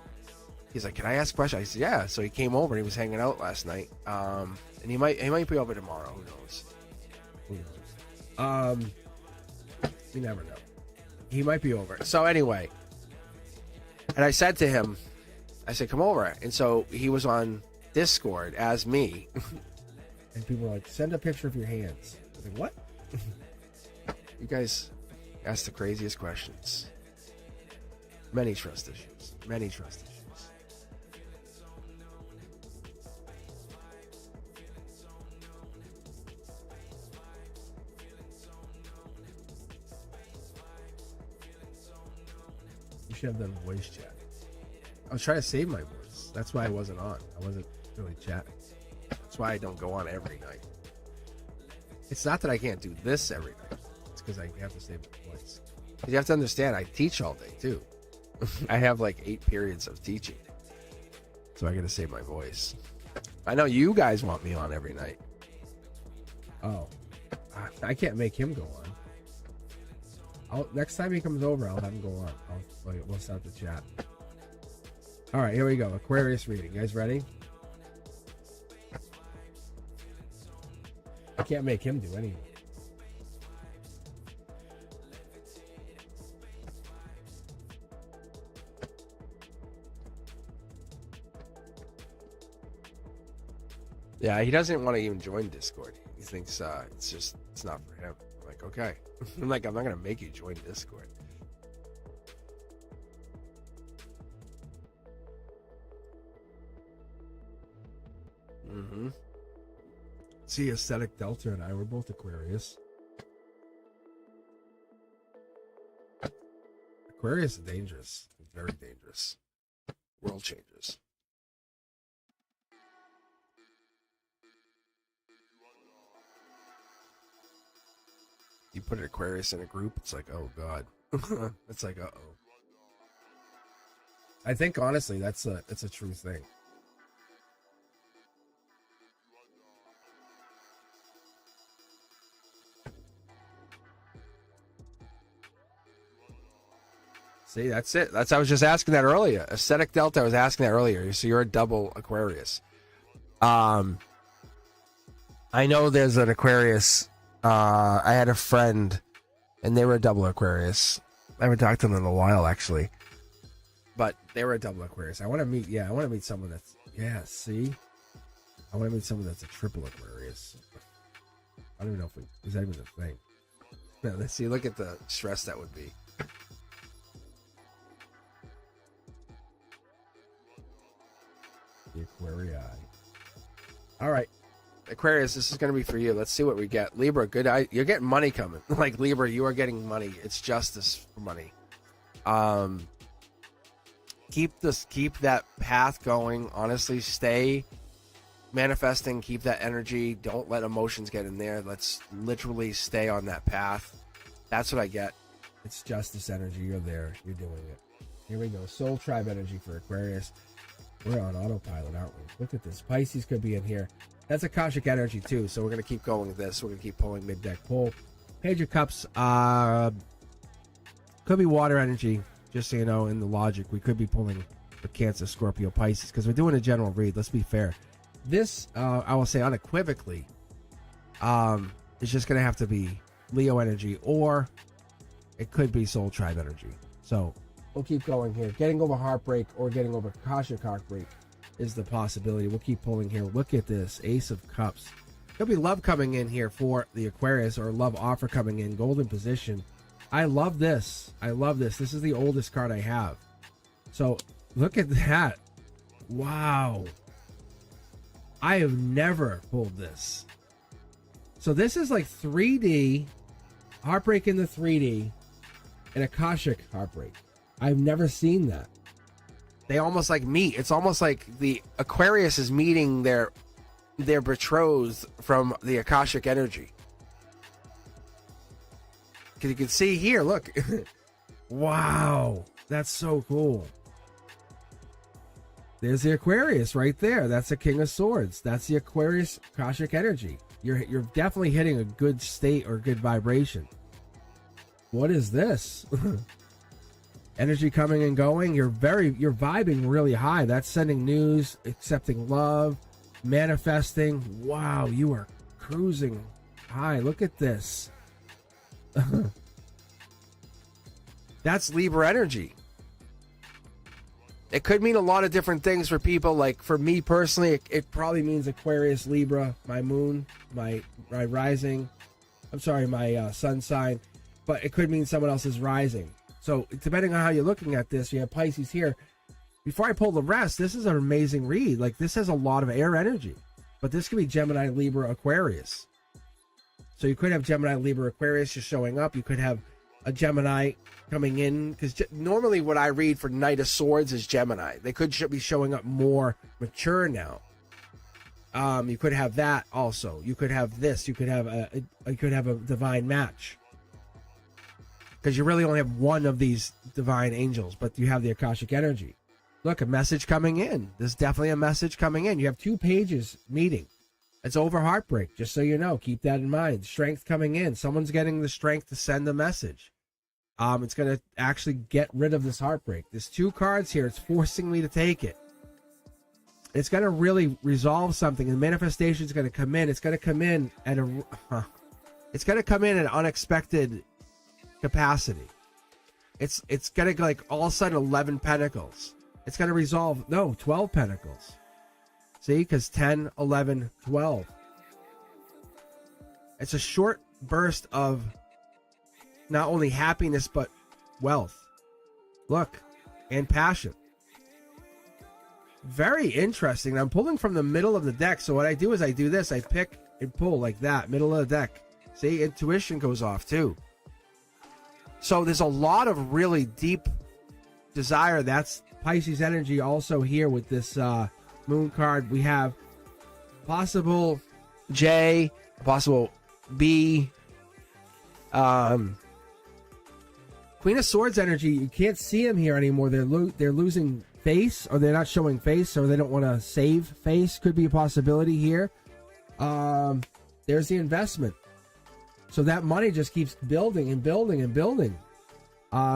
He's like, can I ask questions? I said, yeah. So he came over and he was hanging out last night. And he might be over tomorrow. Who knows? You never know. He might be over. So anyway, and I said to him, I said, come over. And so he was on Discord as me. And people were like, send a picture of your hands. I was like, what? You guys ask the craziest questions. Many trust issues. You should have done voice chat. I was trying to save my voice. That's why I wasn't on. I wasn't really chatting. That's why I don't go on every night. It's not that I can't do this every night. It's because I have to save my voice. Because you have to understand, I teach all day too. I have like 8 periods of teaching. So I got to save my voice. I know you guys want me on every night. Oh. I can't make him go on. Next time he comes over, I'll have him go on. We'll start the chat. All right, here we go. Aquarius reading. You guys ready? I can't make him do anything. Yeah, he doesn't want to even join Discord. He thinks it's not for him. I'm like, okay. I'm not going to make you join Discord. Mm-hmm. See, Aesthetic Delta and I were both Aquarius. Aquarius is dangerous. Very dangerous. World changers. You put an Aquarius in a group, it's like, oh god. It's like, uh-oh. I think honestly that's a true thing. See, that's it. I was just asking that earlier. Aesthetic Delta, I was asking that earlier. So you're a double Aquarius. I know there's an Aquarius. I had a friend, and they were a double Aquarius. I haven't talked to them in a while, actually. But they were a double Aquarius. I want to meet someone that's, see? I want to meet someone that's a triple Aquarius. I don't even know if is that even a thing. No, let's see, look at the stress that would be. The Aquarii. All right. Aquarius, this is going to be for you. Let's see what we get. Libra, good. You're getting money coming. Like Libra, you are getting money. It's justice for money. Keep that path going. Honestly, stay manifesting. Keep that energy. Don't let emotions get in there. Let's literally stay on that path. That's what I get. It's justice energy. You're there. You're doing it. Here we go. Soul tribe energy for Aquarius. We're on autopilot, aren't we? Look at this. Pisces could be in here. That's Akashic energy too, so we're going to keep going with this. We're going to keep pulling mid-deck pull. Page of Cups could be water energy, just so you know, in the logic. We could be pulling for Cancer, Scorpio, Pisces, because we're doing a general read. Let's be fair. This, I will say unequivocally, is just going to have to be Leo energy, or it could be Soul Tribe energy. So we'll keep going here. Getting over heartbreak or getting over Akashic heartbreak is the possibility. We'll keep pulling here. Look at this. Ace of Cups. There'll be love coming in here for the Aquarius, or love offer coming in. Golden position. I love this. I love this. This is the oldest card I have. So look at that. Wow. I have never pulled this. So this is like 3D, heartbreak in the 3D, and Akashic heartbreak. I've never seen that. They almost like meet. It's almost like the Aquarius is meeting their betrothed from the Akashic energy. Because you can see here, look. Wow. That's so cool. There's the Aquarius right there. That's the King of Swords. That's the Aquarius Akashic energy. You're definitely hitting a good state or good vibration. What is this? Energy coming and going. You're vibing really high. That's sending news, accepting love, manifesting. Wow, you are cruising high. Look at this. That's Libra energy. It could mean a lot of different things for people. Like for me personally, it probably means Aquarius, Libra, my moon, my rising. I'm sorry, my sun sign. But it could mean someone else's rising. So depending on how you're looking at this, you have Pisces here. Before I pull the rest, this is an amazing read. Like this has a lot of air energy, but this could be Gemini, Libra, Aquarius. So you could have Gemini, Libra, Aquarius just showing up. You could have a Gemini coming in, because normally what I read for Knight of Swords is Gemini. They could be showing up more mature now. You could have that also. You could have this. You could have a divine match. Because you really only have one of these divine angels, but you have the Akashic energy. Look, a message coming in. There's definitely a message coming in. You have 2 pages meeting. It's over heartbreak, just so you know. Keep that in mind. Strength coming in. Someone's getting the strength to send a message. It's going to actually get rid of this heartbreak. There's 2 cards here. It's forcing me to take it. It's going to really resolve something, and manifestation is going to come in. It's going to come in at an unexpected capacity. It's gonna go like all of a sudden 11 pentacles. It's gonna resolve 12 pentacles. See, because 10, 11, 12. It's a short burst of not only happiness but wealth. Look, and passion. Very interesting. I'm pulling from the middle of the deck. So what I do is I do this. I pick and pull like that, middle of the deck. See, intuition goes off too. So there's a lot of really deep desire. That's Pisces energy also here with this moon card. We have possible J, possible B. Queen of Swords energy. You can't see them here anymore. They're losing face, or they're not showing face, or they don't want to save face. Could be a possibility here. There's the investment. So that money just keeps building and building and building.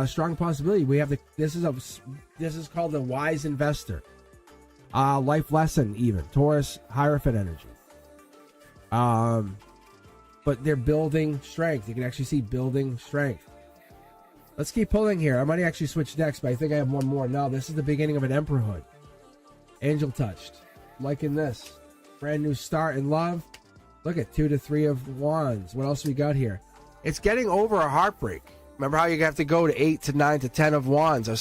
Strong possibility. We have this is called the wise investor. Life lesson even. Taurus Hierophant energy. But but they're building strength. You can actually see building strength. Let's keep pulling here. I might actually switch decks, but I think I have one more. No, this is the beginning of an Emperorhood. Angel touched. Liking this. Brand new start in love. Look at 2 to 3 of wands. What else we got here? It's getting over a heartbreak. Remember how you have to go to 8 to 9 to 10 of wands? To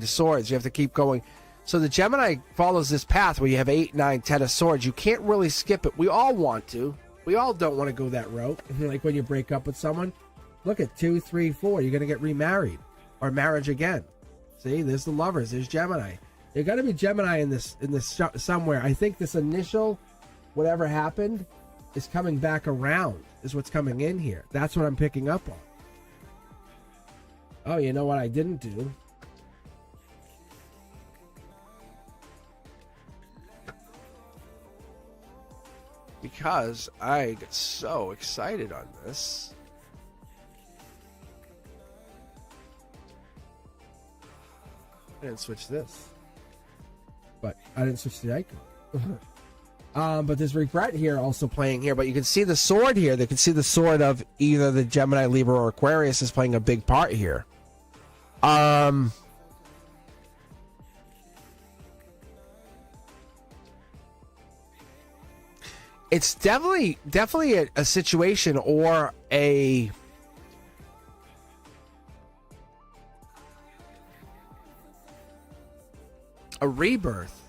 swords. You have to keep going. So the Gemini follows this path where you have 8, 9, 10 of swords. You can't really skip it. We all want to. We all don't want to go that route. Like when you break up with someone. Look at 2, 3, 4. You're going to get remarried or marriage again. See, there's the lovers. There's Gemini. There's got to be Gemini in this somewhere. I think this initial whatever happened is coming back around. Is what's coming in here. That's what I'm picking up on. Oh, you know what I didn't do? Because I get so excited on this. I didn't switch this. But I didn't switch the icon. But there's regret here also playing here. But you can see the sword here. They can see the sword of either the Gemini, Libra, or Aquarius is playing a big part here. It's definitely a situation or a rebirth.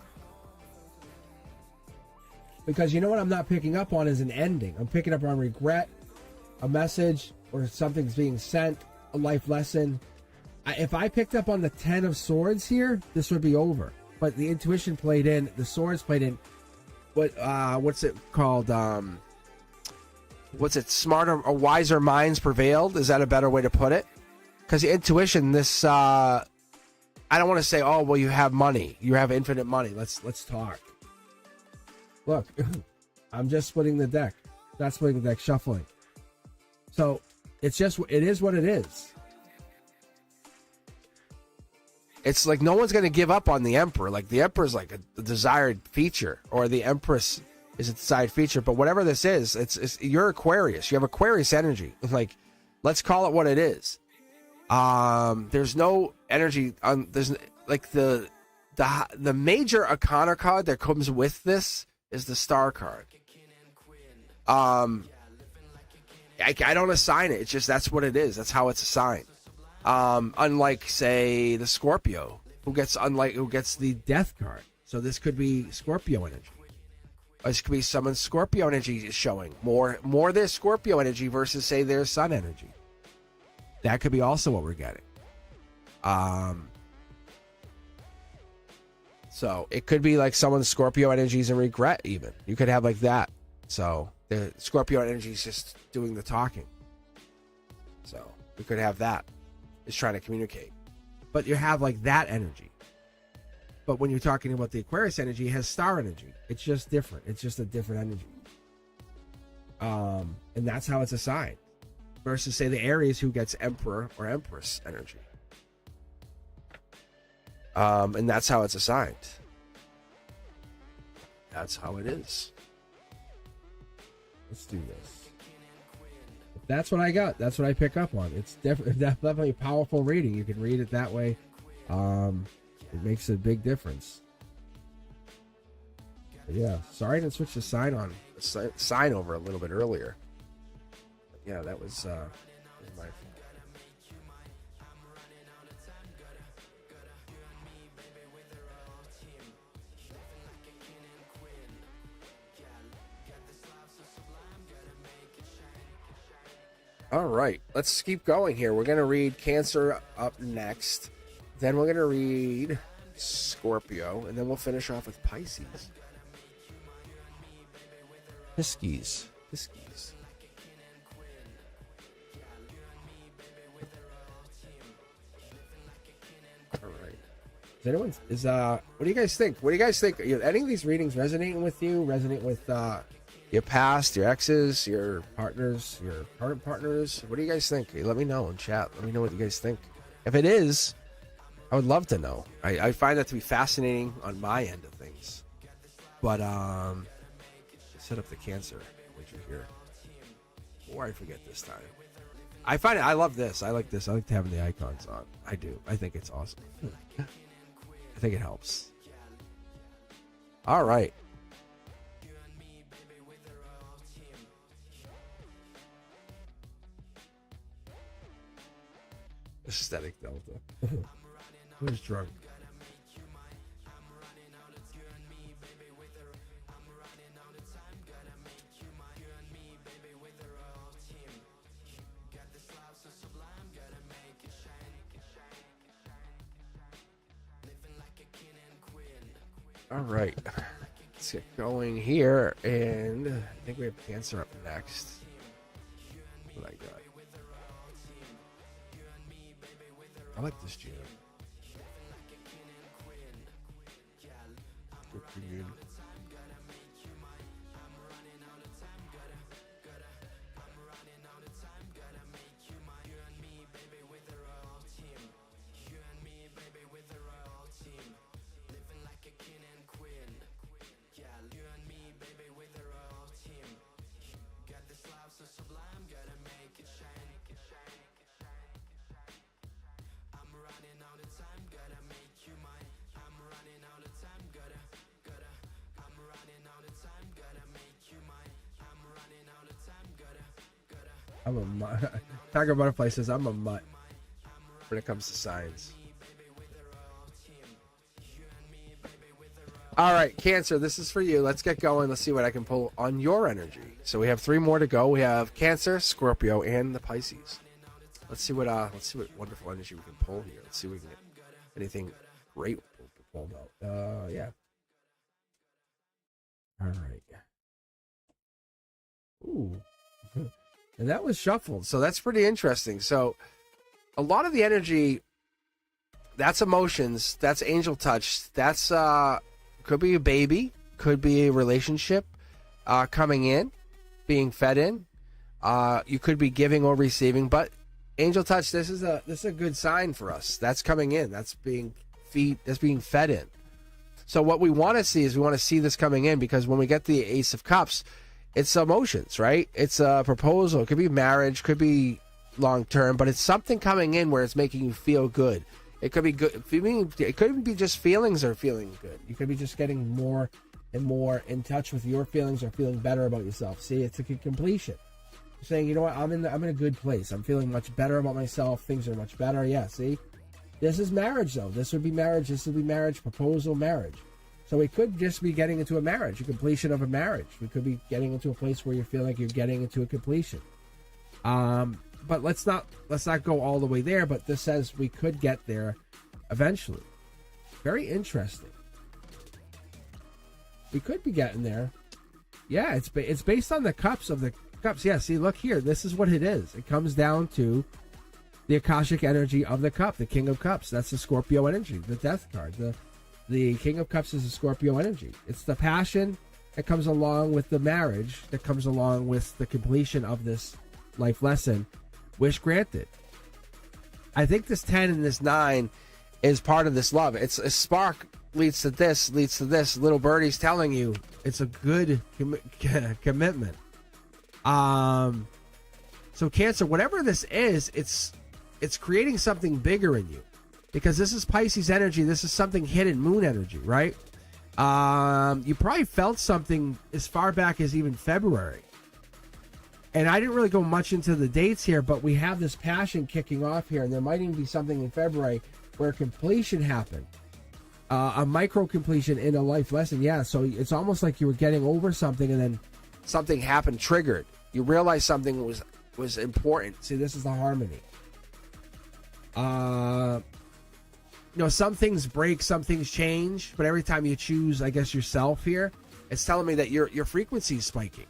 Because you know what I'm not picking up on is an ending. I'm picking up on regret, a message, or something's being sent, a life lesson. If I picked up on the 10 of swords here, this would be over. But the intuition played in, the swords played in. What's it called? Smarter or wiser minds prevailed? Is that a better way to put it? Because the intuition, this I don't want to say, oh well, you have money, you have infinite money. Let's talk. Look, I'm just splitting the deck. Not splitting the deck, shuffling. So it is what it is. It's like no one's going to give up on the Emperor. Like the Emperor is like a desired feature, or the Empress is a desired feature. But whatever this is, it's you're Aquarius. You have Aquarius energy. Like, let's call it what it is. There's no energy on. There's like the major Arcana card that comes with this is the Star card. I don't assign it. It's just that's what it is. That's how it's assigned. Unlike say the Scorpio, who gets the Death card. So this could be Scorpio energy. This could be someone's Scorpio energy is showing more their Scorpio energy versus say their Sun energy. That could be also what we're getting. So it could be like someone's Scorpio energies and regret even. You could have like that. So the Scorpio energy is just doing the talking. So we could have that. Is trying to communicate. But you have like that energy. But when you're talking about the Aquarius energy, it has star energy. It's just different. It's just a different energy. And that's how it's assigned. Versus say the Aries who gets Emperor or Empress energy. And that's how it's assigned. That's how it is. Let's do this. That's what I got. That's what I pick up on. It's definitely a powerful reading. You can read it that way. It makes a big difference. But yeah, sorry I didn't switch the sign over a little bit earlier. But yeah, that was my fault. All right, let's keep going here. We're going to read Cancer up next. Then we're going to read Scorpio. And then we'll finish off with Pisces. Pisces. All right. What do you guys think? What do you guys think? Are any of these readings resonating with you? Resonate with your past, your exes, your partners, your current partners? What do you guys think? Let me know in chat. Let me know what you guys think. If it is, I would love to know. I find that to be fascinating on my end of things. But set up the Cancer. What you hear? before I forget this time. I find it, I love this. I like this. I like having the icons on. I do. I think it's awesome. I think it helps. All right. Aesthetic Delta. Who's drunk? All right, let's get going here, and I think we have Cancer up next. What I got? I like this jam. Pretty good. I'm a mutt. Tiger Butterfly says I'm a mutt when it comes to signs. All right, Cancer, this is for you. Let's get going. Let's see what I can pull on your energy. So we have 3 more to go. We have Cancer, Scorpio, and the Pisces. Let's see what wonderful energy we can pull here. Let's see if we can get anything great pulled out. Yeah. All right. Ooh. And that was shuffled, so that's pretty interesting. So a lot of the energy, that's emotions, that's angel touch, that's could be a baby, could be a relationship coming in, being fed in. You could be giving or receiving, but angel touch, this is a good sign for us. That's coming in, that's being fed in. So what we want to see is we want to see this coming in, because when we get the Ace of Cups, it's emotions, right? It's a proposal. It could be marriage, could be long term, but it's something coming in where it's making you feel good. It could be good. It could be just feelings are feeling good. You could be just getting more and more in touch with your feelings or feeling better about yourself. See, it's a completion. You're saying, you know what, I'm in a good place. I'm feeling much better about myself. Things are much better. Yeah, see? This is marriage, though. This would be marriage. This would be marriage, proposal, marriage. So it could just be getting into a marriage, a completion of a marriage. We could be getting into a place where you feel like you're getting into a completion. But let's not go all the way there. But this says we could get there eventually. Very interesting. We could be getting there. Yeah, it's based on the cups of the cups. Yeah, see, look here. This is what it is. It comes down to the Akashic energy of the cup, the King of Cups. That's the Scorpio energy, the Death card. The King of Cups is a Scorpio energy. It's the passion that comes along with the marriage, that comes along with the completion of this life lesson. Wish granted. I think this 10 and this 9 is part of this love. It's a spark leads to this. Little birdie's telling you it's a good commitment. So Cancer, whatever this is, it's creating something bigger in you. Because this is Pisces energy. This is something hidden, moon energy, right? You probably felt something as far back as even February. And I didn't really go much into the dates here, but we have this passion kicking off here. And there might even be something in February where completion happened. A micro completion in a life lesson. Yeah, so it's almost like you were getting over something and then something happened, triggered. You realized something was important. See, this is the harmony. Some things break, some things change, but every time you choose, I guess, yourself here, it's telling me that your frequency is spiking.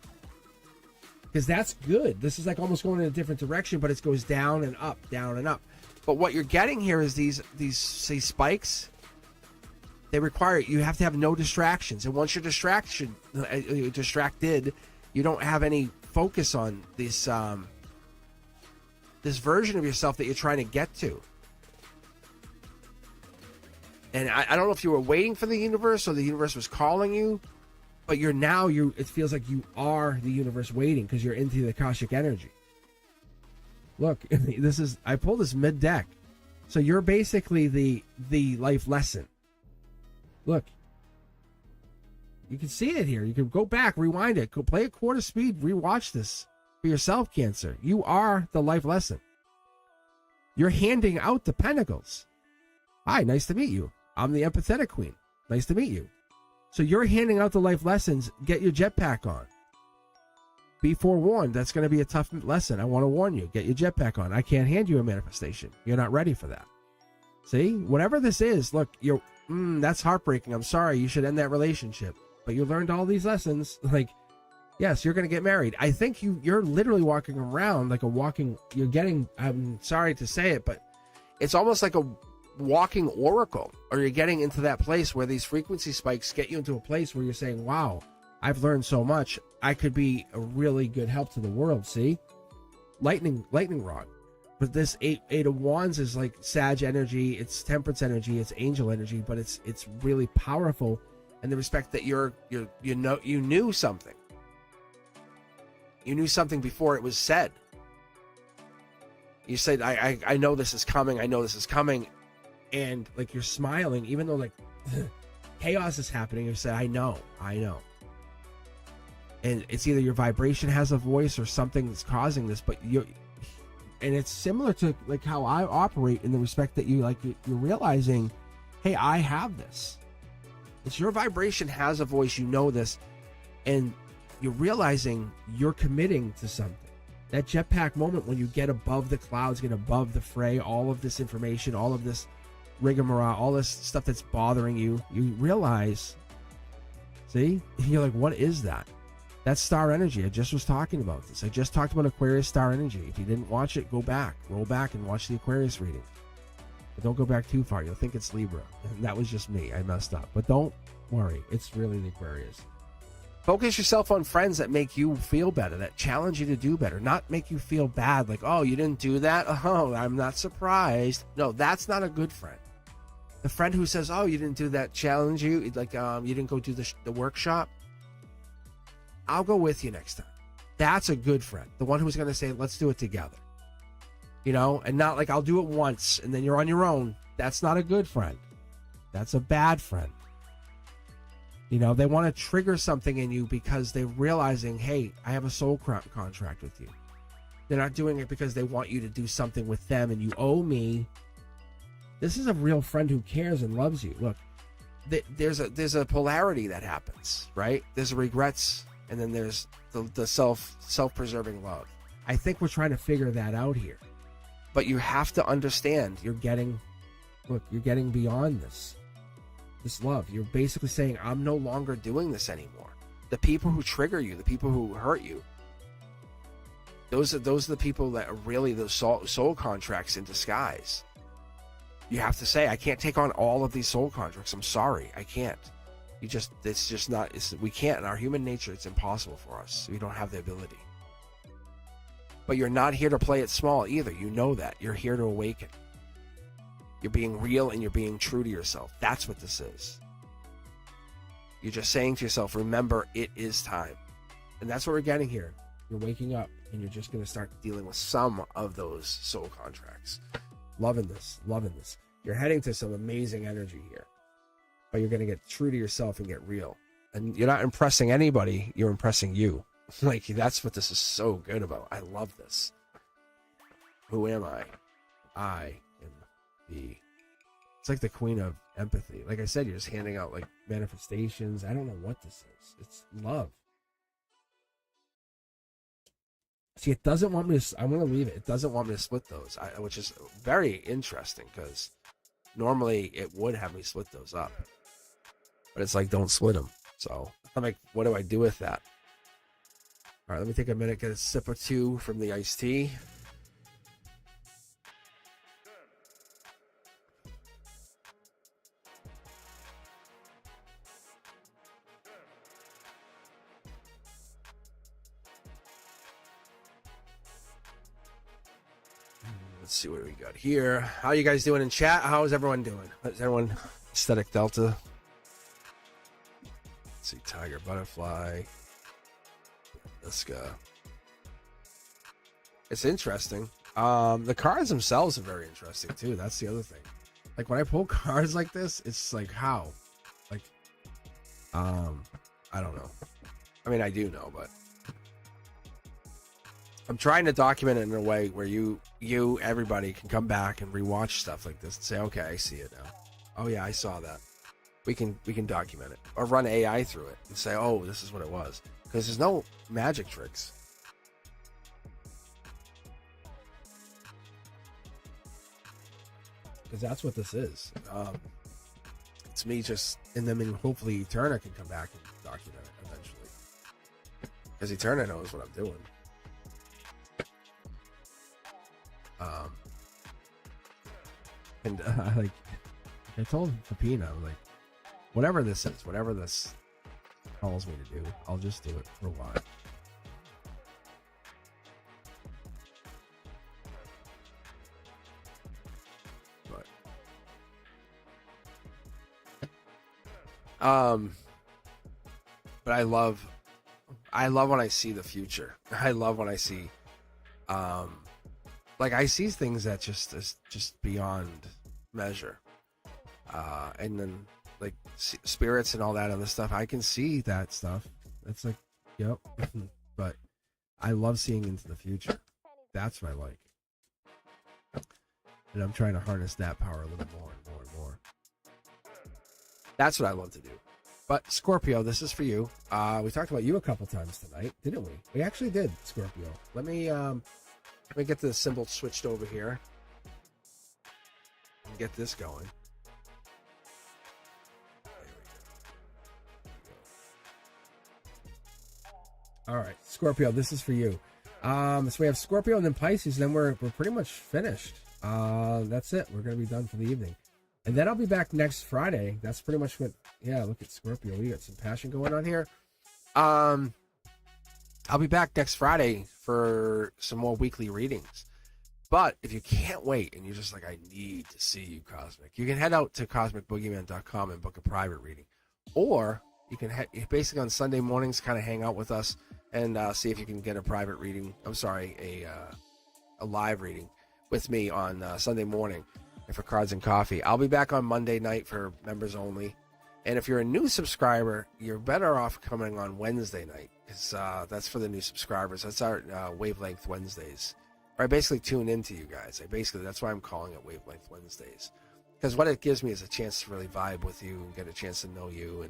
Because that's good. This is like almost going in a different direction, but it goes down and up, down and up. But what you're getting here is these say spikes. They require you have to have no distractions, and once you're distracted, you don't have any focus on this this version of yourself that you're trying to get to. And I don't know if you were waiting for the universe or the universe was calling you, But it feels like you are the universe waiting because you're into the Akashic energy. Look, I pulled this mid deck. So you're basically the life lesson. Look. You can see it here. You can go back, rewind it, go play at quarter speed, rewatch this for yourself, Cancer. You are the life lesson. You're handing out the pentacles. Hi, nice to meet you. I'm the empathetic queen. Nice to meet you. So you're handing out the life lessons. Get your jetpack on. Be forewarned. That's going to be a tough lesson. I want to warn you. Get your jetpack on. I can't hand you a manifestation. You're not ready for that. See? Whatever this is, look, that's heartbreaking. I'm sorry. You should end that relationship. But you learned all these lessons. Like, yes, you're going to get married. I think you're literally walking around like you're getting, I'm sorry to say it, but it's almost like a walking oracle. Or you're getting into that place where these frequency spikes get you into a place where you're saying, wow, I've learned so much. I could be a really good help to the world. See? Lightning rod. But this eight of wands is like Sag energy. It's temperance energy. It's angel energy. But it's really powerful. And the respect that you knew something. You knew something before it was said. You said, I know this is coming. I know this is coming. And like you're smiling, even though like chaos is happening. You say, I know. And it's either your vibration has a voice or something that's causing this, but and it's similar to like how I operate in the respect that you're realizing, hey, I have this. It's your vibration has a voice, you know this, and you're realizing you're committing to something. That jetpack moment when you get above the clouds, get above the fray, all of this information, all of this rigmarole, all this stuff that's bothering you, you realize, see? You're like, what is that? That's star energy. I just was talking about this. I just talked about Aquarius star energy. If you didn't watch it, go back. Roll back and watch the Aquarius reading. But don't go back too far. You'll think it's Libra. And that was just me. I messed up. But don't worry. It's really the Aquarius. Focus yourself on friends that make you feel better, that challenge you to do better, not make you feel bad. Like, oh, you didn't do that? Oh, I'm not surprised. No, that's not a good friend. The friend who says, oh, you didn't do that challenge you, like you didn't go do the workshop. I'll go with you next time. That's a good friend. The one who's going to say, let's do it together. You know, and not like I'll do it once and then you're on your own. That's not a good friend. That's a bad friend. You know, they want to trigger something in you because they're realizing, hey, I have a soul contract with you. They're not doing it because they want you to do something with them and you owe me. This is a real friend who cares and loves you. Look, there's a polarity that happens, right? There's regrets and then there's the self-preserving love. I think we're trying to figure that out here. But you have to understand you're getting beyond this love. You're basically saying, I'm no longer doing this anymore. The people who trigger you, the people who hurt you, those are the people that are really those soul contracts in disguise. You have to say, I can't take on all of these soul contracts. I'm sorry, I can't. We can't. In our human nature, it's impossible for us. We don't have the ability. But you're not here to play it small either. You know that. You're here to awaken. You're being real and you're being true to yourself. That's what this is. You're just saying to yourself, remember, it is time. And that's what we're getting here. You're waking up and you're just going to start dealing with some of those soul contracts. Loving this. You're heading to some amazing energy here. But you're going to get true to yourself and get real. And you're not impressing anybody. You're impressing you. Like, that's what this is so good about. I love this. Who am I? I am it's like the queen of empathy. Like I said, you're just handing out like manifestations. I don't know what this is. It's love. See, it doesn't want me to, I'm going to leave it. It doesn't want me to split those, which is very interesting because normally it would have me split those up. But it's like, don't split them. So I'm like, what do I do with that? All right, let me take a minute, get a sip or two from the iced tea. Let's see what we got here. How you guys doing in chat? How is everyone doing? Is everyone Aesthetic Delta? Let's see, tiger, butterfly. Let's go. It's interesting. The cards themselves are very interesting too. That's the other thing. Like when I pull cards like this, it's like how, like, I don't know. I mean, I do know, but I'm trying to document it in a way where everybody can come back and rewatch stuff like this and say, okay, I see it now. Oh yeah, I saw that. We can document it or run AI through it and say, oh, this is what it was, because there's no magic tricks. Because that's what this is. It's me just, and then hopefully Eterna can come back and document it eventually. Because Eterna knows what I'm doing. I told Pepina, like, whatever this is, whatever this calls me to do, I'll just do it for a while. But I love when I see the future. I love when I see, like I see things that just beyond measure, and then like spirits and all that other stuff. I can see that stuff. It's like, yep. But I love seeing into the future. That's what I like, and I'm trying to harness that power a little more and more and more. That's what I love to do. But Scorpio, this is for you. We talked about you a couple times tonight, didn't we? We actually did, Scorpio. Let me get the symbol switched over here and get this going. All right, Scorpio, this is for you. So we have Scorpio and then Pisces, and then we're pretty much finished. That's it. We're going to be done for the evening. And then I'll be back next Friday. That's pretty much what, yeah, look at Scorpio. We got some passion going on here. I'll be back next Friday for some more weekly readings. But if you can't wait and you're just like, I need to see you, Cosmic, you can head out to cosmicboogeyman.com and book a private reading. Or you can basically on Sunday mornings kind of hang out with us and see if you can get a private reading. I'm sorry, a live reading with me on Sunday morning. And for Cards and Coffee. I'll be back on Monday night for members only. And if you're a new subscriber, you're better off coming on Wednesday night, because that's for the new subscribers. That's our Wavelength Wednesdays. Or I basically tune into you guys. That's why I'm calling it Wavelength Wednesdays, because what it gives me is a chance to really vibe with you and get a chance to know you.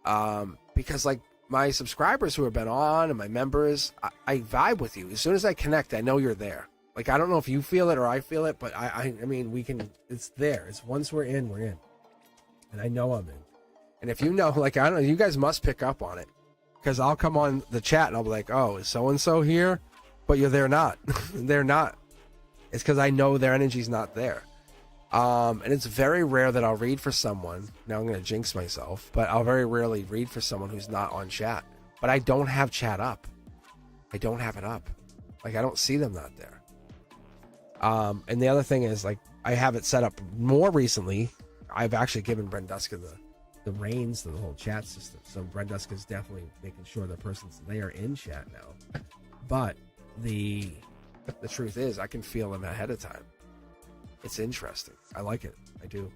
And because like my subscribers who have been on and my members, I vibe with you. As soon as I connect, I know you're there. Like, I don't know if you feel it or I feel it, but I mean, we can, it's there. It's once we're in, we're in. And I know I'm in. And if you know, like, I don't know, you guys must pick up on it. Because I'll come on the chat and I'll be like, oh, is so-and-so here? But they're not. They're not. It's because I know their energy's not there. And it's very rare that I'll read for someone. Now I'm going to jinx myself, but I'll very rarely read for someone who's not on chat. But I don't have chat up. I don't have it up. Like, I don't see them not there. And the other thing is, like, I have it set up more recently. I've actually given Brenduska the reins to the whole chat system. So Brenduska is definitely making sure the person's there in chat now. But the truth is, I can feel them ahead of time. It's interesting. I like it. I do.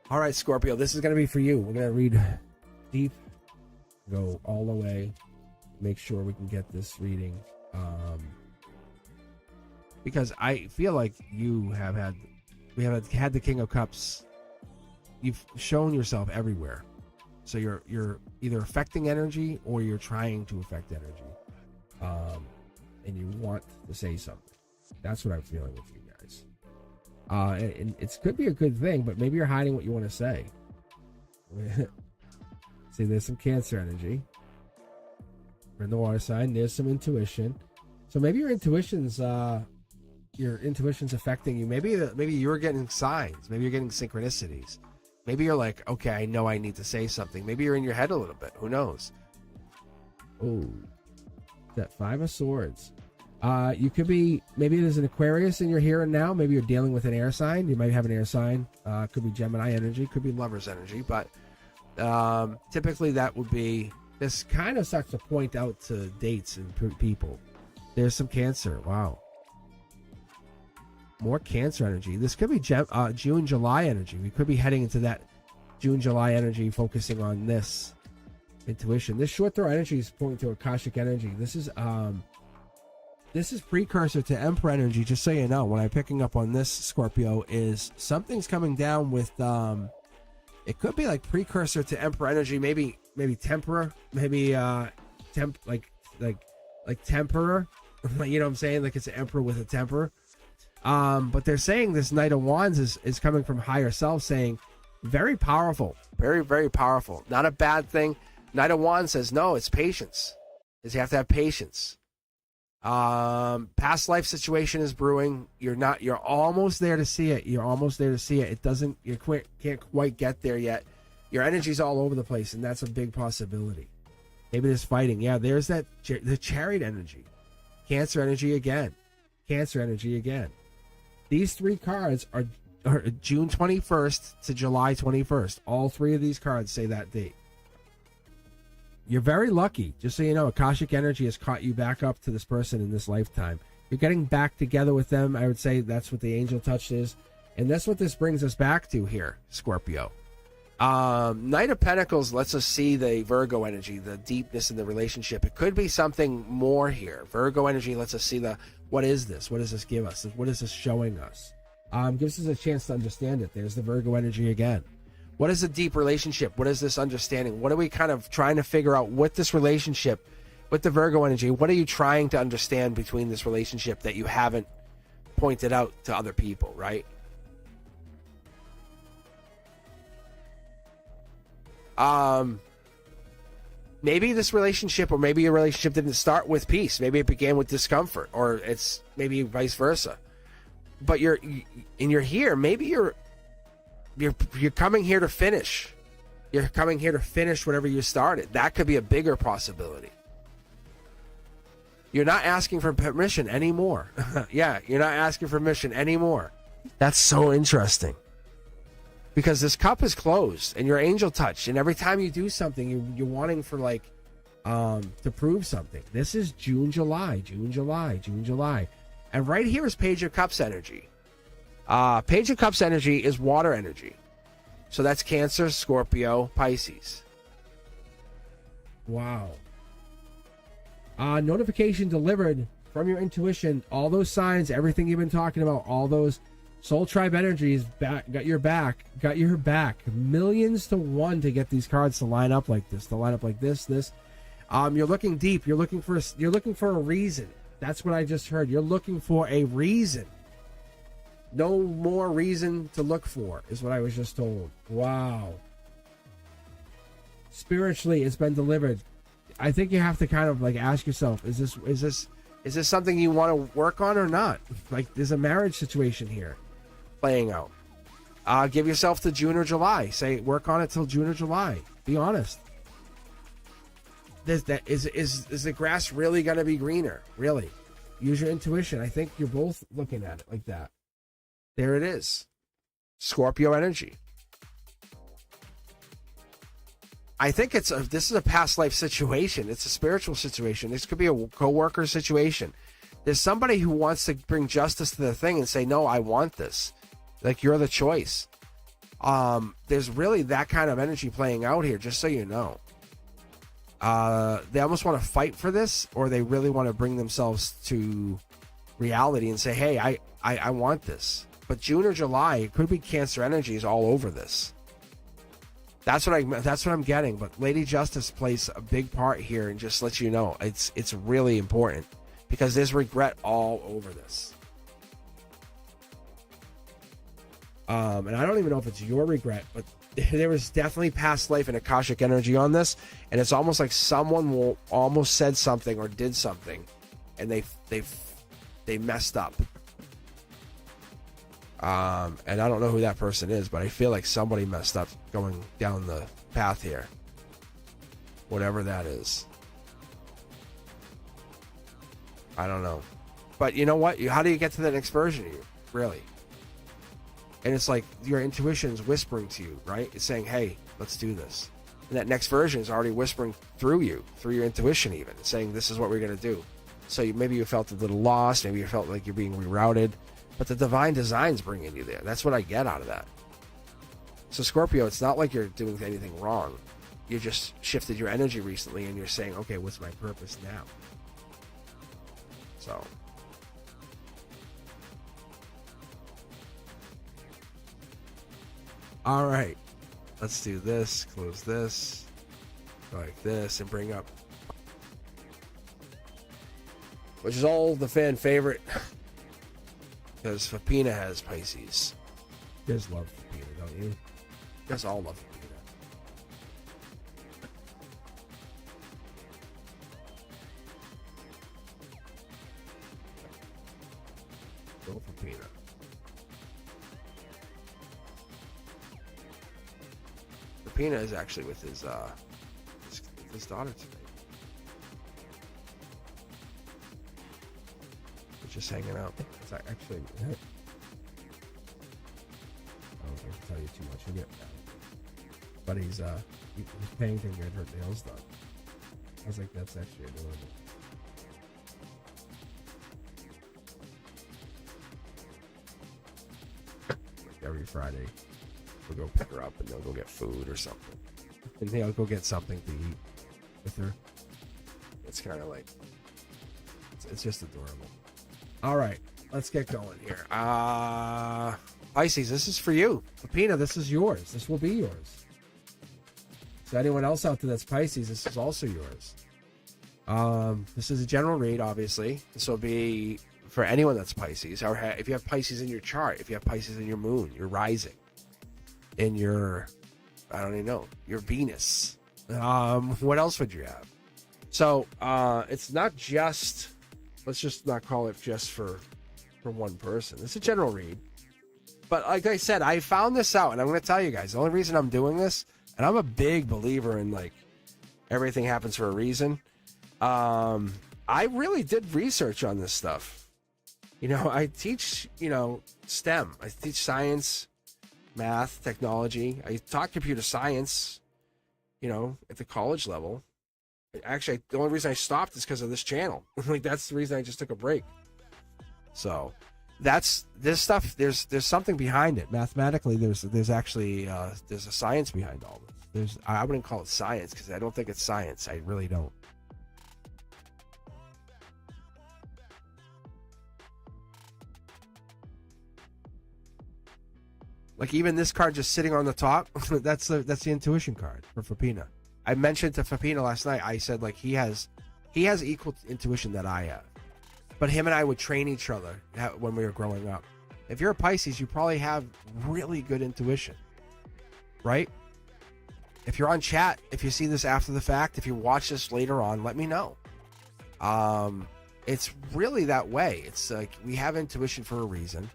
All right, Scorpio, this is going to be for you. We're going to read deep, go all the way, make sure we can get this reading. Because I feel like we have had the King of Cups. You've shown yourself everywhere. So you're either affecting energy or you're trying to affect energy. And you want to say something. That's what I'm feeling with you guys. And it could be a good thing, but maybe you're hiding what you want to say. See, there's some Cancer energy. We're in the water sign. There's some intuition. So maybe your intuition's affecting you. Maybe you're getting signs. Maybe you're getting synchronicities. Maybe you're like, okay, I know I need to say something. Maybe you're in your head a little bit. Who knows? Oh, that Five of Swords. You could be, maybe there's an Aquarius in your here and now. Maybe you're dealing with an air sign. You might have an air sign. Could be Gemini energy. Could be Lover's energy. But Typically that would be, this kind of starts to point out to dates and people. There's some Cancer. Wow. More Cancer energy. This could be June, July energy. We could be heading into that June, July energy, focusing on this intuition. This short throw energy is pointing to Akashic energy. This is precursor to Emperor energy. Just so you know, when I'm picking up on this, Scorpio, is something's coming down with it could be like precursor to Emperor energy, maybe Temperor, maybe like Temperor. You know what I'm saying? Like it's an Emperor with a temper. But they're saying this Knight of Wands is coming from higher self, saying very powerful, very, very powerful. Not a bad thing. Knight of Wands says, no, it's patience. Is you have to have patience. Past life situation is brewing. You're almost there to see it. You're almost there to see it. You can't quite get there yet. Your energy's all over the place, and that's a big possibility. Maybe there's fighting. Yeah, there's the Chariot energy. Cancer energy again. Cancer energy again. These three cards are June 21st to July 21st. All three of these cards say that date. You're very lucky. Just so you know, Akashic energy has caught you back up to this person in this lifetime. You're getting back together with them. I would say that's what the angel touch is. And that's what this brings us back to here, Scorpio. Knight of Pentacles lets us see the Virgo energy, the deepness in the relationship. It could be something more here. Virgo energy lets us see what is this? What does this give us? What is this showing us? Gives us a chance to understand it. There's the Virgo energy again. What is a deep relationship? What is this understanding? What are we kind of trying to figure out with this relationship, with the Virgo energy? What are you trying to understand between this relationship that you haven't pointed out to other people, right? Maybe this relationship, or maybe your relationship didn't start with peace. Maybe it began with discomfort, or it's maybe vice versa. But you're here. Maybe you're coming here to finish. You're coming here to finish whatever you started. That could be a bigger possibility. You're not asking for permission anymore. Yeah, you're not asking for permission anymore. That's so interesting. Because this cup is closed and your angel touch, and every time you do something, you're wanting for to prove something. This is June, July, June, July, June, July. And right here is Page of Cups energy. Page of Cups energy is water energy. So that's Cancer, Scorpio, Pisces. Wow. Notification delivered from your intuition. All those signs, everything you've been talking about, all those Soul Tribe energies, got your back. Millions to one to get these cards to line up like this, this. You're looking deep. You're looking for a reason. That's what I just heard. You're looking for a reason. No more reason to look for is what I was just told. Wow. Spiritually, it's been delivered. I think you have to kind of ask yourself: Is this something you want to work on or not? There's a marriage situation here playing out. Give yourself to June or July. Say work on it till June or July. Be honest. Is the grass really going to be greener? Really? Use your intuition. I think you're both looking at it like that. There it is. Scorpio energy. I think this is a past life situation. It's a spiritual situation. This could be a co-worker situation. There's somebody who wants to bring justice to the thing and say, no, I want this. You're the choice. There's really that kind of energy playing out here, just so you know. They almost want to fight for this, or they really want to bring themselves to reality and say, hey, I want this. But June or July, it could be Cancer energies all over this. That's what I'm getting. But Lady Justice plays a big part here, and just let you know, it's really important because there's regret all over this. And I don't even know if it's your regret, but there was definitely past life and Akashic energy on this, and it's almost like someone almost said something or did something, and they messed up. And I don't know who that person is, but I feel like somebody messed up going down the path here. Whatever that is. I don't know. But you know what? How do you get to the next version of you? Really? And it's like your intuition's whispering to you, right? It's saying, hey, let's do this. And that next version is already whispering through you, through your intuition even, saying this is what we're going to do. So maybe you felt a little lost, maybe you felt like you're being rerouted, but the divine design's bringing you there. That's what I get out of that. So Scorpio, it's not like you're doing anything wrong. You just shifted your energy recently and you're saying, okay, what's my purpose now? So all right, let's do this, close this, go like this, and bring up, which is all the fan favorite, because Fapina has Pisces. You guys love Fapina, don't you? You guys all love Fapina. Go Fapina. Fapina is actually with his daughter today. He's just hanging out. It's actually. I don't think I can tell you too much. He'll get mad. But he's painting and her nails done. I was like, that's actually adorable. Like every Friday, we'll go pick her up and they'll go get food or something. And they'll go get something to eat with her. It's kind of like, it's just adorable. All right, let's get going here. Pisces, this is for you. Fapina, this is yours. This will be yours. So anyone else out there that's Pisces, this is also yours. This is a general read, obviously. This will be for anyone that's Pisces, or if you have Pisces in your chart, if you have Pisces in your moon, your rising, in your, I don't even know, your Venus. What else would you have? So it's not just, let's just not call it just for one person. It's a general read. But like I said, I found this out, and I'm going to tell you guys, the only reason I'm doing this, and I'm a big believer in like everything happens for a reason. I really did research on this stuff. You know, I teach, STEM. I teach science, math, technology. I taught computer science, at the college level. Actually, the only reason I stopped is because of this channel. Like, that's the reason I just took a break. So that's this stuff. There's something behind it. Mathematically, there's actually there's a science behind all this. I wouldn't call it science because I don't think it's science. I really don't. Like even this card just sitting on the top, that's the intuition card for Fapina. I mentioned to Fapina last night, I said like he has equal intuition that I have. But him and I would train each other when we were growing up. If you're a Pisces, you probably have really good intuition, right? If you're on chat, if you see this after the fact, if you watch this later on, let me know. It's really that way. It's like we have intuition for a reason.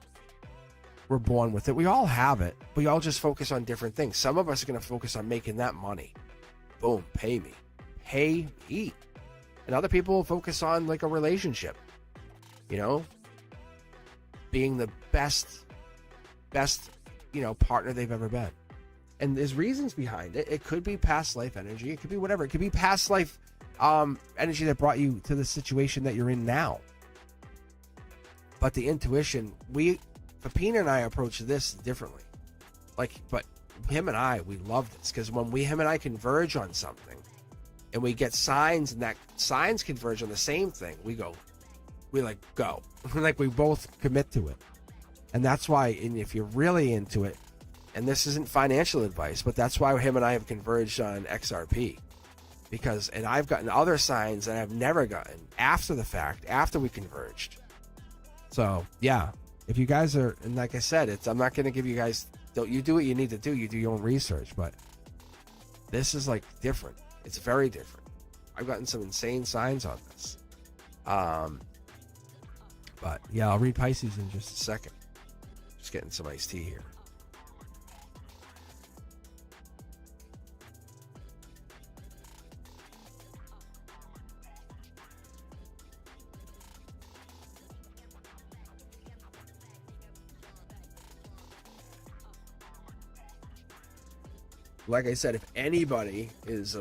We're born with it. We all have it. We all just focus on different things. Some of us are going to focus on making that money. Boom, pay me. Pay me. And other people will focus on like a relationship. Being the best, partner they've ever been. And there's reasons behind it. It could be past life energy. It could be whatever. It could be past life energy that brought you to the situation that you're in now. But the intuition, Fapina and I approach this differently. But him and I, we love this because when him and I converge on something and we get signs and that signs converge on the same thing, we go. Like we both commit to it. And that's why, and if you're really into it, and this isn't financial advice, but that's why him and I have converged on XRP. And I've gotten other signs that I've never gotten after the fact, after we converged. So, yeah. If you guys are, and like I said, I'm not going to give you guys, you do what you need to do. You do your own research, but this is like different. It's very different. I've gotten some insane signs on this. But yeah, I'll read Pisces in just a second. Just getting some iced tea here. like I said, if anybody's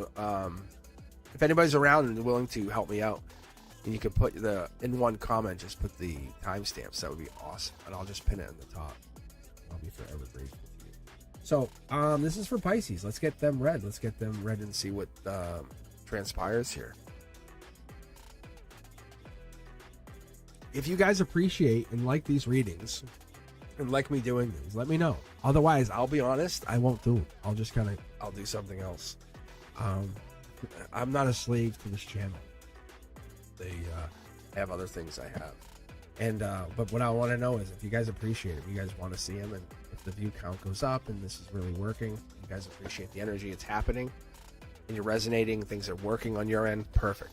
around and willing to help me out, and you can put in one comment, just put the timestamps. That would be awesome, and I'll just pin it in the top. I'll be forever grateful to you. So, this is for Pisces. Let's get them read. Let's get them read and see what transpires here. If you guys appreciate and like these readings and like me doing these, let me know. Otherwise, I'll be honest, I won't do it. I'll just I'll do something else. I'm not a slave to this channel. They have other things I have. And but what I want to know is if you guys appreciate it, if you guys want to see them, and if the view count goes up and this is really working, you guys appreciate the energy, it's happening, and you're resonating, things are working on your end, perfect.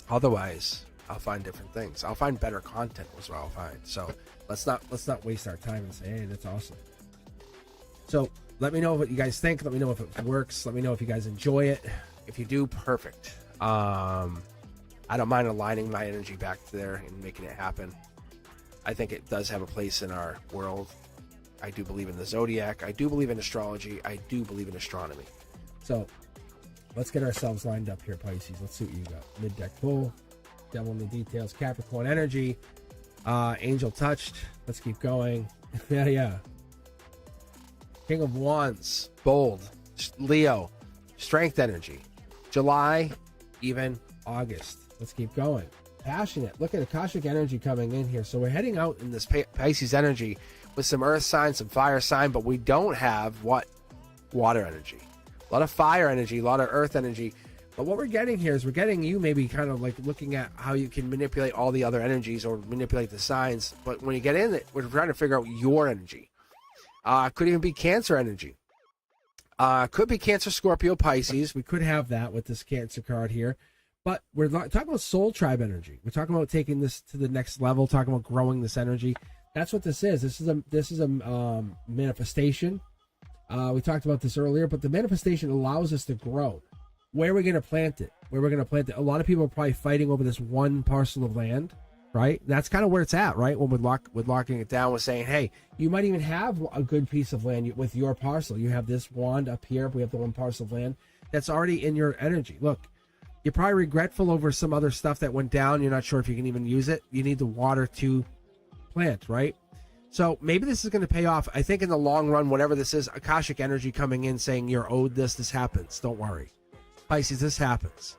Otherwise, I'll find different things. I'll find better content is what I'll find. So let's not waste our time and say, hey, that's awesome. So let me know what you guys think. Let me know if it works. Let me know if you guys enjoy it. If you do, perfect. I don't mind aligning my energy back to there and making it happen. I think it does have a place in our world. I do believe in the zodiac. I do believe in astrology. I do believe in astronomy. So let's get ourselves lined up here, Pisces. Let's see what you got. Mid-deck pull. Devil in the details. Capricorn energy. Angel touched. Let's keep going. Yeah. King of Wands. Bold. Leo. Strength energy. July. Even August. Let's keep going. Passionate. Look at the Cosmic energy coming in here. So we're heading out in this Pisces energy with some earth sign, some fire sign, but we don't have what? Water energy. A lot of fire energy, a lot of earth energy. But what we're getting here is we're getting you maybe kind of like looking at how you can manipulate all the other energies or manipulate the signs. But when you get in it, we're trying to figure out your energy. Could even be Cancer energy. Could be Cancer, Scorpio, Pisces. We could have that with this Cancer card here. But we're talking about soul tribe energy. We're talking about taking this to the next level, talking about growing this energy. That's what this is. This is a manifestation. We talked about this earlier, but the manifestation allows us to grow. Where are we going to plant it? A lot of people are probably fighting over this one parcel of land, right? That's kind of where it's at, right? When we're locking it down, we're saying, hey, you might even have a good piece of land with your parcel. You have this wand up here. We have the one parcel of land that's already in your energy. Look, you're probably regretful over some other stuff that went down. You're not sure if you can even use it. You need the water to plant, right? So maybe this is going to pay off. I think in the long run, whatever this is, Akashic energy coming in saying you're owed this happens. Don't worry. Pisces, this happens.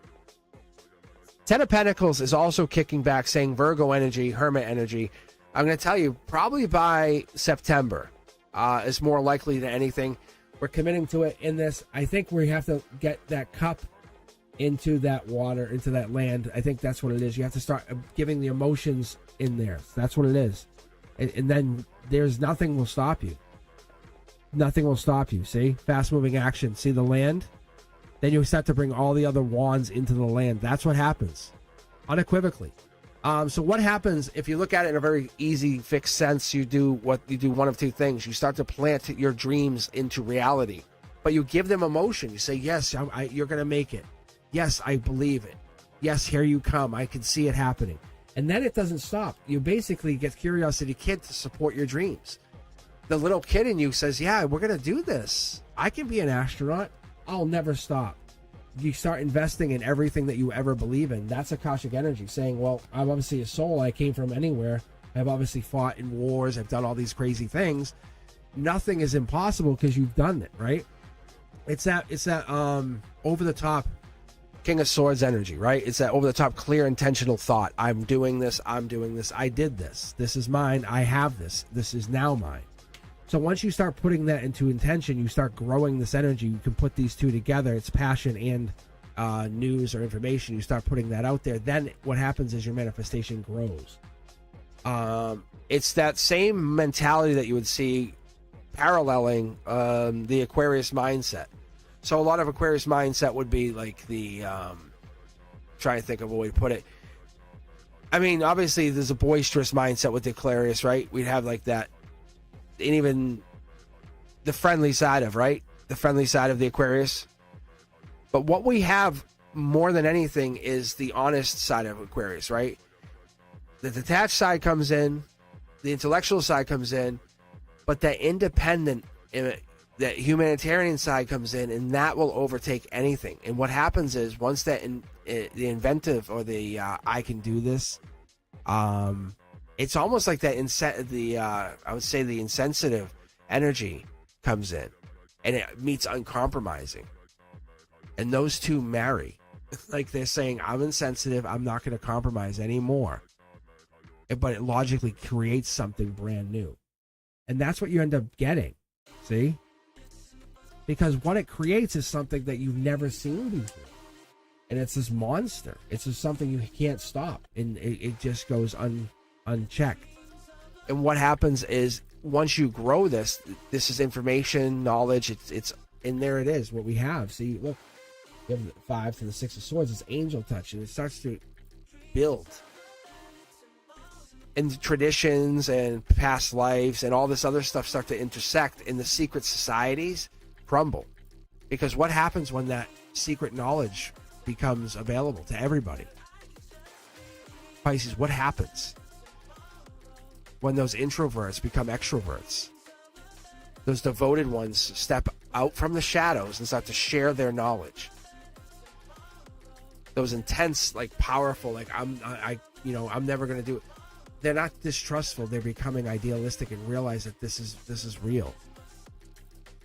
Ten of Pentacles is also kicking back saying Virgo energy, Hermit energy. I'm going to tell you, probably by September is more likely than anything. We're committing to it in this. I think we have to get that cup into that water, into that land. I think that's what it is. You have to start giving the emotions in there. That's what it is. And then there's nothing will stop you. Nothing will stop you. See? Fast moving action. See the land? Then you start to bring all the other wands into the land. That's what happens. Unequivocally. So what happens if you look at it in a very easy, fixed sense? You do one of two things. You start to plant your dreams into reality. But you give them emotion. You say, yes, you're going to make it. Yes, I believe it. Yes, here you come. I can see it happening. And then it doesn't stop. You basically get Curiosity Kid to support your dreams. The little kid in you says, yeah, we're going to do this. I can be an astronaut. I'll never stop. You start investing in everything that you ever believe in. That's Akashic energy saying, well, I'm obviously a soul. I came from anywhere. I've obviously fought in wars. I've done all these crazy things. Nothing is impossible because you've done it, right? It's that over the top King of Swords energy, right? It's that over the top, clear, intentional thought. I'm doing this. I did this. This is mine. I have this. This is now mine. So once you start putting that into intention, you start growing this energy. You can put these two together. It's passion and news or information. You start putting that out there. Then what happens is your manifestation grows. It's that same mentality that you would see paralleling the Aquarius mindset. So a lot of Aquarius mindset would be like the, trying to think of a way to put it. I mean, obviously there's a boisterous mindset with the Aquarius, right? We'd have like that, and even the friendly side of, right? The friendly side of the Aquarius. But what we have more than anything is the honest side of Aquarius, right? The detached side comes in, the intellectual side comes in, but that independent the humanitarian side comes in, and that will overtake anything. And what happens is once that the inventive or the I can do this, it's almost like that I would say the insensitive energy comes in, and it meets uncompromising, and those two marry. Like they're saying, I'm insensitive, I'm not going to compromise anymore, but it logically creates something brand new, and that's what you end up getting. See, because what it creates is something that you've never seen before, and it's this monster. It's just something you can't stop, and it just goes unchecked. And what happens is once you grow this is information, knowledge. It's and there it is. What we have. See, look, you have the 5 to the 6 of Swords. It's angel touch, and it starts to build. And traditions and past lives and all this other stuff start to intersect, and the secret societies crumble. Because what happens when that secret knowledge becomes available to everybody? Pisces, what happens when those introverts become extroverts? Those devoted ones step out from the shadows and start to share their knowledge. Those intense, like powerful, like I'm never going to do it. They're not distrustful. They're becoming idealistic and realize that this is real.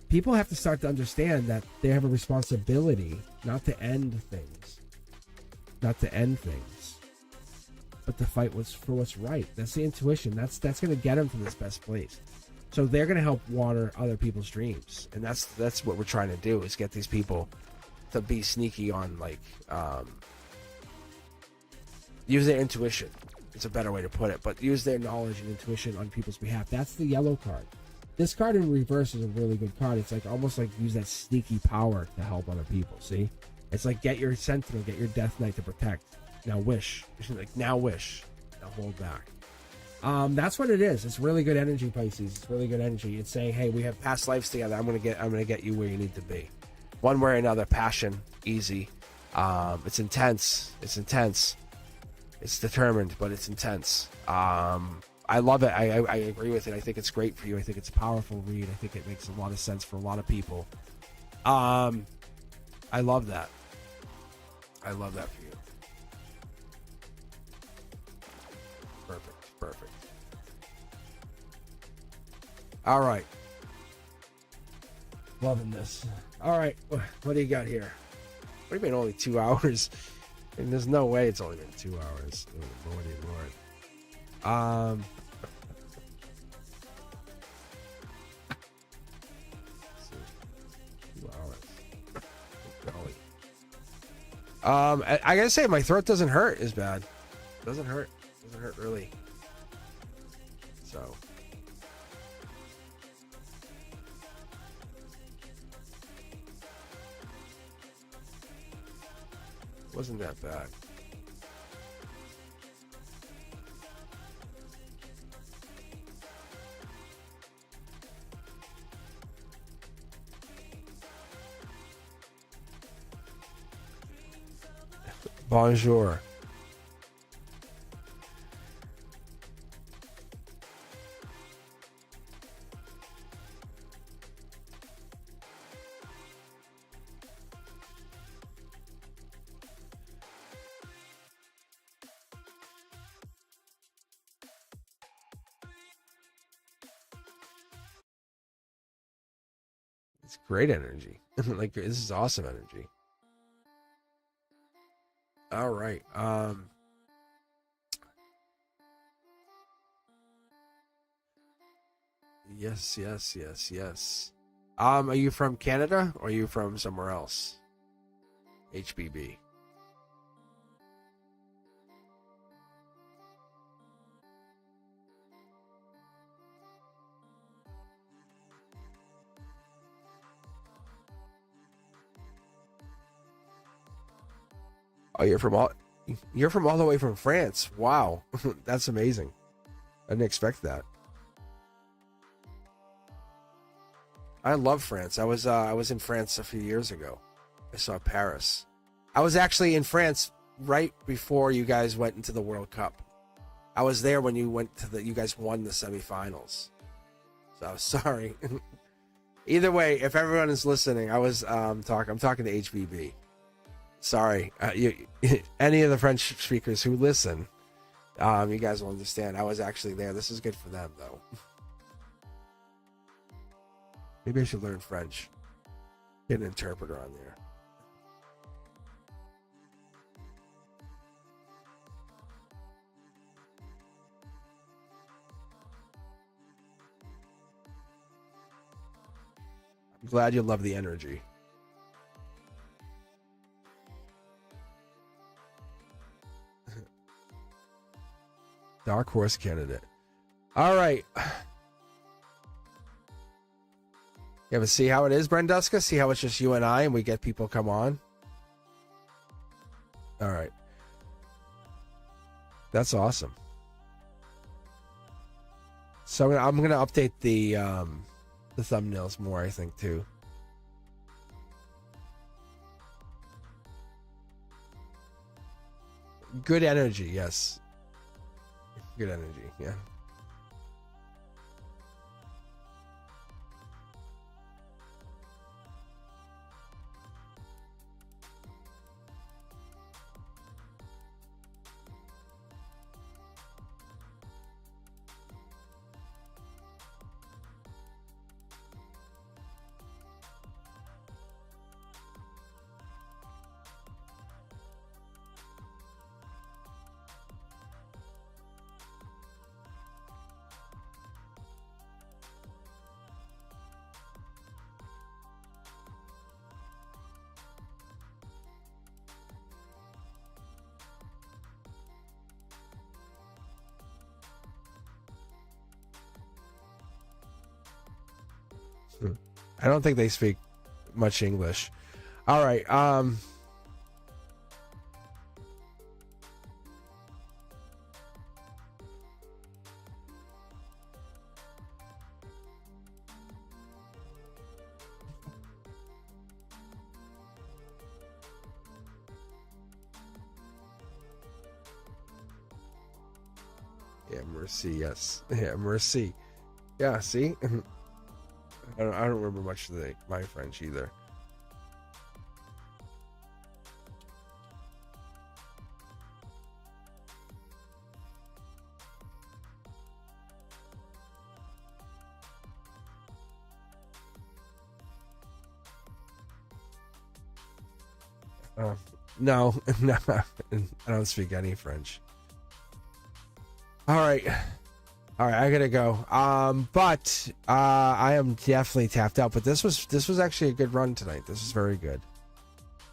People have to start to understand that they have a responsibility not to end things, but to fight for what's right. That's the intuition. That's going to get them to this best place. So they're going to help water other people's dreams, and that's what we're trying to do, is get these people to be sneaky on, like, use their intuition. It's a better way to put it, but use their knowledge and intuition on people's behalf. That's the yellow card. This card in reverse is a really good card. It's like almost like use that sneaky power to help other people. See, it's like get your Sentinel, get your Death Knight to protect. Now wish, like now wish, now hold back. That's what it is. It's really good energy, Pisces. It's really good energy. It's saying, hey, we have past lives together. I'm gonna get you where you need to be, one way or another. Passion, easy. It's intense. It's determined, but it's intense. I love it. I agree with it. I think it's great for you. I think it's a powerful read. I think it makes a lot of sense for a lot of people. I love that. I love that for you. Perfect. All right. Loving this. All right. What do you got here? What do you mean only 2 hours? And there's no way it's only been 2 hours. Oh, Lord. I gotta say, my throat doesn't hurt as bad. Doesn't hurt really. So wasn't that bad. Bonjour. It's great energy. Like, this is awesome energy. All right. Yes. Are you from Canada or are you from somewhere else? HBB. Oh, you're from all the way from France. Wow. That's amazing. I didn't expect that. I love France. I was in France a few years ago. I saw Paris. I was actually in France right before you guys went into the World Cup. I was there when you guys won the semifinals. So sorry. Either way, if everyone is listening, I'm talking to HBB. Sorry, any of the French speakers who listen, you guys will understand. I was actually there. This is good for them, though. Maybe I should learn French. Get an interpreter on there. I'm glad you love the energy. Dark horse candidate. All right. Yeah, but see how it is, Brenduska? See how it's just you and I and we get people come on? All right. That's awesome. So I'm gonna update the thumbnails more, I think, too. Good energy, yes. Good energy, yeah. I don't think they speak much English. All right. Yeah, Mercy, yes. Yeah, Mercy. Yeah, see? I don't remember much of my French either. No, no, I don't speak any French. All right, I gotta go. But I am definitely tapped out. But this was actually a good run tonight. This is very good.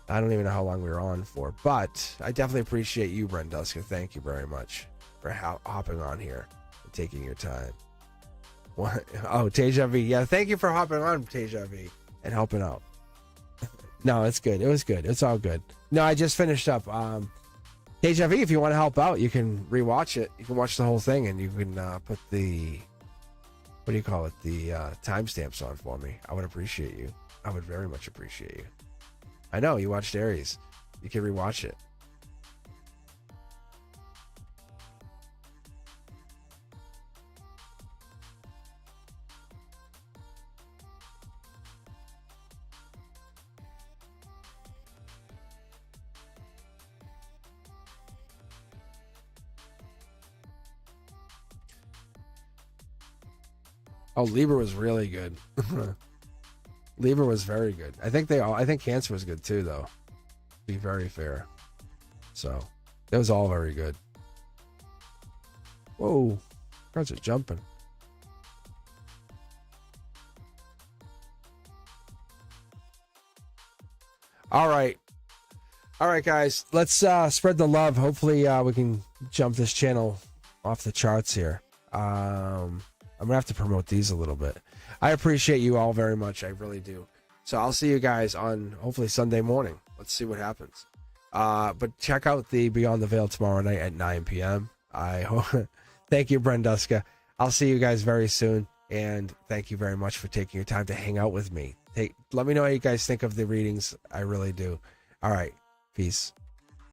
I don't even know how long we were on for, but I definitely appreciate you, Brenduska. Thank you very much for hopping on here and taking your time. What? Oh, Teja V. Yeah, thank you for hopping on, Teja V, and helping out. No, it's good. It was good. It's all good. No, I just finished up. Deja V, if you want to help out, you can rewatch it. You can watch the whole thing, and you can put the, what do you call it, the timestamps on for me. I would appreciate you. I would very much appreciate you. I know, you watched Aries. You can rewatch it. Oh, Libra was really good. Libra was very good. I think Cancer was good too, though. To be very fair. So, it was all very good. Whoa. Cards are jumping. All right. All right, guys. Let's spread the love. Hopefully, we can jump this channel off the charts here. I'm gonna have to promote these a little bit. I appreciate you all very much. I really do. So I'll see you guys on hopefully Sunday morning. Let's see what happens. But check out the Beyond the Veil tomorrow night at 9 p.m. I hope. Thank you, Brenduska. I'll see you guys very soon. And thank you very much for taking your time to hang out with me. Let me know how you guys think of the readings. I really do. All right. Peace.